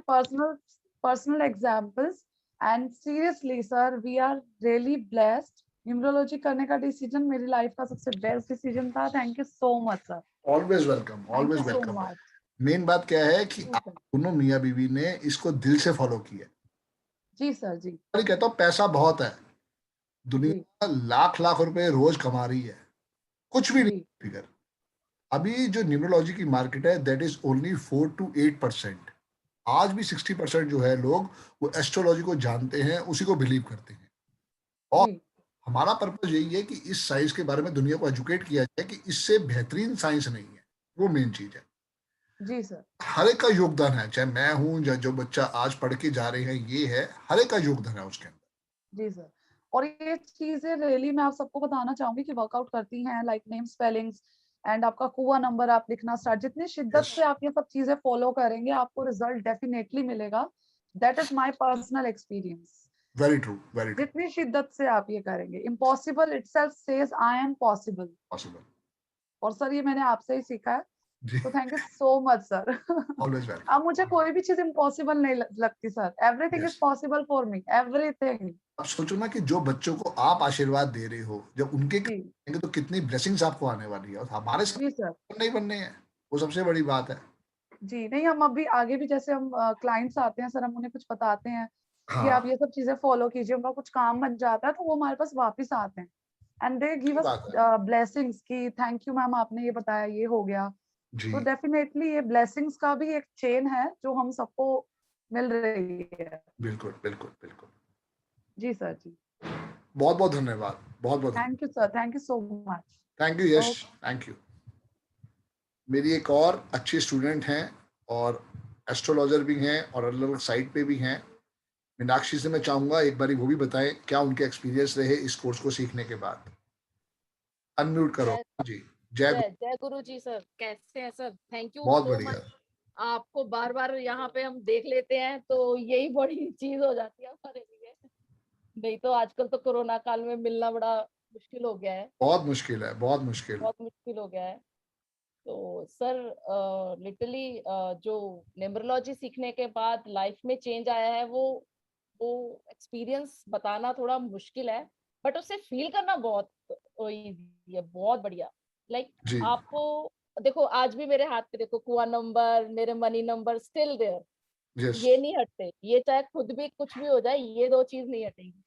personal examples. And seriously sir, we are really blessed. Numerology करने का डिसीजन मेरी लाइफ का सबसे बेस्ट डिसीजन था। Thank you so much sir. Always welcome, thank always you so welcome. Much. Main बात क्या है कि जी आप सर। दोनों मियाँ बीवी ने इसको दिल से फॉलो किया। जी सर। जी मैं कहता हूँ पैसा बहुत है, जी दुनिया लाख लाख रुपए रोज कमा रही है, कुछ भी नहीं जी फिगर। अभी जो न्यूमरोलॉजी की मार्केट है, दैट इज ओनली 4 to 8%। आज भी 60% जो है लोग वो एस्ट्रोलॉजी को जानते हैं, उसी को बिलीव करते हैं। और जी हमारा पर्पज यही है कि इस साइंस के बारे में दुनिया को एजुकेट किया जाए कि इससे बेहतरीन साइंस नहीं है, वो मेन चीज है। जी सर। हर एक का योगदान है, चाहे मैं हूं या जो बच्चा आज पढ़ के जा रहे हैं, ये है, हर एक का योगदान है उसके अंदर। जी सर। और ये चीजें रियली मैं आप सबको बताना चाहूंगी कि वर्कआउट करती हैं। लाइक नेम स्पेलिंग्स एंड आपका कुआ नंबर आप लिखना स्टार्ट, जितनी शिद्दत यस। से आप ये सब चीजें फॉलो करेंगे, आपको रिजल्ट डेफिनेटली मिलेगा। That is my personal experience. Very true, very true. जितनी शिद्दत से आप ये करेंगे, impossible itself says I am possible. Possible. और सर ये मैंने आपसे ही सीखा है। जी। तो thank you so much sir. Always welcome. अब मुझे कोई भी चीज इम्पॉसिबल नहीं लगती sir. Everything is yes. Possible for me, everything. अब सोचो ना कि जो बच्चों को आप आशीर्वाद दे रहे हो, जब उनके जी करेंगे तो कितनी ब्लेसिंग्स आपको आने वाली है, और हमारे साथ जी सर। नहीं बनने हैं, वो सबसे बड़ी बात है। जी नहीं, हम अभी आगे भी जैसे हम क्लाइंट्स आते हैं सर, हम उन्हें कुछ बताते हैं कि आप हाँ, ये सब चीजें फॉलो कीजिए, उनका कुछ काम बन जाता है, तो वो हमारे पास वापस आते हैं। एंड दे गिव सही अस बात है। ब्लेसिंग्स कि थैंक यू मैम, आपने ये बताया, ये हो गया। जी। तो डेफिनेटली ये ब्लेसिंग्स का भी एक चेन है जो हम सबको मिल रही है। बिल्कुल बिल्कुल बिल्कुल। जी सर। जी बहुत बहुत धन्यवाद, बहुत बहुत धन्यवाद। Thank you sir, thank you so much. Thank you Yash, thank you. मेरी एक और अच्छी स्टूडेंट हैं और एस्ट्रोलॉजर भी हैं और अलग अलग साइट पे भी हैं। मीनाक्षी से मैं चाहूंगा एक बारी वो भी बताएं क्या उनके एक्सपीरियंस रहे इस कोर्स को सीखने के बाद। अनम्यूट करो जी। जय गुरु। जय गुरु जी सर, कैसे हैं सर? थैंक यू बहुत सो बढ़िया। मच। आपको बार बार यहाँ पे हम देख लेते हैं तो यही बड़ी चीज हो जाती है हमारे लिए। नहीं तो आजकल तो कोरोना काल में मिलना बड़ा मुश्किल हो गया है, बहुत मुश्किल है, बहुत मुश्किल। बहुत मुश्किल हो गया है। तो सर लिटरली जो न्यूमरोलॉजी सीखने के बाद लाइफ में चेंज आया है वो एक्सपीरियंस बताना थोड़ा मुश्किल है, बट उसे फील करना बहुत इजी है, बहुत बढ़िया। लाइक जी आपको देखो, आज भी मेरे हाथ पे देखो कुआ नंबर, मेरे money number still there, yes, ये नहीं हटते, ये चाहे खुद भी कुछ भी हो जाए, ये दो चीज नहीं हटेगी।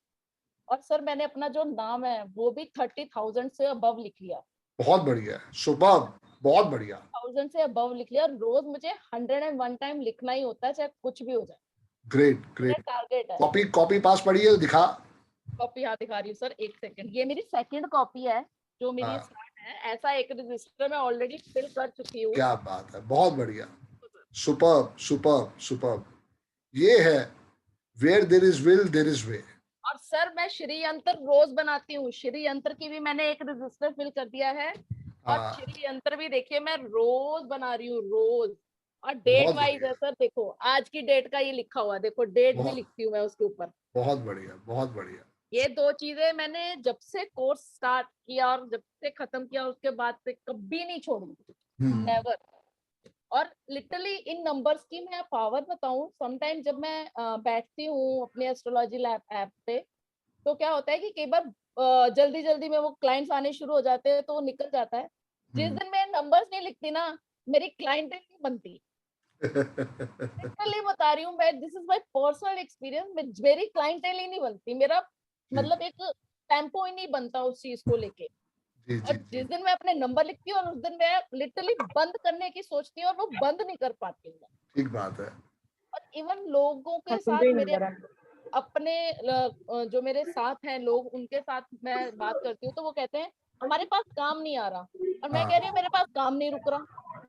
और सर मैंने अपना जो नाम है वो भी 30,000 से अबव लिख लिया, बहुत बढ़िया, सुपर्ब, बहुत बढ़िया। 1000 से अबव लिख लिया। रोज मुझे 101 टाइम लिखना ही होता है, चाहे कुछ भी हो जाए। ग्रेट मेरा ग्रेट। टारगेट है। कॉपी पास पढ़ी है, दिखा। कॉपी यहाँ दिखा रही हूँ सर, एक सेकंड। ये मेरी सेकंड कॉपी है जो मेरी हाँ, स्टार्ट है। ऐसा एक रजिस्टर मैं ऑलरेडी फिल कर चुकी हूँ। क्या बात है, बहुत बढ़िया, सुपर्ब सुपर्ब सुपर्ब। ये है where there is will there is way. और सर मैं श्री यंत्र रोज बनाती हूँ, श्री यंत्र की भी मैंने एक रजिस्टर फिल कर दिया है। और हाँ, श्री यंत्र भी देखिए मैं रोज बना रही हूँ, रोज। और डेट बहुत वाइज है बढ़िया, सर, देखो आज की डेट का ये लिखा हुआ, देखो डेट भी बहुत लिखती हूँ मैं उसके ऊपर। बहुत बढ़िया, बहुत बढ़िया। ये दो चीजें मैंने जब से कोर्स स्टार्ट किया और जब से खत्म किया उसके बाद से कभी नहीं छोड़ी, नेवर। और लिटरली इन नंबर्स की मैं पावर बताऊं, समटाइम जब मैं बैठती हूँ अपने एस्ट्रोलॉजी लैब ऐप पे, तो क्या होता है कि कई बार जल्दी जल्दी में वो क्लाइंट्स आने शुरू हो जाते हैं तो वो निकल जाता है। जिस दिन मैं नंबर्स नहीं लिखती ना, मेरी क्लाइंटेल नहीं बनती। लिटरली बता रही हूँ मैं, this is my personal experience, मेरी क्लाइंटेल ही नहीं बनती, मेरा मतलब एक टेम्पो ही नहीं बनता उस चीज को लेके। और जिस दिन मैं अपने नंबर लिखती हूँ और उस दिन मैं लिटरली बंद करने की सोचती हूँ और वो बंद नहीं कर पाती हूँ। ठीक बात है। और इवन लोगों के साथ मेरे अपने जो मेरे साथ हैं लोग, उनके साथ मैं बात करती हूँ तो वो कहते हैं हमारे पास काम नहीं आ रहा, और मैं कह रही हूँ मेरे पास काम नहीं रुक रहा।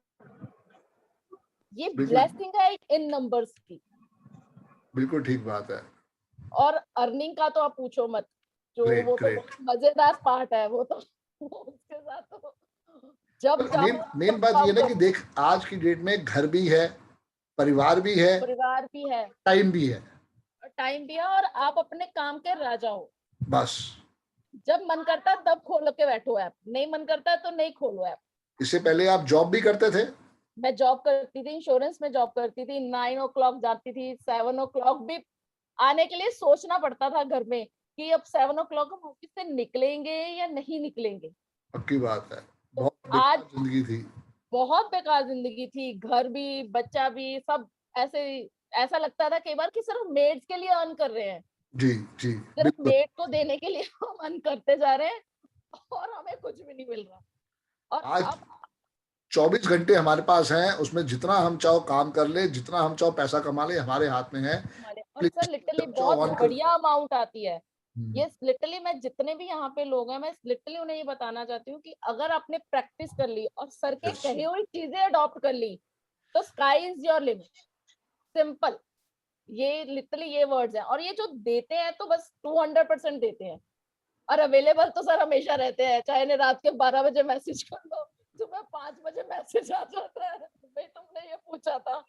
ये ब्लेसिंग है इन नंबर्स की। बिल्कुल ठीक बात है। और अर्निंग का तो आप पूछो मत, जो ग्रेट वो तो ग्रेट। मजेदार पार्ट है वो तो उसके साथ तो जब मेन बात ये ना कि देख, आज की डेट में घर भी है, परिवार भी है, परिवार भी है, टाइम भी है, और आप अपने काम के राजा हो। बस। जब मन करता है तब खोल के बैठो ऐप, नहीं मन करता है तो नहीं खोलो ऐप। इससे पहले आप जॉब भी करते थे? मैं जॉब करती थी, इंश्योरेंस में जॉब करती थी, 9 o'clock जाती थी, 7 o'clock भी आने के लिए सोचना पड़ता था घर में कि अब 7 o'clock हम ऑफिस से निकलेंगे या नहीं निकलेंगे। पक्की बात है, तो बहुत बेकार आज जिंदगी थी। बहुत बेकार जिंदगी थी, घर भी बच्चा भी सब ऐसे, ऐसा लगता था कई बार कि सिर्फ मेड्स के लिए अर्न कर रहे हैं। जी जी, सिर्फ बिल्कुल। मेड को देने के लिए हम अर्न करते जा रहे हैं और हमें कुछ भी नहीं मिल रहा। और आज अब 24 घंटे हमारे पास हैं, उसमें जितना हम चाहो काम कर ले, जितना हम चाहो पैसा कमा ले, हमारे हाथ में है। और सर लिटरली बहुत बढ़िया अमाउंट आती है। ये लिटरली मैं जितने भी यहाँ पे लोग हैं, मैं लिटरली उन्हें ये बताना चाहती हूँ कि अगर आपने प्रैक्टिस कर ली और सर के कही हुई चीजें अडॉप्ट कर ली तो sky is your limit. Simple, ये लिटरली ये वर्ड्स हैं। और ये जो देते हैं तो बस 200% देते हैं, और अवेलेबल तो सर हमेशा रहते हैं, चाहे रात के 12 बजे मैसेज कर दो, सुबह 5 बजे मैसेज आ जाता है, भाई तुमने ये पूछा था।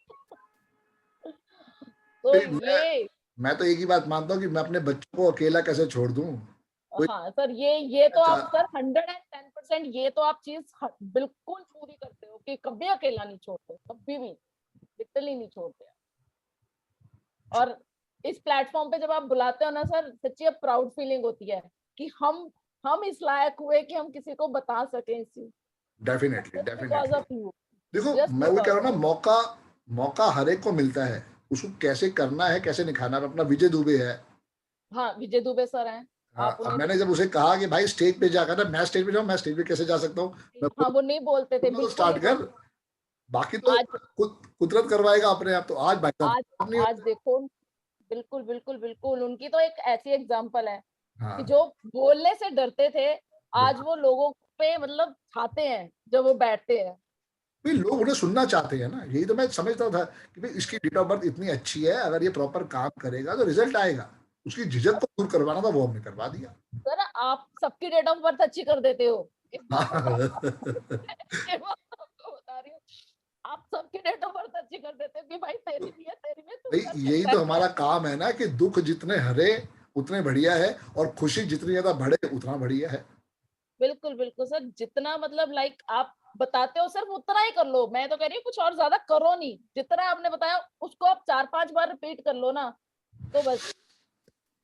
तो मैं तो एक ही बात मानता हूँ कि मैं अपने बच्चों को अकेला कैसे छोड़ दूं। हाँ सर, ये तो आप सर 110% ये तो आप चीज बिल्कुल पूरी करते हो कि कभी अकेला नहीं छोड़ते, कभी भी लिटरली नहीं छोड़ते। और इस प्लेटफॉर्म पे जब आप बुलाते हो ना सर, सच्ची प्राउड फीलिंग होती है कि हम इस लायक हुए कि हम किसी को बता सके इस चीज। Definitely definitely. देखो मैं वो कह रहा हूँ ना, मौका हर एक को मिलता है, उसको कैसे करना है, कैसे निखारना है। अपना विजय दुबे है। हाँ, विजय दुबे सर हैं। हाँ, अब मैंने जब उसे कहा कि भाई स्टेज पे जाकर ना, मैं स्टेज पे जाऊँ, मैं स्टेज पे कैसे जा सकता हूँ? हाँ, वो नहीं बोलते थे, बिल्कुल स्टार्ट कर, बाकी तो कुदरत करवाएगा अपने आप। तो आज भाई आज देखो, बिल्कुल बिल्कुल बिल्कुल, उनकी तो एक ऐसी एग्जांपल है कि जो बोलने से डरते थे, आज वो लोगों पे मतलब छाते हैं जब वो बैठते हैं। भाई लोग उन्हें सुनना चाहते हैं ना, यही तो मैं समझता था कि भाई इसकी डेट ऑफ बर्थ इतनी अच्छी है, अगर ये प्रॉपर काम करेगा तो रिजल्ट आएगा। उसकी झिझक को दूर करवाना था, वो हमने करवा दिया। सर आप सबकी डेट ऑफ बर्थ अच्छी कर देते हो। आप सबकी डेट ऑफ बर्थ अच्छी कर देते हो कि भाई तेरी भी है, तेरी भी है। भाई यही तो हमारा काम है ना, कि दुख जितने हरे उतने बढ़िया है, और खुशी जितनी ज्यादा बढ़े उतना बढ़िया है। बिल्कुल बिल्कुल सर, जितना मतलब लाइक आप बताते हो सिर्फ उतना ही कर लो। मैं तो कह रही हूँ कुछ और ज्यादा करो नहीं, जितना आपने बताया उसको आप 4-5 बार रिपीट कर लो ना, तो बस।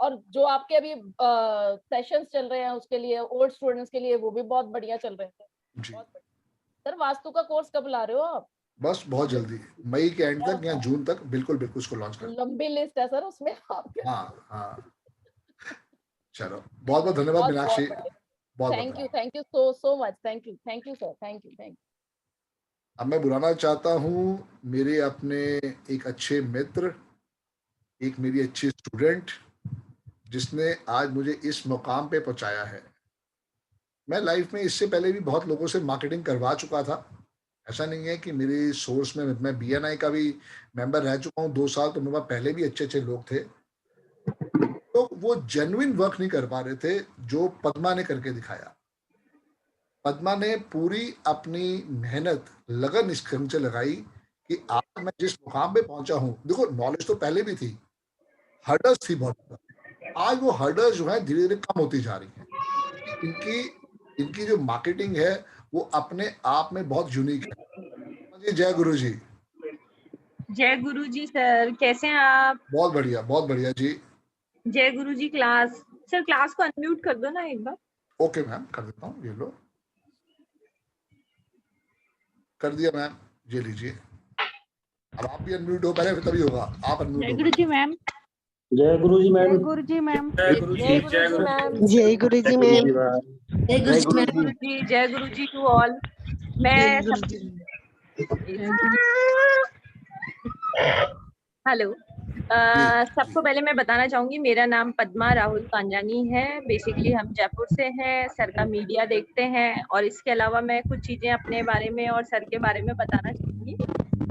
और जो आपके अभी सेशंस चल रहे हैं उसके लिए, ओल्ड स्टूडेंट्स के लिए, वो भी बहुत बढ़िया चल रहे थे। बहुत बढ़िया सर। वास्तु का कोर्स कब ला रहे हो आप? बस बहुत जल्दी, मई के एंड तक या जून तक बिल्कुल बिल्कुल उसको लॉन्च कर। लंबी लिस्ट है सर उसमें आपके। हाँ हाँ, चलो बहुत बहुत धन्यवाद मीनाक्षी, बहुत thank you so much, thank you sir, thank you. अब मैं बुलाना चाहता हूँ मेरे अपने एक अच्छे मित्र, एक मेरी अच्छी स्टूडेंट, जिसने आज मुझे इस मुकाम पे पहुंचाया है। मैं लाइफ में इससे पहले भी बहुत लोगों से मार्केटिंग करवा चुका था, ऐसा नहीं है कि मेरे सोर्स में मैं BNI का भी मेंबर रह चुका हूँ 2 साल, तो मेरे पास पहले भी अच्छे अच्छे लोग थे, तो वो जेन्युइन वर्क नहीं कर पा रहे थे जो पद्मा ने करके दिखाया। पद्मा ने पूरी अपनी मेहनत लगन इस काम से लगाई कि आज मैं जिस मुकाम पे पहुंचा हूँ, देखो नॉलेज तो पहले भी थी, हर्डल्स थी बहुत, आज वो हर्डल्स जो है धीरे धीरे कम होती जा रही हैं। इनकी जो मार्केटिंग है वो अपने आप में बहुत यूनिक है। जय गुरु जी। जय गुरु जी सर, कैसे हैं आप? बहुत बढ़िया जी। जय गुरु जी। क्लास सर, क्लास को अनम्यूट कर दो ना एक बार। ओके मैम, कर देता हूँ, ये लो, कर दिया मैम, ये लीजिए। अब आप भी अनम्यूट हो पहले, फिर तभी होगा, आप अनम्यूट जय हो। गुरु जी मैम। जय गुरु जी मैम। जय गुरु जी मैम। जय गुरु जी, जय गुरु जी। जय गुरु जी मैम। जय गुरु जी, जय गुरु जी टू ऑल। मैं हेलो, सबको पहले मैं बताना चाहूंगी मेरा नाम पद्मा राहुल कांजानी है। बेसिकली हम जयपुर से हैं। सर का मीडिया देखते हैं, और इसके अलावा मैं कुछ चीजें अपने बारे में और सर के बारे में बताना चाहूंगी।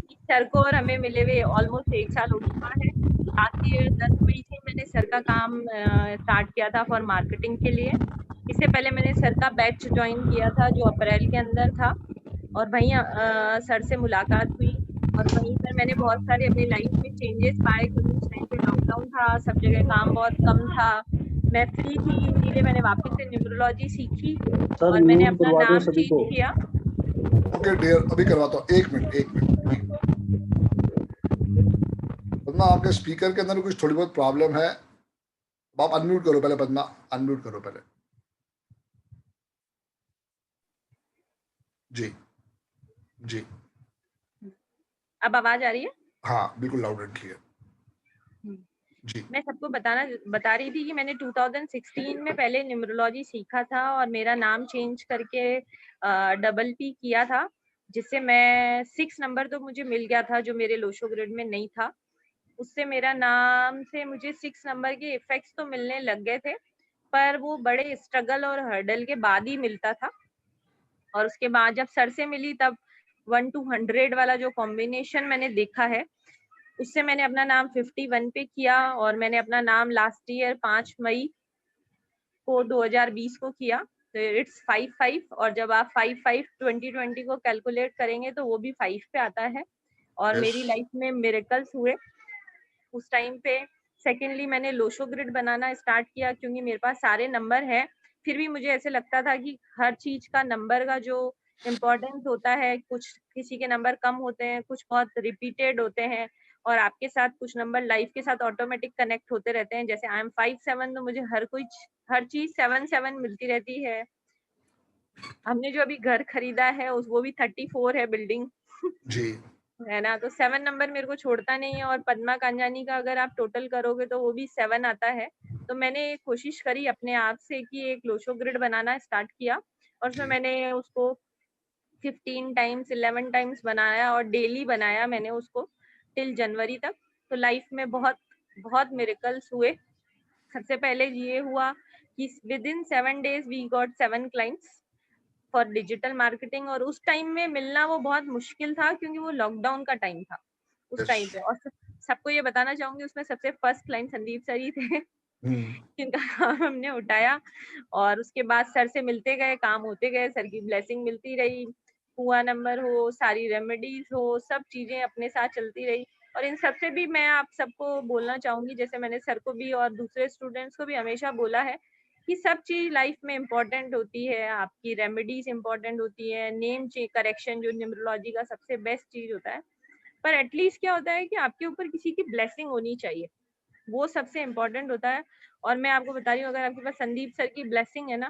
सर को और हमें मिले हुए ऑलमोस्ट 1 साल हो चुका है। लास्ट ईयर 10 मई से मैंने सर का काम स्टार्ट किया था फॉर मार्केटिंग के लिए। इससे पहले मैंने सर का बैच ज्वाइन किया था जो अप्रैल के अंदर था, और वहीं सर से मुलाकात हुई, और वहीं पर मैंने बहुत सारे अपनी लाइफ में चेंजेस पाए, क्योंकि उस टाइम पे लॉकडाउन था, सब जगह काम बहुत कम था, मैं फ्री थी, इसीलिए मैंने वापस से न्यूमरोलॉजी सीखी और मैंने अपना नाम चेंज किया। ओके डियर, अभी करवाता हूँ, एक मिनट। पद्मा, आपके स्पीकर के अंदर कुछ थोड़ी बहुत प्रॉब्लम है, आप अनम्यूट करो पहले। पद्मा अनम्यूट करो पहले। जी। अब आवाज आ रही है? हाँ बिल्कुल, लाउड एंड क्लियर जी। मैं सबको बता रही थी कि मैंने 2016 में पहले न्यूमरोलॉजी सीखा था और मेरा नाम चेंज करके PPP किया था, जिससे मैं 6 नंबर तो मुझे मिल गया था जो मेरे लोशो ग्रिड में नहीं था। उससे मेरा नाम से मुझे 6 नंबर के इफेक्ट्स तो मिलने लग गए थे, पर वो बड़े स्ट्रगल और हर्डल के बाद ही मिलता था। और उसके बाद जब सर से मिली तब 1 to 100 वाला जो कॉम्बिनेशन मैंने देखा है, उससे मैंने अपना नाम 51 पे किया, और मैंने अपना नाम लास्ट ईयर 5 मई को 2020 को किया, तो इट्स 55। और जब आप 55 2020 को कैलकुलेट करेंगे तो वो भी 5 पे आता है। और मेरी लाइफ में मिरेकल्स हुए उस टाइम पे। सेकेंडली मैंने लोशो ग्रिड बनाना स्टार्ट किया, क्योंकि मेरे पास सारे नंबर है, फिर भी मुझे ऐसे लगता था कि हर चीज का नंबर का जो इम्पोर्टेंस होता है, कुछ किसी के नंबर कम होते हैं, कुछ बहुत रिपीटेड होते हैं, और आपके साथ कुछ नंबर लाइफ के साथ ऑटोमेटिक कनेक्ट होते रहते हैं। जैसे आई एम 57, तो मुझे हर चीज 7 मिलती रहती है। हमने जो अभी घर खरीदा है वो भी 34 है बिल्डिंग जी है ना, तो 7 नंबर मेरे को छोड़ता नहीं है। और पद्मा कांजानी का अगर आप टोटल करोगे तो वो भी 7 आता है। तो मैंने कोशिश करी अपने आप से कि एक लोशो ग्रिड बनाना स्टार्ट किया, और उसमें मैंने उसको 15 टाइम्स 11 टाइम्स बनाया, और डेली बनाया मैंने उसको टिल जनवरी तक। तो लाइफ में बहुत मिरेकल्स हुए। सबसे पहले ये हुआ कि with in 7 days we got 7 clients for digital marketing, और उस टाइम में मिलना वो बहुत मुश्किल था, क्योंकि वो लॉकडाउन का टाइम था उस टाइम पे। और सबको ये बताना चाहूंगी उसमें सबसे फर्स्ट क्लाइंट संदीप सर ही थे जिनका काम हमने उठाया, और उसके बाद सर से मिलते गए, काम होते गए, सर की ब्लेसिंग मिलती रही। हुआ नंबर हो, सारी रेमेडीज हो, सब चीजें अपने साथ चलती रही। और इन सब से भी मैं आप सबको बोलना चाहूंगी, जैसे मैंने सर को भी और दूसरे स्टूडेंट्स को भी हमेशा बोला है कि सब चीज लाइफ में इम्पोर्टेंट होती है, आपकी रेमेडीज इम्पोर्टेंट होती है, नेम करेक्शन जो न्यूमरोलॉजी का सबसे बेस्ट चीज होता है, पर एटलीस्ट क्या होता है कि आपके ऊपर किसी की ब्लेसिंग होनी चाहिए, वो सबसे इम्पोर्टेंट होता है। और मैं आपको बता रही हूँ, अगर आपके पास संदीप सर की ब्लेसिंग है ना,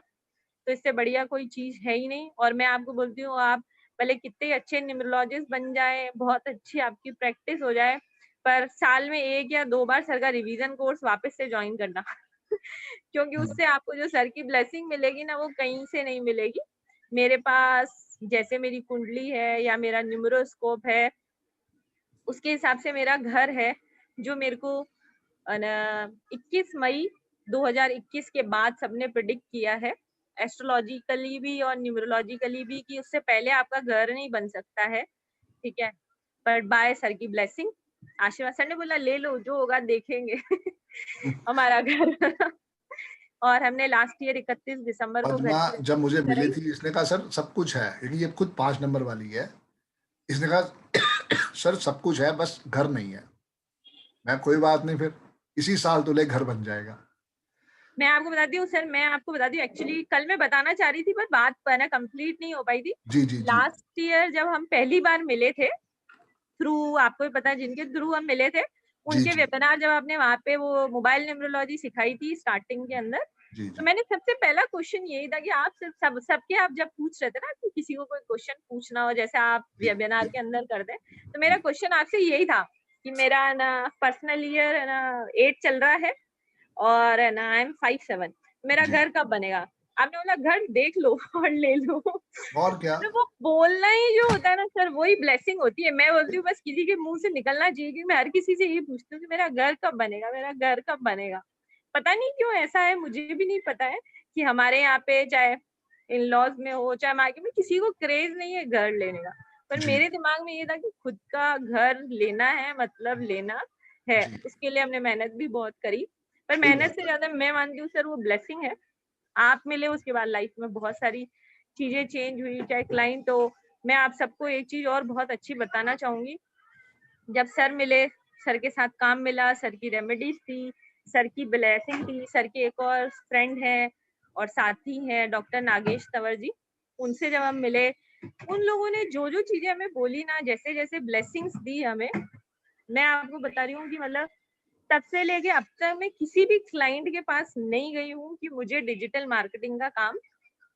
तो इससे बढ़िया कोई चीज है ही नहीं। और मैं आपको बोलती हूँ, आप भले कितने अच्छे न्यूमरोलॉजिस्ट बन जाए, बहुत अच्छी आपकी प्रैक्टिस हो जाए, पर साल में 1 या 2 बार सर का रिवीजन कोर्स वापस से ज्वाइन करना क्योंकि उससे आपको जो सर की ब्लेसिंग मिलेगी ना, वो कहीं से नहीं मिलेगी। मेरे पास जैसे मेरी कुंडली है या मेरा न्यूमरोस्कोप है, उसके हिसाब से मेरा घर है, जो मेरे को 21 मई 2021 के बाद सबने प्रिडिक्ट किया है, एस्ट्रोलॉजिकली भी और न्यूमरोलॉजिकली भी, कि उससे पहले आपका घर नहीं बन सकता है, ठीक है। पर बाय सर की ब्लेसिंग, आशीर्वाद, सर ने बोला ले लो, जो होगा देखेंगे हमारा घर और हमने लास्ट ईयर 31 दिसंबर को घर पद्मा की जब मुझे मिली कराई। थी, इसने कहा सर सब कुछ है, क्योंकि ये खुद 5 नंबर वाली है। इसने कहा सर सब कुछ है, बस घर नहीं है। मैं कोई बात नहीं, फिर इसी साल तो ले घर बन जाएगा। मैं आपको बताती हूँ सर, मैं आपको बताती हूँ, एक्चुअली कल मैं बताना चाह रही थी पर बात ना कंप्लीट नहीं हो पाई थी। जी जी जी। लास्ट ईयर जब हम पहली बार मिले थे, थ्रू, आपको भी पता है जिनके थ्रू हम मिले थे, जी उनके जी वेबिनार जब आपने वहाँ पे वो मोबाइल न्यूमरोलॉजी सिखाई थी स्टार्टिंग के अंदर, जी तो जी मैंने सबसे पहला क्वेश्चन यही था कि आप सबके आप जब पूछ रहे थे ना कि किसी को कोई क्वेश्चन पूछना हो, जैसे आप जी वेबिनार जी के अंदर कर दें, तो मेरा क्वेश्चन आपसे यही था कि मेरा ना पर्सनल ईयर है ना 8 चल रहा है, और है ना आई एम 57, मेरा जी। घर कब बनेगा? आपने बोला घर देख लो और ले लो और क्या। मतलब वो बोलना ही जो होता है ना सर, वही ब्लेसिंग होती है। मैं बोलती हूँ बस किसी के मुंह से निकलना चाहिए, क्योंकि मैं हर किसी से ये पूछती हूँ कि मेरा घर कब बनेगा, मेरा घर कब बनेगा। पता नहीं क्यों ऐसा है, मुझे भी नहीं पता है कि हमारे यहाँ पे चाहे इन लॉज में हो चाहे मार्केट में, किसी को क्रेज नहीं है घर लेने का, पर जी मेरे दिमाग में ये था कि खुद का घर लेना है, मतलब लेना है। जी। उसके लिए हमने मेहनत भी बहुत करी, पर सही मेहनत बात से है। ज्यादा मैं मानती हूँ सर वो ब्लेसिंग है। आप मिले उसके बाद लाइफ में बहुत सारी चीजें चेंज हुई, चाहे क्लाइंट हो। मैं आप सबको एक चीज और बहुत अच्छी बताना चाहूंगी, जब सर मिले, सर के साथ काम मिला, सर की रेमेडीज थी, सर की ब्लेसिंग थी, सर के एक और फ्रेंड है और साथी हैं डॉक्टर नागेश तंवर जी, उनसे जब हम मिले, उन लोगों ने जो जो चीजें हमें बोली ना, जैसे जैसे ब्लेसिंग्स दी हमें, मैं आपको बता रही हूँ कि मतलब तब से लेके अब तक मैं किसी भी क्लाइंट के पास नहीं गई हूँ कि मुझे डिजिटल मार्केटिंग का काम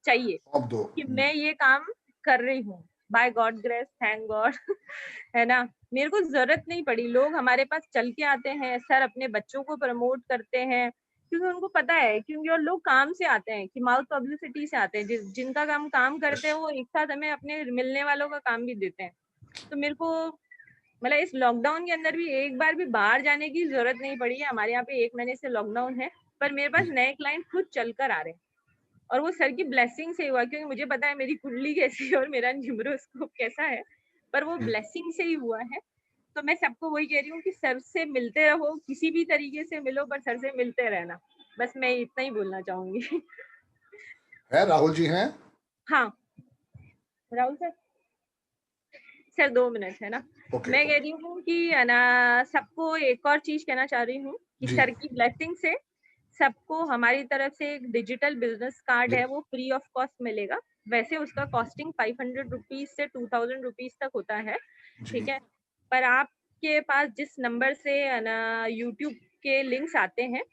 चाहिए, अब दो। कि मैं ये काम कर रही हूँ, by god grace, thank god है ना, मेरे को जरूरत नहीं पड़ी। लोग हमारे पास चल के आते हैं, सर अपने बच्चों को प्रमोट करते हैं, क्योंकि उनको पता है, क्योंकि और लोग काम से आते हैं कि माउथ पब्लिसिटी से आते हैं, जिनका काम करते हैं वो एक साथ हमें अपने मिलने वालों का काम भी देते हैं। तो मेरे को मतलब इस लॉकडाउन के अंदर भी एक बार भी बाहर जाने की जरूरत नहीं पड़ी है। हमारे यहाँ पे 1 महीने से लॉकडाउन है, पर मेरे पास नए क्लाइंट खुद चल कर आ रहे हैं, और वो सर की ब्लेसिंग से हुआ, क्योंकि मुझे पता है मेरी कुंडली कैसी है और मेरा न्यूमरोस्कोप कैसा है, पर वो ब्लेसिंग से ही हुआ है। तो मैं सबको वही कह रही हूँ कि सर से मिलते रहो, किसी भी तरीके से मिलो, पर सर से मिलते रहना, बस मैं इतना ही बोलना चाहूंगी है राहुल जी हैं। हाँ राहुल सर, सर 2 मिनट है ना। ओके मैं कह ओके। रही हूँ कि है ना, सबको एक और चीज कहना चाह रही हूँ कि जी सर की ब्लेसिंग से सबको हमारी तरफ से एक डिजिटल बिजनेस कार्ड जी है, वो फ्री ऑफ कॉस्ट मिलेगा। वैसे उसका कॉस्टिंग 500 रुपीज से 2000 रुपीज तक होता है, ठीक जी है। पर आपके पास जिस नंबर से है ना यूट्यूब के लिंक्स आते हैं,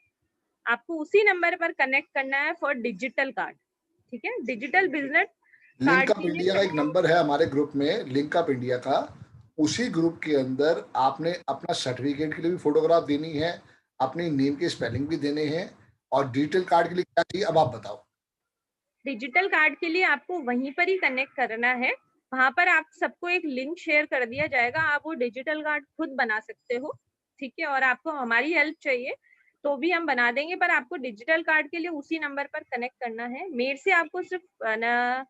आपको उसी नंबर पर कनेक्ट करना है फॉर डिजिटल कार्ड, ठीक है। Digital business link card up के लिए इंडिया का एक नंबर है हमारे ग्रुप में, लिंक अप इंडिया का। उसी ग्रुप के अंदर आपने अपना सर्टिफिकेट के लिए भी फोटोग्राफ देनी है, अपनी नेम के स्पेलिंग भी देने हैं, और डिजिटल कार्ड के लिए क्या चाहिए अब आप बताओ। डिजिटल कार्ड के लिए आपको वहीं पर ही कनेक्ट करना है, वहां पर आप सबको एक लिंक शेयर कर दिया जाएगा, आप वो डिजिटल कार्ड खुद बना सकते हो, ठीक है। और आपको हमारी हेल्प चाहिए तो भी हम बना देंगे, पर आपको डिजिटल कार्ड के लिए उसी नंबर पर कनेक्ट करना है। मेरे से आपको सिर्फ ना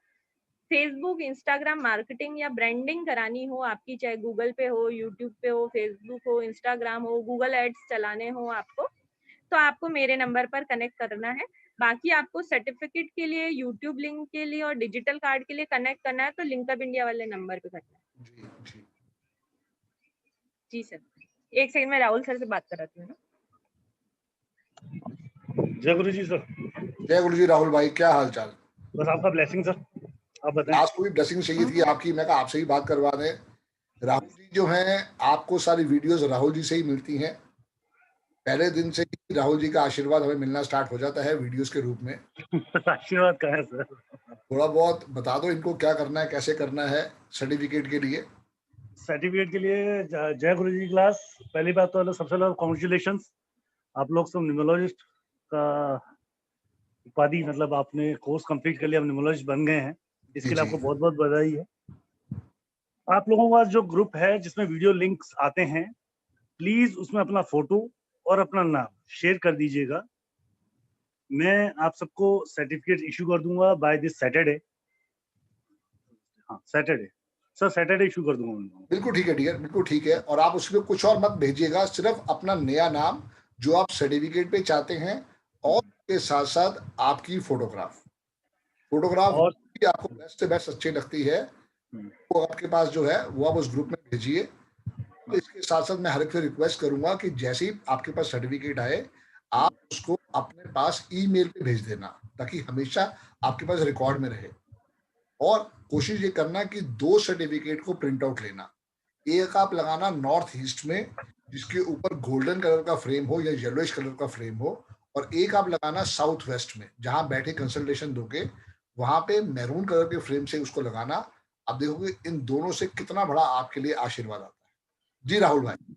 फेसबुक इंस्टाग्राम मार्केटिंग या ब्रांडिंग करानी हो आपकी, चाहे गूगल पे हो, यूट्यूब पे हो, फेसबुक हो, इंस्टाग्राम हो, गूगल एड्स चलाने हो आपको, तो आपको मेरे नंबर पर कनेक्ट करना है। बाकी आपको सर्टिफिकेट के लिए, यूट्यूब लिंक के लिए और डिजिटल कार्ड के लिए कनेक्ट करना है तो लिंकअप इंडिया वाले नंबर पे करना है। जी सर, एक सेकंड में राहुल सर से बात कराती हूँ ना। जय गुरु जी सर। जय गुरु जी राहुल भाई, क्या हाल चाल? बस आपका ब्लेसिंग सर, आप बताएं। आज कोई ब्लेसिंग चाहिए थी आपकी, मैं कहा आपसे ही बात करवा दें। राहुल जी जो हैं, आपको सारी वीडियोस राहुल जी से ही मिलती हैं। पहले दिन से ही राहुल जी का आशीर्वाद हमें मिलना स्टार्ट हो जाता है वीडियोस के रूप में। आशीर्वाद का है सर। थोड़ा बहुत बता दो इनको क्या करना है, कैसे करना है सर्टिफिकेट के लिए। सर्टिफिकेट के लिए जय गुरु जी क्लास। पहली बात तो सबसे पहले कॉन्ग्रेचुलेशंस, आप लोग सब न्यूमरोलॉजिस्ट का उपाधि, मतलब आपने कोर्स कंप्लीट कर लिया, आप न्यूमरोलॉजिस्ट बन गए हैं, इसके लिए आपको बहुत बहुत बधाई है। आप लोगों का जो ग्रुप है जिसमें वीडियो लिंक्स आते हैं, प्लीज उसमें अपना फोटो और अपना नाम शेयर कर दीजिएगा। मैं आप सबको सर्टिफिकेट इशू कर दूंगा बाय दिस सैटरडे। हाँ सैटरडे सर, सैटरडे इशू कर दूंगा। बिल्कुल ठीक है डियर, बिल्कुल ठीक है। और आप उसमें कुछ और मत भेजिएगा, सिर्फ अपना नया नाम जो आप सर्टिफिकेट पे चाहते हैं और के साथ साथ आपकी फोटोग्राफ और भी आपको बेस्ट से बेस्ट अच्छी लगती है वो आपके पास जो है वो आप उस ग्रुप में भेजिए। तो इसके साथ साथ मैं हर एक से रिक्वेस्ट करूंगा कि जैसे ही आपके पास सर्टिफिकेट आए आप उसको अपने पास ईमेल पे भेज देना, ताकि हमेशा आपके पास रिकॉर्ड में रहे। और कोशिश ये करना कि 2 सर्टिफिकेट को प्रिंट आउट लेना। एक आप लगाना नॉर्थ ईस्ट में जिसके ऊपर गोल्डन कलर का फ्रेम हो या येलोइश कलर का फ्रेम हो, और एक आप लगाना साउथ वेस्ट में जहां बैठे कंसल्टेशन दोगे वहां पे मैरून कलर के फ्रेम से उसको लगाना। आप देखोगे इन दोनों से कितना बड़ा आपके लिए आशीर्वाद आता है। जी राहुल भाई।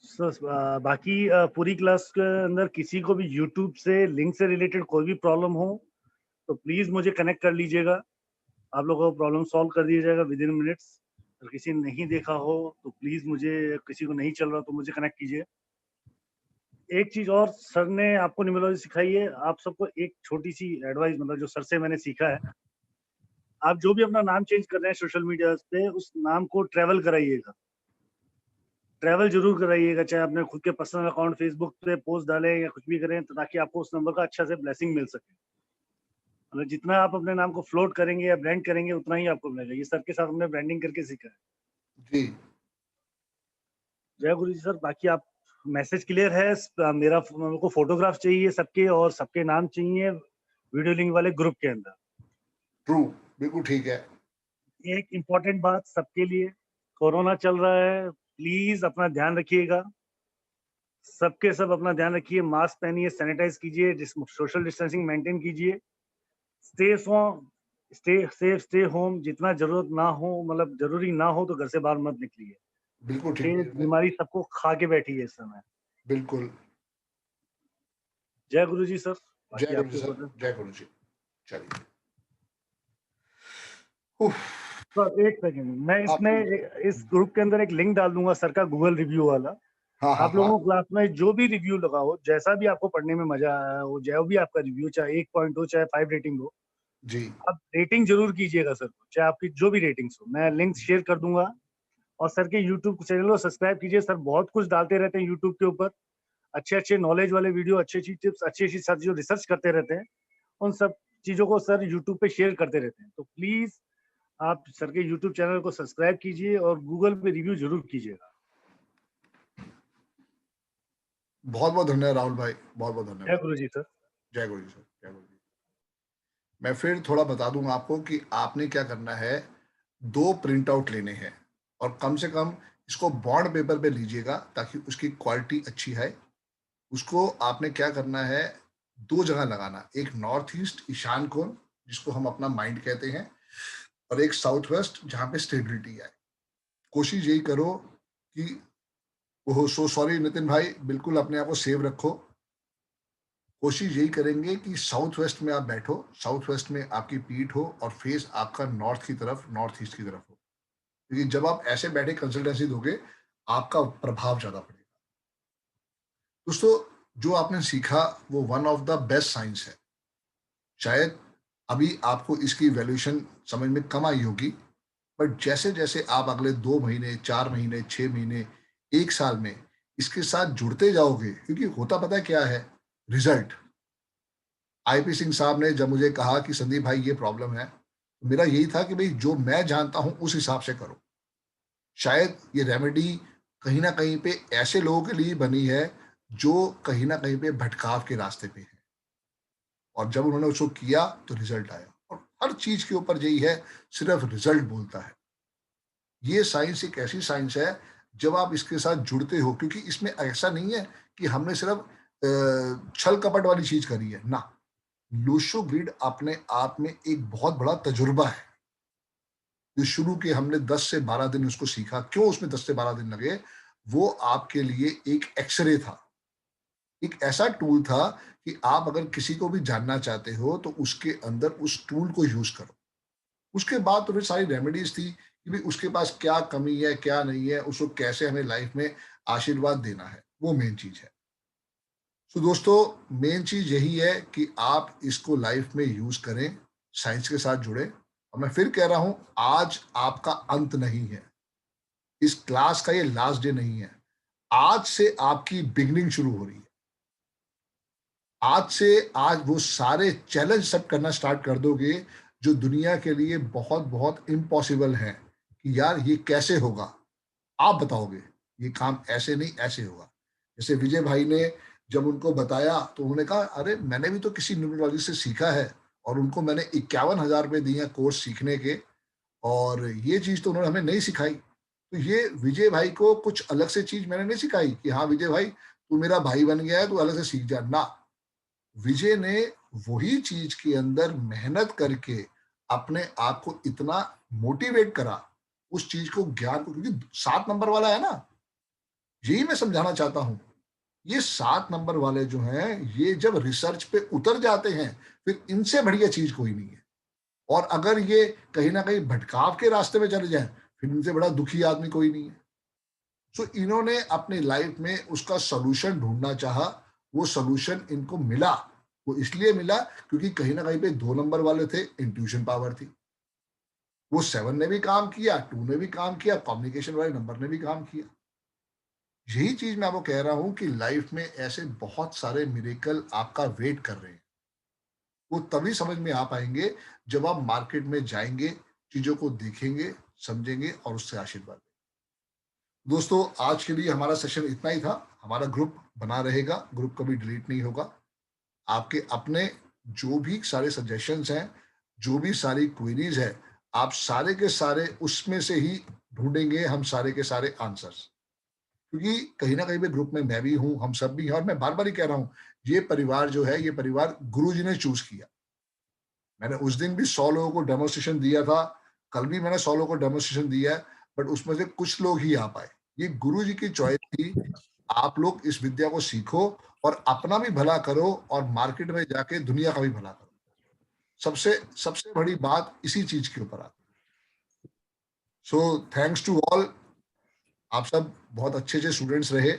सर बाकी पूरी क्लास के अंदर किसी को भी यूट्यूब से लिंक से रिलेटेड कोई भी प्रॉब्लम हो तो प्लीज मुझे कनेक्ट कर लीजिएगा, आप लोगों को प्रॉब्लम सॉल्व कर दिया जाएगा विद इन मिनट्स। अगर किसी ने नहीं देखा हो तो प्लीज मुझे, किसी को नहीं चल रहा तो मुझे कनेक्ट कीजिए। एक चीज और, सर ने आपको न्यूमरोलॉजी सिखाई है, आप सबको एक छोटी सी एडवाइस, मतलब जो सर से मैंने सीखा है, आप जो भी अपना नाम चेंज कर रहे हैं सोशल मीडिया पे, उस नाम को ट्रैवल कराइएगा, ट्रैवल जरूर कराइएगा। चाहे अपने खुद के पर्सनल अकाउंट फेसबुक पे पोस्ट डालें या कुछ भी करें, ताकि आपको उस नंबर का अच्छा से ब्लेसिंग मिल सके। मतलब जितना आप अपने नाम को फ्लोट करेंगे या ब्रांड करेंगे उतना ही आपको मिलेगा। ये सर के साथ हमने ब्रांडिंग करके सीखा है। जी जय गुरु जी सर। बाकी आप मैसेज क्लियर है? मेरे को फोटोग्राफ चाहिए सबके और सबके नाम चाहिए वीडियो लिंक वाले ग्रुप के अंदर। ट्रू, बिल्कुल ठीक है। एक इम्पोर्टेंट बात सबके लिए, कोरोना चल रहा है, प्लीज अपना ध्यान रखिएगा, सबके सब अपना ध्यान रखिए, मास्क पहनिए, सैनिटाइज कीजिए, सोशल डिस्टेंसिंग मेंटेन कीजिए, स्टे सेफ, स्टे होम। जितना जरूरत ना हो, मतलब जरूरी ना हो तो घर से बाहर मत निकलिए। बिल्कुल ठीक है। बीमारी सबको खा के बैठी है इस समय। बिल्कुल। जय गुरु जी सर। जय गुरु जी सर। जय गुरु जी। चलिए सर एक सेकंड, मैं इसमें इस ग्रुप के अंदर एक लिंक डाल दूंगा सर का गूगल रिव्यू वाला। आप लोगों को क्लास में जो भी रिव्यू लगा हो, जैसा भी आपको पढ़ने में मजा आया हो, जो भी आपका रिव्यू, चाहे 1 पॉइंट हो चाहे 5 रेटिंग हो, जी आप रेटिंग जरूर कीजिएगा सर को, चाहे आपकी जो भी रेटिंग्स हो। मैं लिंक शेयर कर दूंगा। और सर के यूट्यूब चैनल को सब्सक्राइब कीजिए, सर बहुत कुछ डालते रहते हैं यूट्यूब के ऊपर, अच्छे अच्छे नॉलेज वाले वीडियो, अच्छी अच्छी टिप्स, अच्छी अच्छी सर जो रिसर्च करते रहते हैं, उन सब चीजों को सर यूट्यूब पे शेयर करते रहते हैं। तो प्लीज आप सर के यूट्यूब चैनल को सब्सक्राइब कीजिए और गूगल पे रिव्यू जरूर कीजिएगा। बहुत बहुत धन्यवाद राहुल भाई, बहुत बहुत धन्यवाद। जय गुरु जी सर। जय गुरु जी सर। जय गुरु जी। मैं फिर थोड़ा बता दूंगा आपको कि आपने क्या करना है। 2 प्रिंट आउट लेने हैं और कम से कम इसको बॉन्ड पेपर पे लीजिएगा ताकि उसकी क्वालिटी अच्छी है। उसको आपने क्या करना है, 2 जगह लगाना, एक नॉर्थ ईस्ट ईशान कोण जिसको हम अपना माइंड कहते हैं, और एक साउथ वेस्ट जहाँ पे स्टेबिलिटी है। कोशिश यही करो कि ओह सो सॉरी नितिन भाई, बिल्कुल अपने आप को सेव रखो। कोशिश यही करेंगे कि साउथ वेस्ट में आप बैठो, साउथ वेस्ट में आपकी पीठ हो और फेस आपका नॉर्थ की तरफ, नॉर्थ ईस्ट की तरफ हो, क्योंकि जब आप ऐसे बैठे कंसल्टेंसी दोगे आपका प्रभाव ज्यादा पड़ेगा। दोस्तों जो आपने सीखा वो one of the best science है। शायद अभी आपको इसकी वैल्यूएशन समझ में कम आई होगी, बट जैसे जैसे आप अगले 2 महीने, 4 महीने, 6 महीने, 1 साल में इसके साथ जुड़ते जाओगे, क्योंकि होता पता है क्या है, रिजल्ट। आईपी सिंह साहब ने जब मुझे कहा कि संदीप भाई ये प्रॉब्लम है, तो मेरा यही था कि भाई जो मैं जानता हूं उस हिसाब से करो। शायद ये रेमेडी कहीं ना कहीं पे ऐसे लोगों के लिए बनी है जो कहीं ना कहीं पे भटकाव के रास्ते पे है, और जब उन्होंने उसको किया तो रिजल्ट आया। और हर चीज के ऊपर यही है, सिर्फ रिजल्ट बोलता है। ये साइंस एक ऐसी साइंस है, जब आप इसके साथ जुड़ते हो, क्योंकि इसमें ऐसा नहीं है कि हमने सिर्फ छल कपट वाली चीज करी है ना। लूशो ग्रिड अपने आप में एक बहुत बड़ा तजुर्बा है। जो शुरू के हमने 10 से 12 दिन उसको सीखा, क्यों उसमें 10 से 12 दिन लगे, वो आपके लिए एक एक्सरे था, एक ऐसा टूल था कि आप अगर किसी को भी जानना चाहते हो तो उसके अंदर उस टूल को यूज करो। उसके बाद तो फिर सारी रेमेडीज थी कि भाई उसके पास क्या कमी है, क्या नहीं है, उसको कैसे हमें लाइफ में आशीर्वाद देना है, वो मेन चीज है। तो दोस्तों मेन चीज यही है कि आप इसको लाइफ में यूज करें, साइंस के साथ जुड़े। और मैं फिर कह रहा हूं, आज आपका अंत नहीं है, इस क्लास का ये लास्ट डे नहीं है, आज से आपकी बिगनिंग शुरू हो रही है। आज से आज वो सारे चैलेंज सेट करना स्टार्ट कर दोगे जो दुनिया के लिए बहुत बहुत इम्पॉसिबल है, कि यार ये कैसे होगा। आप बताओगे ये काम ऐसे नहीं ऐसे होगा। जैसे विजय भाई ने जब उनको बताया तो उन्होंने कहा, अरे मैंने भी तो किसी न्यूरोलॉजिस्ट से सीखा है, और उनको मैंने 51,000 रुपये दिए हैं कोर्स सीखने के, और ये चीज तो उन्होंने हमें नहीं सिखाई। तो ये विजय भाई को कुछ अलग से चीज मैंने नहीं सिखाई कि हाँ विजय भाई तू मेरा भाई बन गया है, तू अलग से सीख जा ना। विजय ने वही चीज के अंदर मेहनत करके अपने आप को इतना मोटिवेट करा, उस चीज को, ज्ञान को, क्योंकि 7 नंबर वाला है ना, यही मैं समझाना चाहता हूं। ये 7 नंबर वाले जो हैं, ये जब रिसर्च पे उतर जाते हैं, फिर इनसे बढ़िया चीज कोई नहीं है। और अगर ये कहीं ना कहीं भटकाव के रास्ते में चले जाएं, फिर इनसे बड़ा दुखी आदमी कोई नहीं है। सो इन्होंने अपनी लाइफ में उसका सोल्यूशन ढूंढना चाहा, वो सोल्यूशन इनको मिला। वो इसलिए मिला क्योंकि कहीं ना कहीं पे 2 नंबर वाले थे, इंट्यूशन पावर थी। वो 7 ने भी काम किया, 2 ने भी काम किया, कम्युनिकेशन वाले नंबर ने भी काम किया। यही चीज मैं आपको कह रहा हूं कि लाइफ में ऐसे बहुत सारे मिरेकल आपका वेट कर रहे हैं। वो तभी समझ में आ पाएंगे जब आप मार्केट में जाएंगे, चीजों को देखेंगे, समझेंगे और उससे आशीर्वाद लेंगे। दोस्तों आज के लिए हमारा सेशन इतना ही था। हमारा ग्रुप बना रहेगा, ग्रुप कभी डिलीट नहीं होगा। आपके अपने जो भी सारे सजेशंस हैं, जो भी सारी क्वेरीज है, आप सारे के सारे उसमें से ही ढूंढेंगे हम सारे के सारे आंसर्स। क्योंकि कहीं ना कहीं पे ग्रुप में मैं भी हूं, हम सब भी हैं, और मैं बार बार ही कह रहा हूं, ये परिवार जो है, ये परिवार गुरुजी ने चूज किया। मैंने उस दिन भी 100 लोगों को डेमोन्स्ट्रेशन दिया था, कल भी मैंने 100 लोगों को डेमोन्स्ट्रेशन दिया है, बट उसमें से कुछ लोग ही आ पाए। ये गुरुजी की चॉइस थी। आप लोग इस विद्या को सीखो और अपना भी भला करो और मार्केट में जाके दुनिया का भी भला करो। सबसे सबसे बड़ी बात इसी चीज के ऊपर आती है। So thanks to all. आप सब बहुत अच्छे अच्छे स्टूडेंट्स रहे,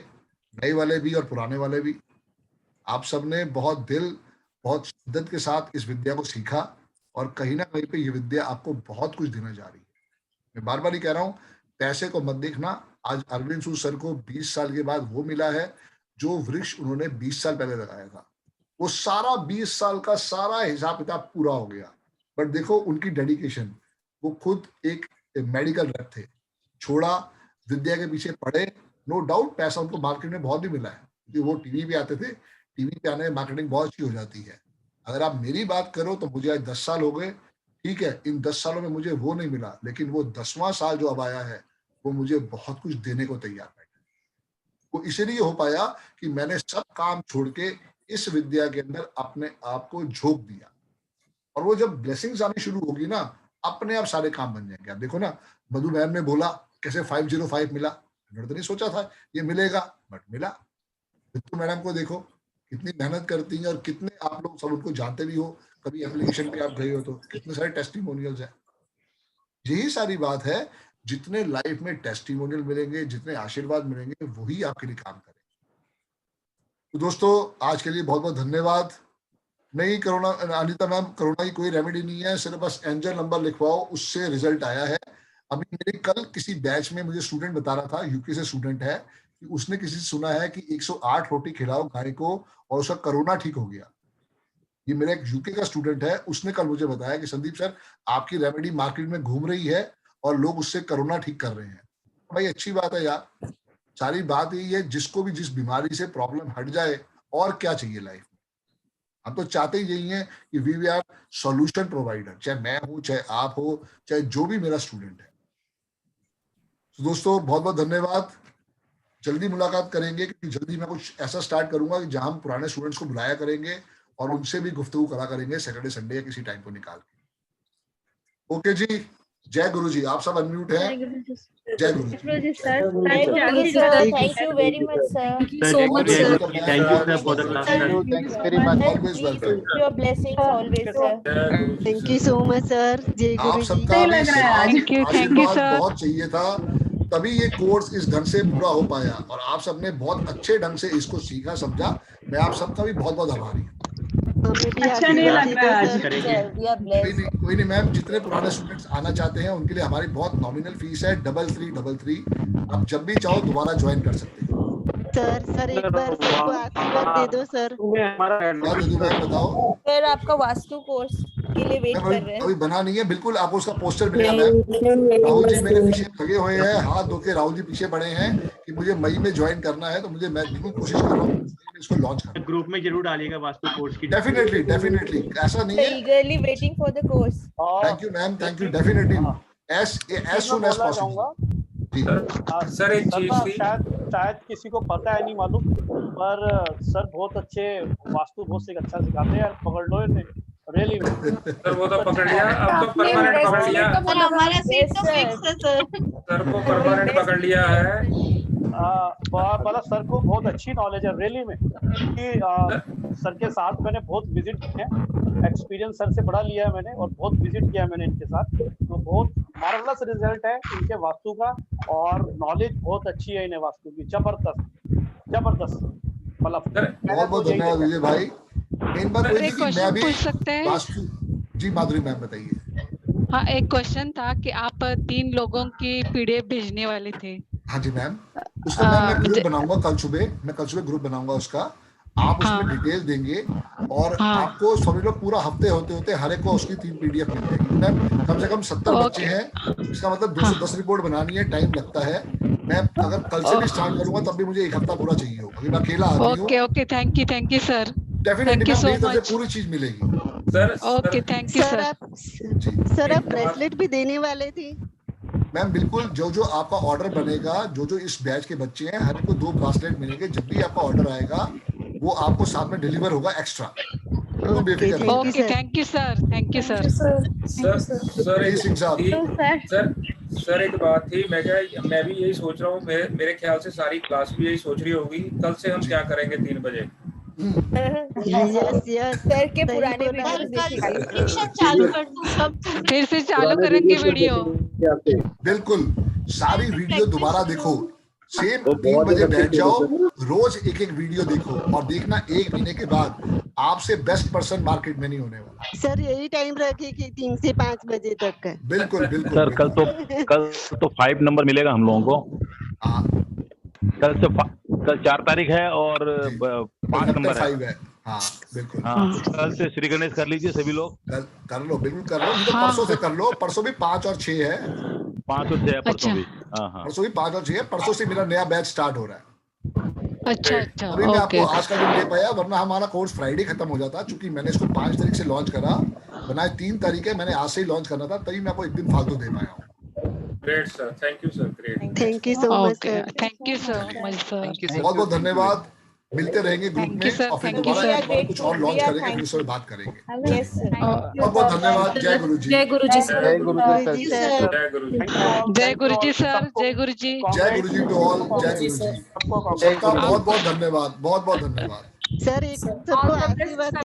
नए वाले भी और पुराने वाले भी। आप सब ने बहुत दिल, बहुत शिद्दत के साथ इस विद्या को सीखा, और कहीं ना कहीं पे ये विद्या आपको बहुत कुछ देने जा रही है। मैं बार बार ही कह रहा हूँ, पैसे को मत देखना। आज अरविंद सूद सर को 20 साल के बाद वो मिला है जो वृक्ष उन्होंने 20 साल पहले लगाया था। वो सारा 20 साल का सारा हिसाब किताब पूरा हो गया। बट देखो उनकी डेडिकेशन, वो खुद एक मेडिकल रैप थे, छोड़ा, विद्या के पीछे पड़े। नो डाउट पैसा उनको मार्केट में बहुत भी मिला है, क्योंकि वो टीवी पे आते थे, टीवी पे आने में मार्केटिंग बहुत अच्छी हो जाती है। अगर आप मेरी बात करो तो मुझे आज 10 साल हो गए, ठीक है, इन 10 सालों में मुझे वो नहीं मिला, लेकिन वो 10वां साल जो अब आया है, वो मुझे बहुत कुछ देने को तैयार बैठा। वो इसलिए हो पाया कि मैंने सब काम छोड़ के इस विद्या के अंदर अपने आप को झोंक दिया। और वो जब ब्लेसिंग्स आनी शुरू होगी ना, अपने आप सारे काम बन जाएंगे। आप देखो ना, मधु मैम ने बोला कैसे 505 मिला, मैंने तो नहीं सोचा था ये मिलेगा, बट मिला। तो मैडम को देखो कितनी मेहनत करती हैं, और कितने आप लोग सब उनको जानते भी हो, कभी एप्लीकेशन पे आप गए हो तो कितने सारे टेस्टिमोनियल्स हैं। यही सारी बात है, जितने लाइफ में टेस्टिमोनियल मिलेंगे, जितने आशीर्वाद मिलेंगे, वही आपके लिए काम करेंगे। तो दोस्तों आज के लिए बहुत बहुत धन्यवाद। नहीं कोरोना, अनिता मैम, कोरोना की कोई रेमेडी नहीं है, सिर्फ बस एंजल नंबर लिखवाओ, उससे रिजल्ट आया है। अभी मेरे कल किसी बैच में मुझे स्टूडेंट बता रहा था, यूके से स्टूडेंट है, कि उसने किसी से सुना है कि 108 रोटी खिलाओ गाय को और उसका कोरोना ठीक हो गया। ये मेरा एक यूके का स्टूडेंट है, उसने कल मुझे बताया कि संदीप सर आपकी रेमेडी मार्केट में घूम रही है और लोग उससे कोरोना ठीक कर रहे हैं। भाई अच्छी बात है यार, सारी बात यही है जिसको भी जिस बीमारी से प्रॉब्लम हट जाए और क्या चाहिए लाइफ में। हम तो चाहते ही यही है कि वी आर सॉल्यूशन प्रोवाइडर, चाहे मैं हूं, चाहे आप हो, चाहे जो भी मेरा स्टूडेंट है। तो दोस्तों बहुत बहुत धन्यवाद, जल्दी मुलाकात करेंगे क्योंकि जल्दी मैं कुछ ऐसा स्टार्ट करूंगा कि जहां हम पुराने स्टूडेंट्स को बुलाया करेंगे और उनसे भी गुफ्तगू करा करेंगे सैटरडे संडे या किसी टाइम को निकाल के। ओके जी, जय गुरु जी। आप सब अनम्यूट हैं। जय Guru ji sir. Thank you very much sir. So much sir. Thank you sir for the class sir. Thanks very much. Always welcome. Your blessings always sir. Thank you so much sir. जय आप गुरु जी। सबका भी thank you आशीर्वाद sir. बहुत चाहिए था, तभी ये कोर्स इस ढंग से पूरा हो पाया और आप सबने बहुत अच्छे ढंग से इसको सीखा समझा। मैं आप सबका भी बहुत बहुत आभारी हूँ। अच्छा नहीं लग रहा है आज। कोई नहीं मैम, जितने पुराने स्टूडेंट्स आना चाहते हैं उनके लिए हमारी बहुत नॉमिनल फीस है 3333। आप जब भी चाहो दोबारा ज्वाइन कर सकते हैं। सर एक बार सबको आशीर्वाद दे दो सर। बताओ सर आपका वास्तु कोर्स के लिए वेट कर रहे हैं। अभी बना नहीं है, बिल्कुल आपको उसका पोस्टर मिलेगा मैम। राहुल जी मेरे पीछे लगे हुए हैं, हाथ धो के राहुल जी पीछे पड़े हैं कि मुझे मई में ज्वाइन करना है, तो मैं बिल्कुल कोशिश कर रहा हूँ इसको लॉन्च करना। ग्रुप में जरूर डालिएगा वास्तु कोर्स की। डेफिनेटली ऐसा नहीं है। eagerly waiting for the course। Thank you ma'am, thank you. Definitely as soon as possible. Sir एक चीज थी, शायद किसी को पता है नहीं मालूम, पर सर बहुत अच्छे वास्तु बहुत अच्छा सिखाते हैं यार। पकड़ लो इन्हें रियली में। सर वो तो पकड़ लिया, अब तो परमानेंट पकड़ लिया। हमारा सीट तो फिक्स है सर। सर को परमानेंट पकड़ लिया है। मतलब सर को बहुत अच्छी नॉलेज है रियली में, कि सर के साथ मैंने बहुत विजिट किए हैं, एक्सपीरियंस सर से बड़ा लिया है मैंने और बहुत विजिट किया है मैंने इनके साथ। तो बहुत मार्वलस रिजल्ट है इनके वास्तु का और नॉलेज बहुत अच्छी है इन्हें वास्तु की। जबरदस्त मतलब। बहुत बहुत धन्यवाद विजय भाई। मेन बात वही थी कि मैं भी पूछ सकते हैं? वास्तु जी माधुरी मैम बताइए। हाँ, एक क्वेश्चन था कि आप 3 लोगों की पीडीएफ भेजने वाले थे। हाँ जी मैम, उसका मैं ग्रुप बनाऊंगा कल सुबह ग्रुप बनाऊंगा उसका। आप उसमें डिटेल देंगे और आपको समझ लो पूरा हफ्ते होते होते हर एक को उसकी 3 पीडीएफ मिल जाएगी मैम। कम से कम 70 बच्चे हैं, इसका मतलब 210 रिपोर्ट बनानी है, टाइम लगता है। मैं अगर कल से भी स्टार्ट करूंगा तब भी मुझे 1 हफ्ता पूरा चाहिए होगा, क्योंकि मैं अकेला आदमी हूँ। Okay thank you sir. Definitely पूरी चीज मिलेगी sir. Okay thank you sir. Sir आप ब्रेसलेट भी देने वाले थे मैम। बिल्कुल, जो आपका ऑर्डर बनेगा, जो इस बैच के बच्चे हैं हर एक को 2 ब्रासलेट मिलेंगे। जब भी आपका ऑर्डर आएगा वो आपको साथ में डिलीवर होगा extra. Okay thank you sir. Sir एक बात थी, मैं भी यही सोच रहा हूँ, मेरे ख्याल से सारी क्लास भी यही सोच रही होगी, कल से हम क्या करेंगे 3 बजे। सर के पुराने चालू कर दूं सब, फिर से चालू करेंगे वीडियो। बिल्कुल, सारी वीडियो दोबारा देखो, सेम 3 बजे बैठ जाओ, रोज एक वीडियो देखो और देखना 1 महीने के बाद आपसे बेस्ट पर्सन मार्केट में नहीं होने वाला। सर यही टाइम रखे कि 3 से 5 बजे तक का। बिल्कुल सर कल तो 5 नंबर मिलेगा हम लोगों को। कल 4 तारीख है और 5 नंबर है। हाँ बिल्कुल। हाँ, कल से श्री गणेश कर लीजिए सभी लोग। कर लो, बिल्कुल कर लो। तो परसों से कर लो, परसों भी 5 और 6 है। 5 और 6 है परसों भी। परसों भी 5 और 6 है। परसों से मेरा नया बैच स्टार्ट हो रहा है। अच्छा अभी मैं आपको आज का दिन दे पाया, वरना हमारा कोर्स फ्राइडे खत्म हो जाता, क्योंकि मैंने इसको 5 तारीख से लॉन्च करा, बनाए 3 तारीख है, मैंने आज से ही लॉन्च करना था, तभी मैं आपको 1 दिन फालतू दे पाया हूँ। Great sir, thank you sir. Great, thank you so much sir. Thank you sir. बहुत बहुत धन्यवाद। मिलते रहेंगे ग्रुप में और फिर दोबारा कुछ और लॉन्च करेंगे, फिर उसमें बात करेंगे। बहुत बहुत धन्यवाद। जय गुरु जी। जय गुरु जी सर। जय गुरु जी सर। जय गुरु जी। जय गुरु जी टू ऑल। जय गुरु जी। सबका बहुत बहुत धन्यवाद। बहुत बहुत धन्यवाद सर। एक सबको आशीर्वाद